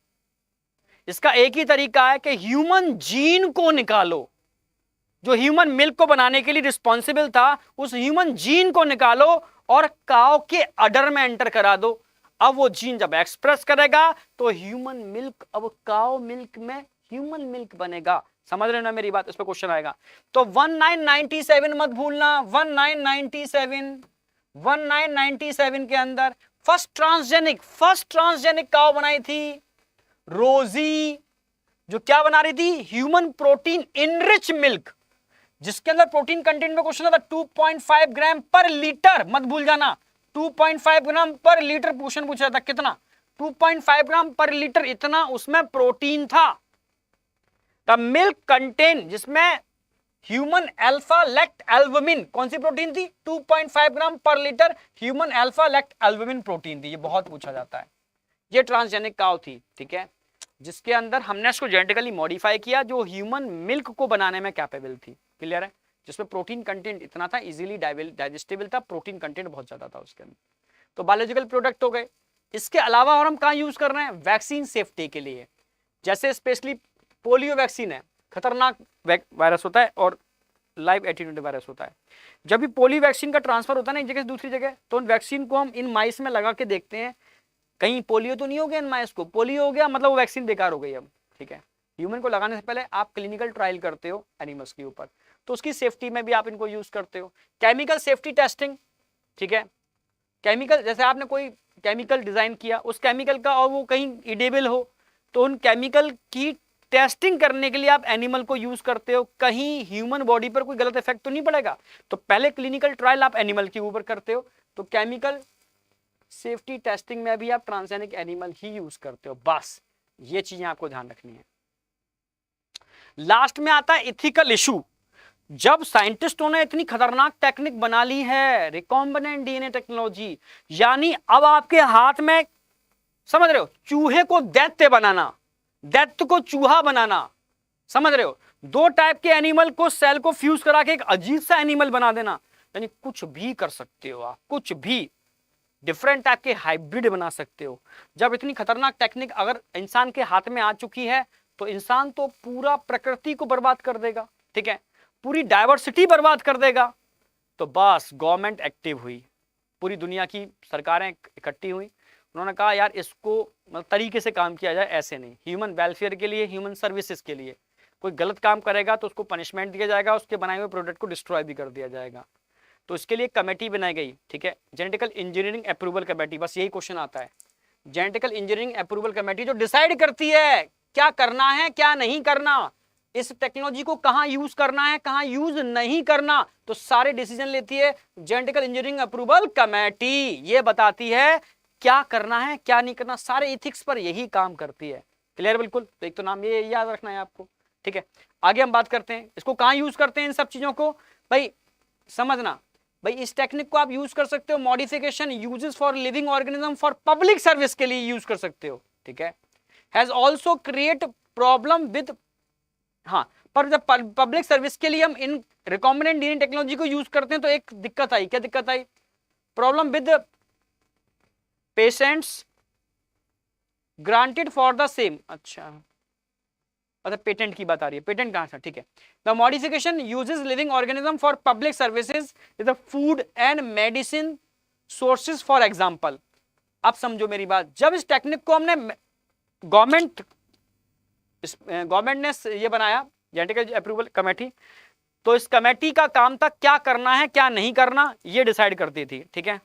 इसका एक ही तरीका है कि ह्यूमन जीन को निकालो, जो ह्यूमन मिल्क को बनाने के लिए रिस्पॉन्सिबल था, उस ह्यूमन जीन को निकालो और काऊ के अडर में एंटर करा दो। अब वो जीन जब एक्सप्रेस करेगा तो ह्यूमन मिल्क, अब काऊ मिल्क में ह्यूमन मिल्क बनेगा। समझ रहे हो ना मेरी बात? इस पे क्वेश्चन आएगा। तो 1997 मत भूलना, 1997 के अंदर फर्स्ट ट्रांसजेनिक काऊ बनाई थी रोजी, जो क्या बना रही थी? ह्यूमन प्रोटीन इनरिच मिल्क, जिसके अंदर प्रोटीन कंटेंट में क्वेश्चन था 2.5 ग्राम पर लीटर, मत भूल जाना 2.5 ग्राम पर लीटर क्वेश्चन पूछा था। कितना? 2.5 ग्राम पर लीटर, इतना उसमें प्रोटीन था। द मिल्क कंटेन, जिसमें ह्यूमन अल्फा लेक्ट एल्बुमिन, कौन सी प्रोटीन थी? 2.5 gram per litre human alpha lactalbumin protein थी। ये बहुत पूछा जाता है। ये ट्रांसजेनिक काऊ थी, ठीक है, जिसके अंदर हमने इसको जेनेटिकली मॉडिफाई किया, जो ह्यूमन मिल्क को बनाने में कैपेबल थी। क्लियर है? जिसमें प्रोटीन कंटेंट इतना था, इजीली डाइजेस्टेबल था, प्रोटीन कंटेंट बहुत ज्यादा था उसके अंदर। तो बायोलॉजिकल प्रोडक्ट हो गए। इसके अलावा और हम कहाँ यूज कर रहे हैं? वैक्सीन सेफ्टी के लिए। जैसे स्पेशली पोलियो वैक्सीन है, खतरनाक वायरस होता है और लाइव एटीट्यूड वायरस होता है। जब भी पोलियो वैक्सीन का ट्रांसफर होता है ना एक जगह से दूसरी जगह, तो उन वैक्सीन को हम इन माइस में लगा के देखते हैं, कहीं पोलियो तो नहीं हो गया इन माइस को। पोलियो हो गया मतलब वो वैक्सीन बेकार हो गई अब, ठीक है। ह्यूमन को लगाने से पहले आप क्लिनिकल ट्रायल करते हो एनिमल्स के ऊपर, तो उसकी सेफ्टी में भी आप इनको यूज करते हो। केमिकल सेफ्टी टेस्टिंग, ठीक है, केमिकल, जैसे आपने कोई केमिकल डिजाइन किया, उस केमिकल का और वो कहीं इडेबल हो, तो उन केमिकल की टेस्टिंग करने के लिए आप एनिमल को यूज करते हो, कहीं ह्यूमन बॉडी पर कोई गलत इफेक्ट तो नहीं पड़ेगा, तो पहले क्लिनिकल ट्रायल आप एनिमल के ऊपर करते हो। तो केमिकल सेफ्टी टेस्टिंग में भी आप ट्रांसजेनिक एनिमल ही यूज करते हो। बस ये चीजें आपको ध्यान रखनी है। लास्ट में आता है इथिकल इशू। जब साइंटिस्टों ने इतनी खतरनाक टेक्निक बना ली है, रिकॉम्बिनेंट डीएनए टेक्नोलॉजी, यानी अब आपके हाथ में, समझ रहे हो, चूहे को दैत्य बनाना, दैत्य को चूहा बनाना, समझ रहे हो, दो टाइप के एनिमल को सेल को फ्यूज करा के एक अजीब सा एनिमल बना देना, यानी कुछ भी कर सकते हो आप, कुछ भी डिफरेंट टाइप के हाइब्रिड बना सकते हो। जब इतनी खतरनाक टेक्निक अगर इंसान के हाथ में आ चुकी है, तो इंसान तो पूरा प्रकृति को बर्बाद कर देगा, ठीक है, पूरी डाइवर्सिटी बर्बाद कर देगा। तो बस गवर्नमेंट एक्टिव हुई, पूरी दुनिया की सरकारें इकट्ठी हुई, उन्होंने कहा यार इसको मतलब तरीके से काम किया जाए, ऐसे नहीं, ह्यूमन वेलफेयर के लिए, ह्यूमन सर्विसेज के लिए। कोई गलत काम करेगा तो उसको पनिशमेंट दिया जाएगा, उसके बनाए हुए प्रोडक्ट को डिस्ट्रॉय भी कर दिया जाएगा। तो इसके लिए कमेटी बनाई गई, ठीक है, जेनेटिकल इंजीनियरिंग अप्रूवल कमेटी। बस यही क्वेश्चन आता है, जेनेटिकल इंजीनियरिंग अप्रूवल कमेटी जो डिसाइड करती है क्या करना है क्या नहीं करना, इस टेक्नोलॉजी को कहां यूज करना है कहां यूज नहीं करना, तो सारे डिसीजन लेती है जेनेटिकल इंजीनियरिंग अप्रूवल कमेटी। ये बताती है क्या करना है क्या नहीं करना, सारे इथिक्स पर यही काम करती है। क्लियर? बिल्कुल। तो एक तो नाम ये याद रखना है आपको, ठीक है। आगे हम बात करते हैं इसको कहां यूज करते हैं इन सब चीजों को। भाई समझना, भाई इस टेक्निक को आप यूज कर सकते हो modification uses for living organism for public service के लिए यूज कर सकते हो, ठीक है। Has also create problem with, हाँ, पर जब पब्लिक सर्विस के लिए हम इन रिकॉम्बिनेंट डीएनए टेक्नोलॉजी को यूज करते हैं तो एक दिक्कत आई। क्या दिक्कत आई? Problem with patients granted for the same. अच्छा, पेटेंट की बात आ रही है, पेटेंट कहां से? ठीक है। The modification uses living organism for public services the food and medicine sources for example. अब समझो मेरी बात, जब इस टेक्निक को हमने गवर्नमेंट ने ये बनाया जेनेटिकल अप्रूवल कमेटी, तो इस कमेटी का काम था क्या करना है क्या नहीं करना, ये डिसाइड करती थी, ठीक है।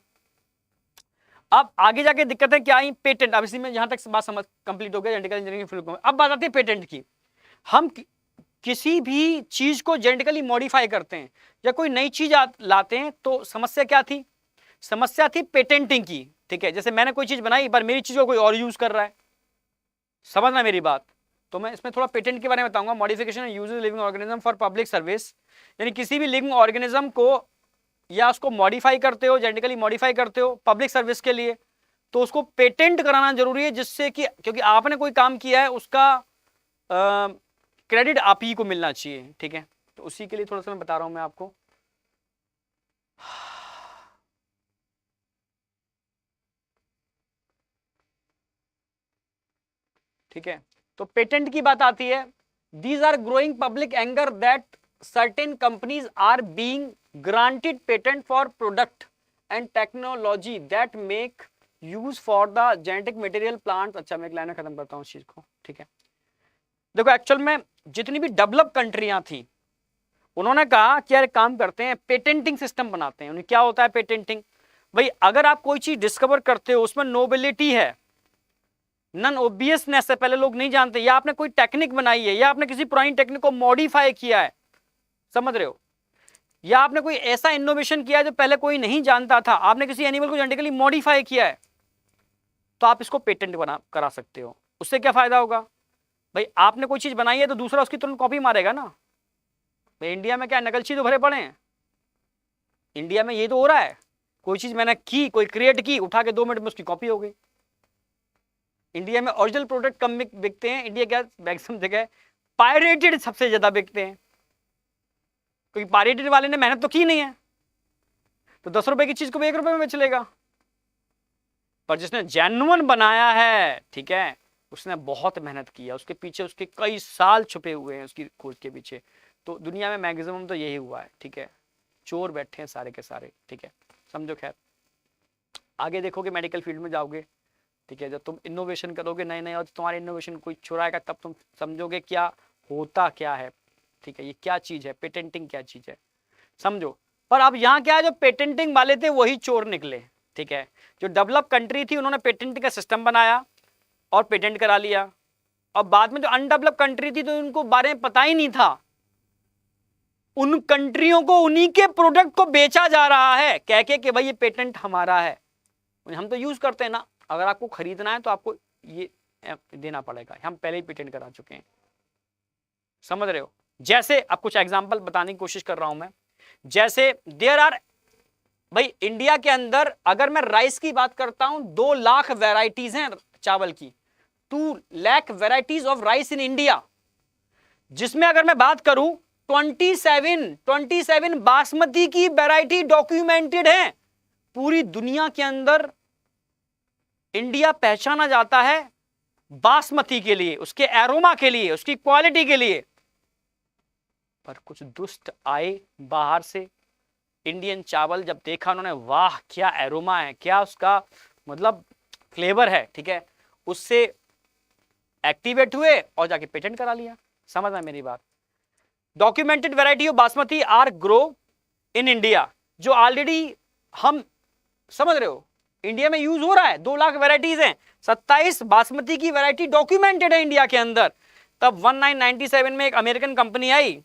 अब आगे जाके दिक्कतें क्या आई? पेटेंट। अब इसी में यहां तक बात समझ कंप्लीट हो गया जेनेटिकल इंजीनियरिंग फील्ड में। अब बात आती है पेटेंट की। हम किसी भी चीज को जेनेटिकली मॉडिफाई करते हैं या कोई नई चीज लाते हैं, तो समस्या क्या थी? समस्या थी पेटेंटिंग की, ठीक है। जैसे मैंने कोई चीज बनाई पर मेरी चीज को कोई और यूज कर रहा है, समझना मेरी बात। तो मैं इसमें थोड़ा पेटेंट के बारे में बताऊंगा। Modification uses living organism for public service, यानी किसी भी लिविंग ऑर्गेनिज्म को या उसको मॉडिफाई करते हो, जेनेटिकली मॉडिफाई करते हो पब्लिक सर्विस के लिए, तो उसको पेटेंट कराना जरूरी है, जिससे कि क्योंकि आपने कोई काम किया है उसका क्रेडिट आप ही को मिलना चाहिए, ठीक है। तो उसी के लिए थोड़ा सा मैं बता रहा हूं मैं आपको। ठीक है, तो पेटेंट की बात आती है, these are growing public anger that certain companies are being granted patent for product and technology that make use for the genetic material plant. अच्छा, मैं एक लाइन में खत्म करता हूँ इस चीज को, ठीक है। देखो एक्चुअल में जितनी भी डेवलप कंट्रियां थी, उन्होंने कहा कि यार काम करते हैं, पेटेंटिंग सिस्टम बनाते हैं। उन्हें क्या होता है पेटेंटिंग? भाई अगर आप कोई चीज डिस्कवर करते हो, उसमें नोबिलिटी है, नन ओबियसनेस है, पहले लोग नहीं जानते, या आपने कोई टेक्निक बनाई है, या आपने किसी पुरानी टेक्निक को मॉडिफाई किया है, समझ रहे हो, या आपने कोई ऐसा इनोवेशन किया है जो पहले कोई नहीं जानता था, आपने किसी एनिमल को जेनेटिकली मॉडिफाई किया है, तो आप इसको पेटेंट बना करा सकते हो। उससे क्या फायदा होगा? भाई आपने कोई चीज बनाई है तो दूसरा उसकी तुरंत कॉपी मारेगा ना। भाई इंडिया में क्या नकलची तो भरे पड़े हैं, इंडिया में ये तो हो रहा है, कोई चीज मैंने की, कोई क्रिएट की, उठा के 2 मिनट में उसकी कॉपी हो गई। इंडिया में ओरिजिनल प्रोडक्ट कम बिकते हैं, इंडिया क्या मैक्सिमम जगह पायरेटेड सबसे ज्यादा बिकते हैं, क्योंकि पायरेटेड वाले ने मेहनत तो की नहीं है, तो 10 रुपए की चीज को 1 रुपए में बेच लेगा। पर जिसने जेन्युइन बनाया है, ठीक है, उसने बहुत मेहनत किया, उसके पीछे उसके कई साल छुपे हुए हैं उसकी खोज के पीछे। तो दुनिया में मैक्सिमम तो यही हुआ है, ठीक है, चोर बैठे हैं सारे के सारे, ठीक है, समझो। खैर आगे देखोगे, मेडिकल फील्ड में जाओगे, ठीक है, जब तुम इनोवेशन करोगे नए नए और तुम्हारे इनोवेशन कोई चुराएगा, तब तुम समझोगे क्या होता क्या है, ठीक है, ये क्या चीज है, पेटेंटिंग क्या चीज है, समझो। पर अब यहाँ क्या है, जो पेटेंटिंग वाले थे वही चोर निकले, ठीक है। जो डेवलप कंट्री थी उन्होंने पेटेंटिंग का सिस्टम बनाया और पेटेंट करा लिया, और बाद में जो अनडेवलप कंट्री थी तो उनको बारे में पता ही नहीं था, उन कंट्रियों को उन्हीं के प्रोडक्ट को बेचा जा रहा है कह के कि भाई ये पेटेंट हमारा है, हम तो यूज करते हैं ना, अगर आपको खरीदना है तो आपको ये देना पड़ेगा, हम पहले ही पेटेंट करा चुके हैं, समझ रहे हो। जैसे अब कुछ एग्जांपल बताने की कोशिश कर रहा हूं मैं, जैसे देयर आर, भाई इंडिया के अंदर अगर मैं राइस की बात करता हूं, 2 लाख वेराइटीज हैं चावल की, 2 lakh varieties of rice in India, जिसमें अगर मैं बात करूं 27 बासमती की वैरायटी डॉक्यूमेंटेड है। पूरी दुनिया के अंदर इंडिया पहचाना जाता है बासमती के लिए, उसके एरोमा के लिए, उसकी क्वालिटी के लिए। पर कुछ दुष्ट आए बाहर से, इंडियन चावल जब देखा उन्होंने, वाह क्या एरोमा है, क्या उसका मतलब फ्लेवर है, ठीक है, उससे एक्टिवेट हुए और जाके पेटेंट करा लिया। समझना मेरी बात। Documented variety of basmati are grow in India, जो ऑलरेडी हम समझ रहे हो इंडिया में यूज हो रहा है, 2 लाख वैरायटीज हैं, 27 बासमती की वैरायटी डॉक्यूमेंटेड है इंडिया के अंदर। तब 1997 में एक अमेरिकन कंपनी आई,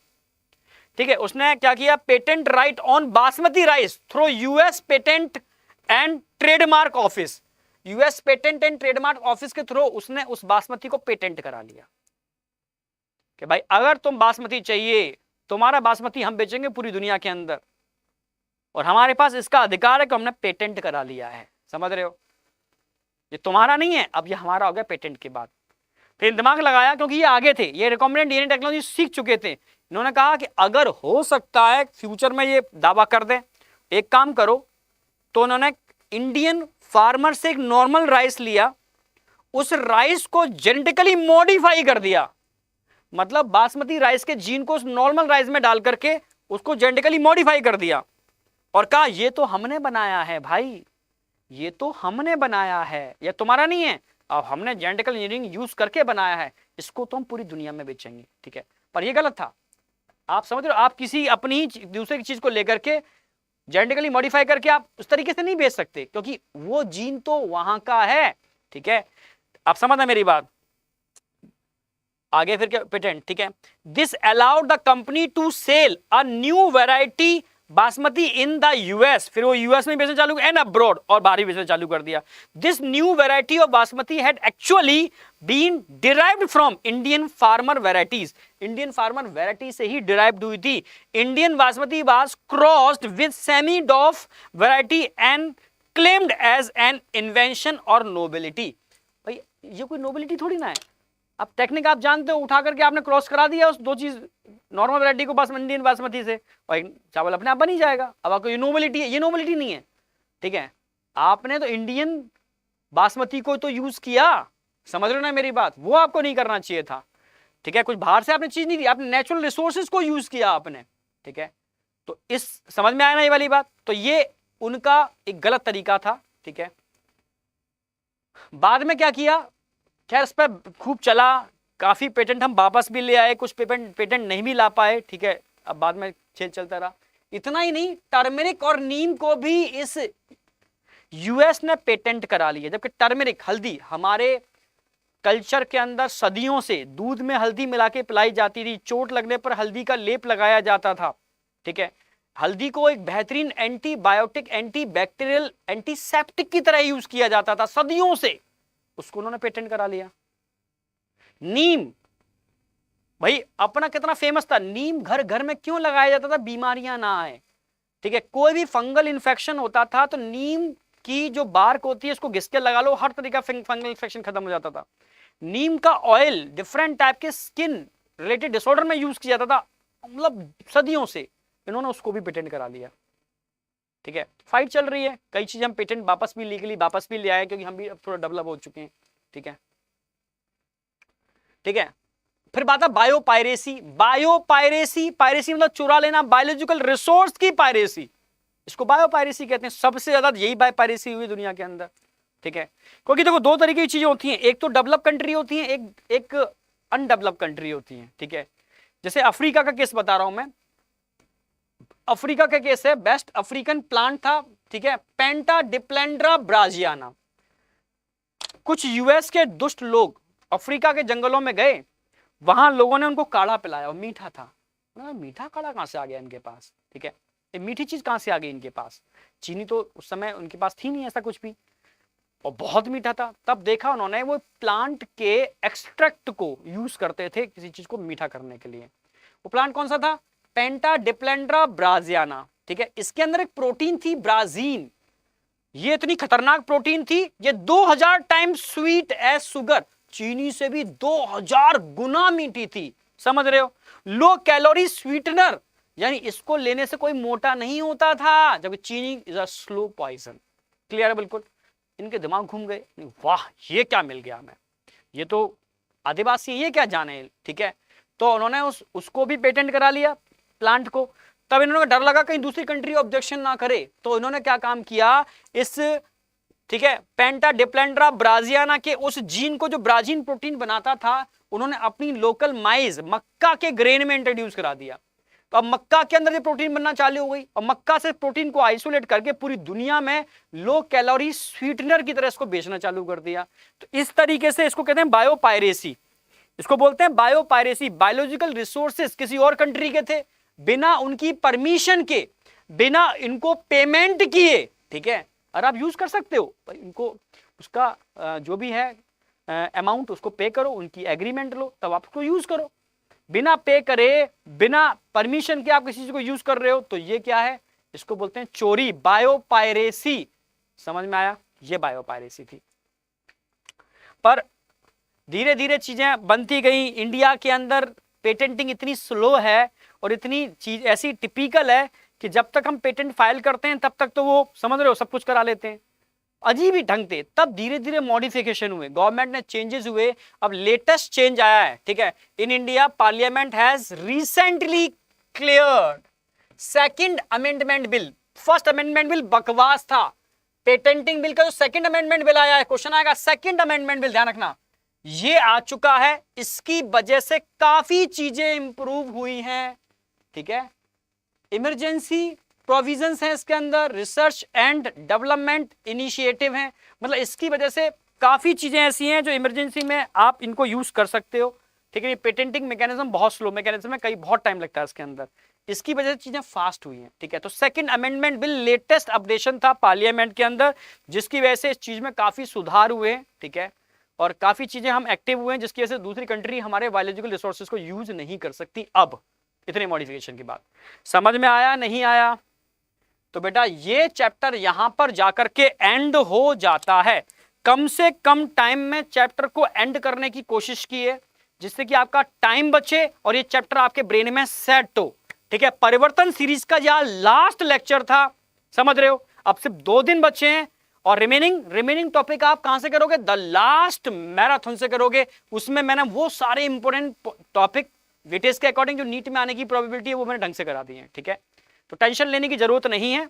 ठीक है, उसने क्या किया, patent right on basmati rice through US patent and trademark office, US patent and trademark office के थ्रू उसने उस बासमती को पेटेंट करा लिया कि भाई अगर तुम बासमती चाहिए, तुम्हारा बासमती हम बेचेंगे पूरी दुनिया के अंदर, और हमारे पास इसका अधिकार है कि हमने पेटेंट करा लिया है। समझ रहे हो, ये तुम्हारा नहीं है, अब ये हमारा हो गया पेटेंट के बाद। फिर दिमाग लगाया, क्योंकि ये आगे थे, ये रिकॉम्बिनेंट डीएनए टेक्नोलॉजी सीख चुके थे, इन्होंने कहा कि अगर हो सकता है फ्यूचर में ये दावा कर दें, एक काम करो, तो उन्होंने इंडियन फार्मर से एक नॉर्मल राइस लिया, उस राइस को जेनेटिकली मॉडिफाई कर दिया, मतलब बासमती राइस के जीन को उस नॉर्मल राइस में डाल करके उसको जेनेटिकली मॉडिफाई कर दिया, और कहा ये तो हमने बनाया है भाई, ये तो हमने बनाया है, ये तुम्हारा नहीं है, अब हमने जेनेटिकल इंजीनियरिंग यूज करके बनाया है, इसको तो हम पूरी दुनिया में बेचेंगे, ठीक है। पर ये गलत था, आप समझ रहे हो, आप किसी अपनी दूसरे की चीज को लेकर के जेनेटिकली मॉडिफाई करके आप उस तरीके से नहीं बेच सकते, क्योंकि वो जीन तो वहां का है, ठीक है। आप समझना मेरी बात। आगे फिर क्या पेटेंट, ठीक है, this allowed the company to sell a new variety basmati in the US, फिर वो यूएस में बेचना चालू एंड अब्रॉड, और बाहर भी बेचना चालू कर दिया। This new variety of basmati had actually been derived from Indian farmer varieties, Indian farmer variety से ही डिराइव्ड हुई थी। Indian basmati was crossed with semi dwarf variety and claimed as an invention और नोबिलिटी। भाई ये कोई नोबिलिटी थोड़ी ना है, अब टेक्निक आप जानते हो, उठा करके आपने क्रॉस करा दिया उस 2 चीज नॉर्मल वैरायटी को इंडियन बासमती से, और चावल अपने आप बन ही जाएगा। अब आपको ये नोबिलिटी है, ये नोबिलिटी नहीं है, ठीक है। आपने तो इंडियन बासमती को तो यूज किया, समझ रहे हो ना मेरी बात, वो आपको नहीं करना चाहिए था। ठीक है, कुछ बाहर से आपने चीज नहीं दी, आपने नेचुरल रिसोर्सेज को यूज किया आपने। ठीक है, तो इस समझ में आया ना ये वाली बात। तो ये उनका एक गलत तरीका था। ठीक है, बाद में क्या किया, खैर इस पर खूब चला, काफी पेटेंट हम वापस भी ले आए, कुछ पेटेंट नहीं भी ला पाए। ठीक है, अब बाद में खेल चलता रहा। इतना ही नहीं, टर्मरिक और नीम को भी इस यूएस ने पेटेंट करा लिया, जबकि टर्मरिक हल्दी हमारे कल्चर के अंदर सदियों से दूध में हल्दी मिला के पिलाई जाती थी, चोट लगने पर हल्दी का लेप लगाया जाता था। ठीक है, हल्दी को एक बेहतरीन एंटीबायोटिक, एंटीबैक्टीरियल, एंटीसेप्टिक की तरह यूज किया जाता था सदियों से, उसको उन्होंने पेटेंट करा लिया। नीम भाई अपना कितना फेमस था, नीम घर घर में क्यों लगाया जाता था, बीमारियां ना आए। ठीक है, कोई भी फंगल इन्फेक्शन होता था तो नीम की जो बार्क होती है उसको घिस के लगा लो, हर तरीका फंगल इन्फेक्शन खत्म हो जाता था। नीम का ऑयल डिफरेंट टाइप के स्किन रिलेटेड डिसऑर्डर में यूज किया जाता था, मतलब सदियों से, इन्होंने उसको भी पेटेंट करा लिया। ठीक है, फाइट चल रही है, कई चीज हम पेटेंट वापस भी लीगली वापस भी ले आए, क्योंकि हम भी अब थोड़ा डेवलप हो चुके हैं। ठीक है, ठीक है, फिर बात है बायोपायरेसी। बायोपायरेसी, पायरेसी मतलब चुरा लेना, बायोलॉजिकल रिसोर्स की पायरेसी, इसको बायोपायरेसी कहते हैं। सबसे ज्यादा यही बायोपायरेसी हुई दुनिया के अंदर। ठीक है, क्योंकि देखो दो तरीके की चीजें होती हैं, एक तो डेवलप कंट्री होती है, एक अनडेवलप कंट्री होती है। ठीक है, जैसे अफ्रीका का केस बता रहा हूं मैं, अफ्रीका का केस है, बेस्ट अफ्रीकन प्लांट था। ठीक है, पेंटा डिप्लेंड्रा ब्राजियाना। कुछ यूएस के दुष्ट लोग अफ्रीका के जंगलों में गए, वहां लोगों ने उनको काढ़ा पिलाया और मीठा था। मीठा काढ़ा कहां से आ गया इनके पास। ठीक है, ये मीठी चीज कहां से आ गई इनके पास, चीनी तो उस समय उनके पास थी नहीं ऐसा कुछ भी, और बहुत मीठा था। तब देखा उन्होंने वो प्लांट के एक्सट्रैक्ट को यूज करते थे किसी चीज को मीठा करने के लिए। वो प्लांट कौन सा था, पेंटा डिप्लेंड्रा ब्राजियाना। ठीक है, इसके अंदर एक प्रोटीन थी ब्राजीन, ये इतनी खतरनाक प्रोटीन थी, ये 2000 टाइम्स स्वीट एज शुगर, चीनी से भी 2000 गुना मीठी थी। समझ रहे हो, लो कैलोरी स्वीटनर, यानी इसको लेने से कोई मोटा नहीं होता था, जबकि चीनी is a slow poison. Clear है बिल्कुल। इनके दिमाग घूम गए, वाह ये क्या मिल गया हमें, ये तो आदिवासी, ये क्या जाने। ठीक है, तो उन्होंने उसको भी पेटेंट करा लिया प्लांट को। तब इन्होंने डर लगा कहीं दूसरी कंट्री ऑब्जेक्शन ना करे, तो इन्होंने क्या काम किया, इस ठीक है पेंटा डिप्लेंड्रा ब्राजियाना के उस जीन को जो ब्राजीन प्रोटीन बनाता था, उन्होंने अपनी लोकल माइज मक्का के ग्रेन में इंट्रोड्यूस करा दिया। तो अब मक्का के अंदर ये प्रोटीन बनना चालू हो गई, और मक्का से प्रोटीन को आइसोलेट करके पूरी दुनिया में लो कैलोरी स्वीटनर की तरह इसको बेचना चालू कर दिया। तो इस तरीके से इसको कहते हैं बायोपायरेसी, इसको बोलते हैं बायोपायरेसी। बायोलॉजिकल रिसोर्सेस किसी और कंट्री के थे, बिना उनकी परमिशन के, बिना इनको पेमेंट किए, ठीक है, और आप यूज कर सकते हो इनको, उसका जो भी है अमाउंट उसको पे करो, उनकी एग्रीमेंट लो, तब आप उसको यूज करो। बिना पे करे, बिना परमिशन के आप किसी चीज को यूज कर रहे हो, तो ये क्या है, इसको बोलते हैं चोरी, बायोपायरेसी। समझ में आया, ये बायोपायरेसी थी। पर धीरे धीरे चीजें बनती गई। इंडिया के अंदर पेटेंटिंग इतनी स्लो है और इतनी चीज ऐसी टिपिकल है कि जब तक हम पेटेंट फाइल करते हैं तब तक तो वो समझ रहे हो सब कुछ करा लेते हैं अजीब ही ढंग से। तब धीरे धीरे मॉडिफिकेशन हुए, गवर्नमेंट ने चेंजेस हुए। अब लेटेस्ट चेंज आया है, ठीक है, in India parliament has recently cleared second amendment bill. First amendment bill बकवास था, पेटेंटिंग बिल का जो सेकंड अमेंडमेंट बिल आया है, क्वेश्चन आएगा सेकंड अमेंडमेंट बिल, ध्यान रखना, ये आ चुका है। इसकी वजह से काफी चीजें इंप्रूव हुई हैं, ठीक है। इमरजेंसी प्रोविजंस हैं इसके अंदर, रिसर्च एंड डेवलपमेंट इनिशिएटिव हैं, मतलब इसकी वजह से काफी चीजें ऐसी हैं जो इमरजेंसी में आप इनको यूज कर सकते हो, ठीक है। ये पेटेंटिंग मैकेनिज्म बहुत स्लो मैकेनिज्म है, कई बहुत टाइम लगता है इसके अंदर, इसकी वजह से चीजें फास्ट हुई हैं, ठीक है। तो second amendment bill latest updation था पार्लियामेंट के अंदर, जिसकी वजह से इस चीज में काफी सुधार हुए हैं, ठीक है, और काफी चीजें हम एक्टिव हुए हैं, जिसकी वजह से दूसरी कंट्री हमारे बायोलॉजिकल रिसोर्सेज को यूज नहीं कर सकती अब, इतने मॉडिफिकेशन के बाद। समझ में आया नहीं आया? तो बेटा ये चैप्टर यहां पर जाकर के एंड हो जाता है। कम से कम टाइम में चैप्टर को एंड करने की कोशिश कीजिए, जिससे कि आपका टाइम बचे और ये चैप्टर आपके ब्रेन में सेट हो, ठीक है। परिवर्तन सीरीज का यह लास्ट लेक्चर था, समझ रहे हो। अब सिर्फ 2 दिन बचे हैं और रिमेनिंग टॉपिक आप कहां से करोगे? द लास्ट मैराथन से करोगे। उसमें मैंने वो सारे इंपॉर्टेंट टॉपिक वेटेज के अकॉर्डिंग जो नीट में आने की प्रोबेबिलिटी है वो मैंने ढंग से करा दी है। ठीक है, तो टेंशन लेने की जरूरत नहीं है,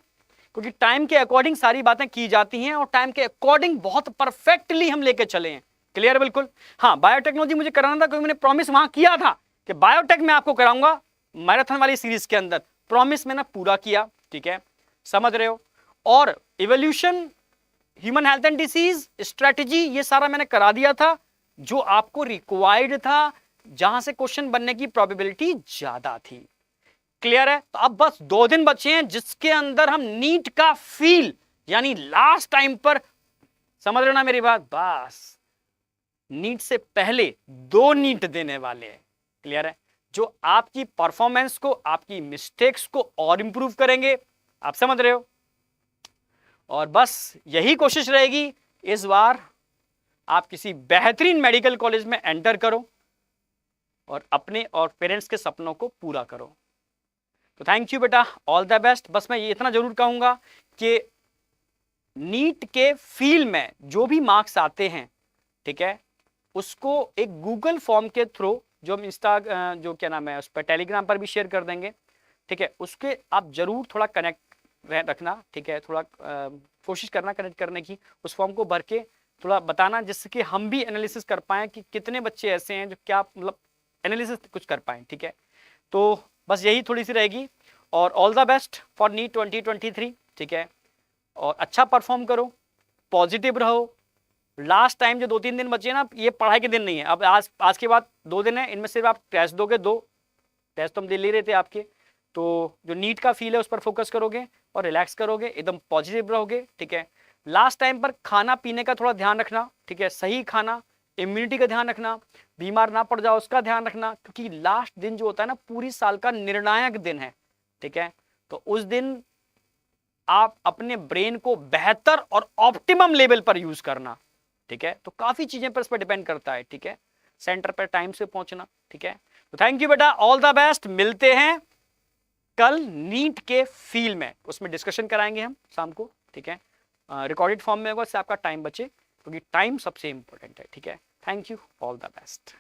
क्योंकि टाइम के अकॉर्डिंग सारी बातें की जाती हैं और टाइम के अकॉर्डिंग बहुत परफेक्टली हम लेके चले हैं। क्लियर? बिल्कुल। हाँ, बायोटेक्नोलॉजी मुझे कराना था क्योंकि मैंने प्रॉमिस वहां किया था कि बायोटेक में आपको कराऊंगा मैराथन वाली सीरीज के अंदर। प्रॉमिस मैंने पूरा किया। ठीक है, समझ रहे हो? और evolution, human health and disease, strategy, ये सारा मैंने करा दिया था जो आपको रिक्वायर्ड था, जहां से क्वेश्चन बनने की प्रोबेबिलिटी ज्यादा थी। क्लियर है? तो अब बस 2 दिन बचे हैं जिसके अंदर हम नीट का फील यानी लास्ट टाइम पर, समझ रहे हो ना मेरी बात? बस नीट से पहले 2 नीट देने वाले हैं। क्लियर है? जो आपकी परफॉर्मेंस को, आपकी मिस्टेक्स को और इंप्रूव करेंगे। आप समझ रहे हो? और बस यही कोशिश रहेगी इस बार आप किसी बेहतरीन मेडिकल कॉलेज में एंटर करो और अपने और पेरेंट्स के सपनों को पूरा करो। तो थैंक यू बेटा, ऑल द बेस्ट। बस मैं ये इतना जरूर कहूंगा कि नीट के फील्ड में जो भी मार्क्स आते हैं, ठीक है, उसको एक गूगल फॉर्म के थ्रू, जो हम जो क्या नाम है उस पर टेलीग्राम पर भी शेयर कर देंगे। ठीक है, उसके आप जरूर थोड़ा कनेक्ट रखना। ठीक है, थोड़ा कोशिश करना कनेक्ट करने की, उस फॉर्म को भर के थोड़ा बताना, जिससे कि हम भी एनालिसिस कर पाएं कि कितने बच्चे ऐसे हैं जो क्या मतलब एनालिसिस कुछ कर पाएं। ठीक है, तो बस यही थोड़ी सी रहेगी। और all the best for NEET 2023। ठीक है, और अच्छा परफॉर्म करो, पॉजिटिव रहो। लास्ट टाइम जो 2-3 दिन बचे ना, ये पढ़ाई के दिन नहीं है। अब आज के बाद 2 दिन है, इनमें सिर्फ आप टेस्ट दोगे। 2 टेस्ट तो हम दे ले रहे थे आपके। तो जो नीट का फील है उस पर फोकस करोगे और रिलैक्स करोगे, एकदम पॉजिटिव रहोगे। ठीक है, लास्ट टाइम पर खाना पीने का थोड़ा ध्यान रखना। ठीक है, सही खाना, इम्यूनिटी का ध्यान रखना, बीमार ना पड़ जाओ उसका ध्यान रखना, क्योंकि लास्ट दिन जो होता है ना, पूरी साल का निर्णायक दिन है। ठीक है, तो उस दिन आप अपने ब्रेन को बेहतर और ऑप्टिमम लेवल पर यूज करना। ठीक है, तो काफी चीजें पर इस पर डिपेंड करता है। ठीक है, सेंटर पर टाइम से पहुंचना। ठीक है, तो थैंक यू बेटा, ऑल द बेस्ट। मिलते हैं कल नीट के फील्ड में, उसमें डिस्कशन कराएंगे हम शाम को। ठीक है, रिकॉर्डेड फॉर्म में होगा, इससे आपका टाइम बचे, क्योंकि टाइम सबसे इंपॉर्टेंट है। ठीक है, thank you, all the best.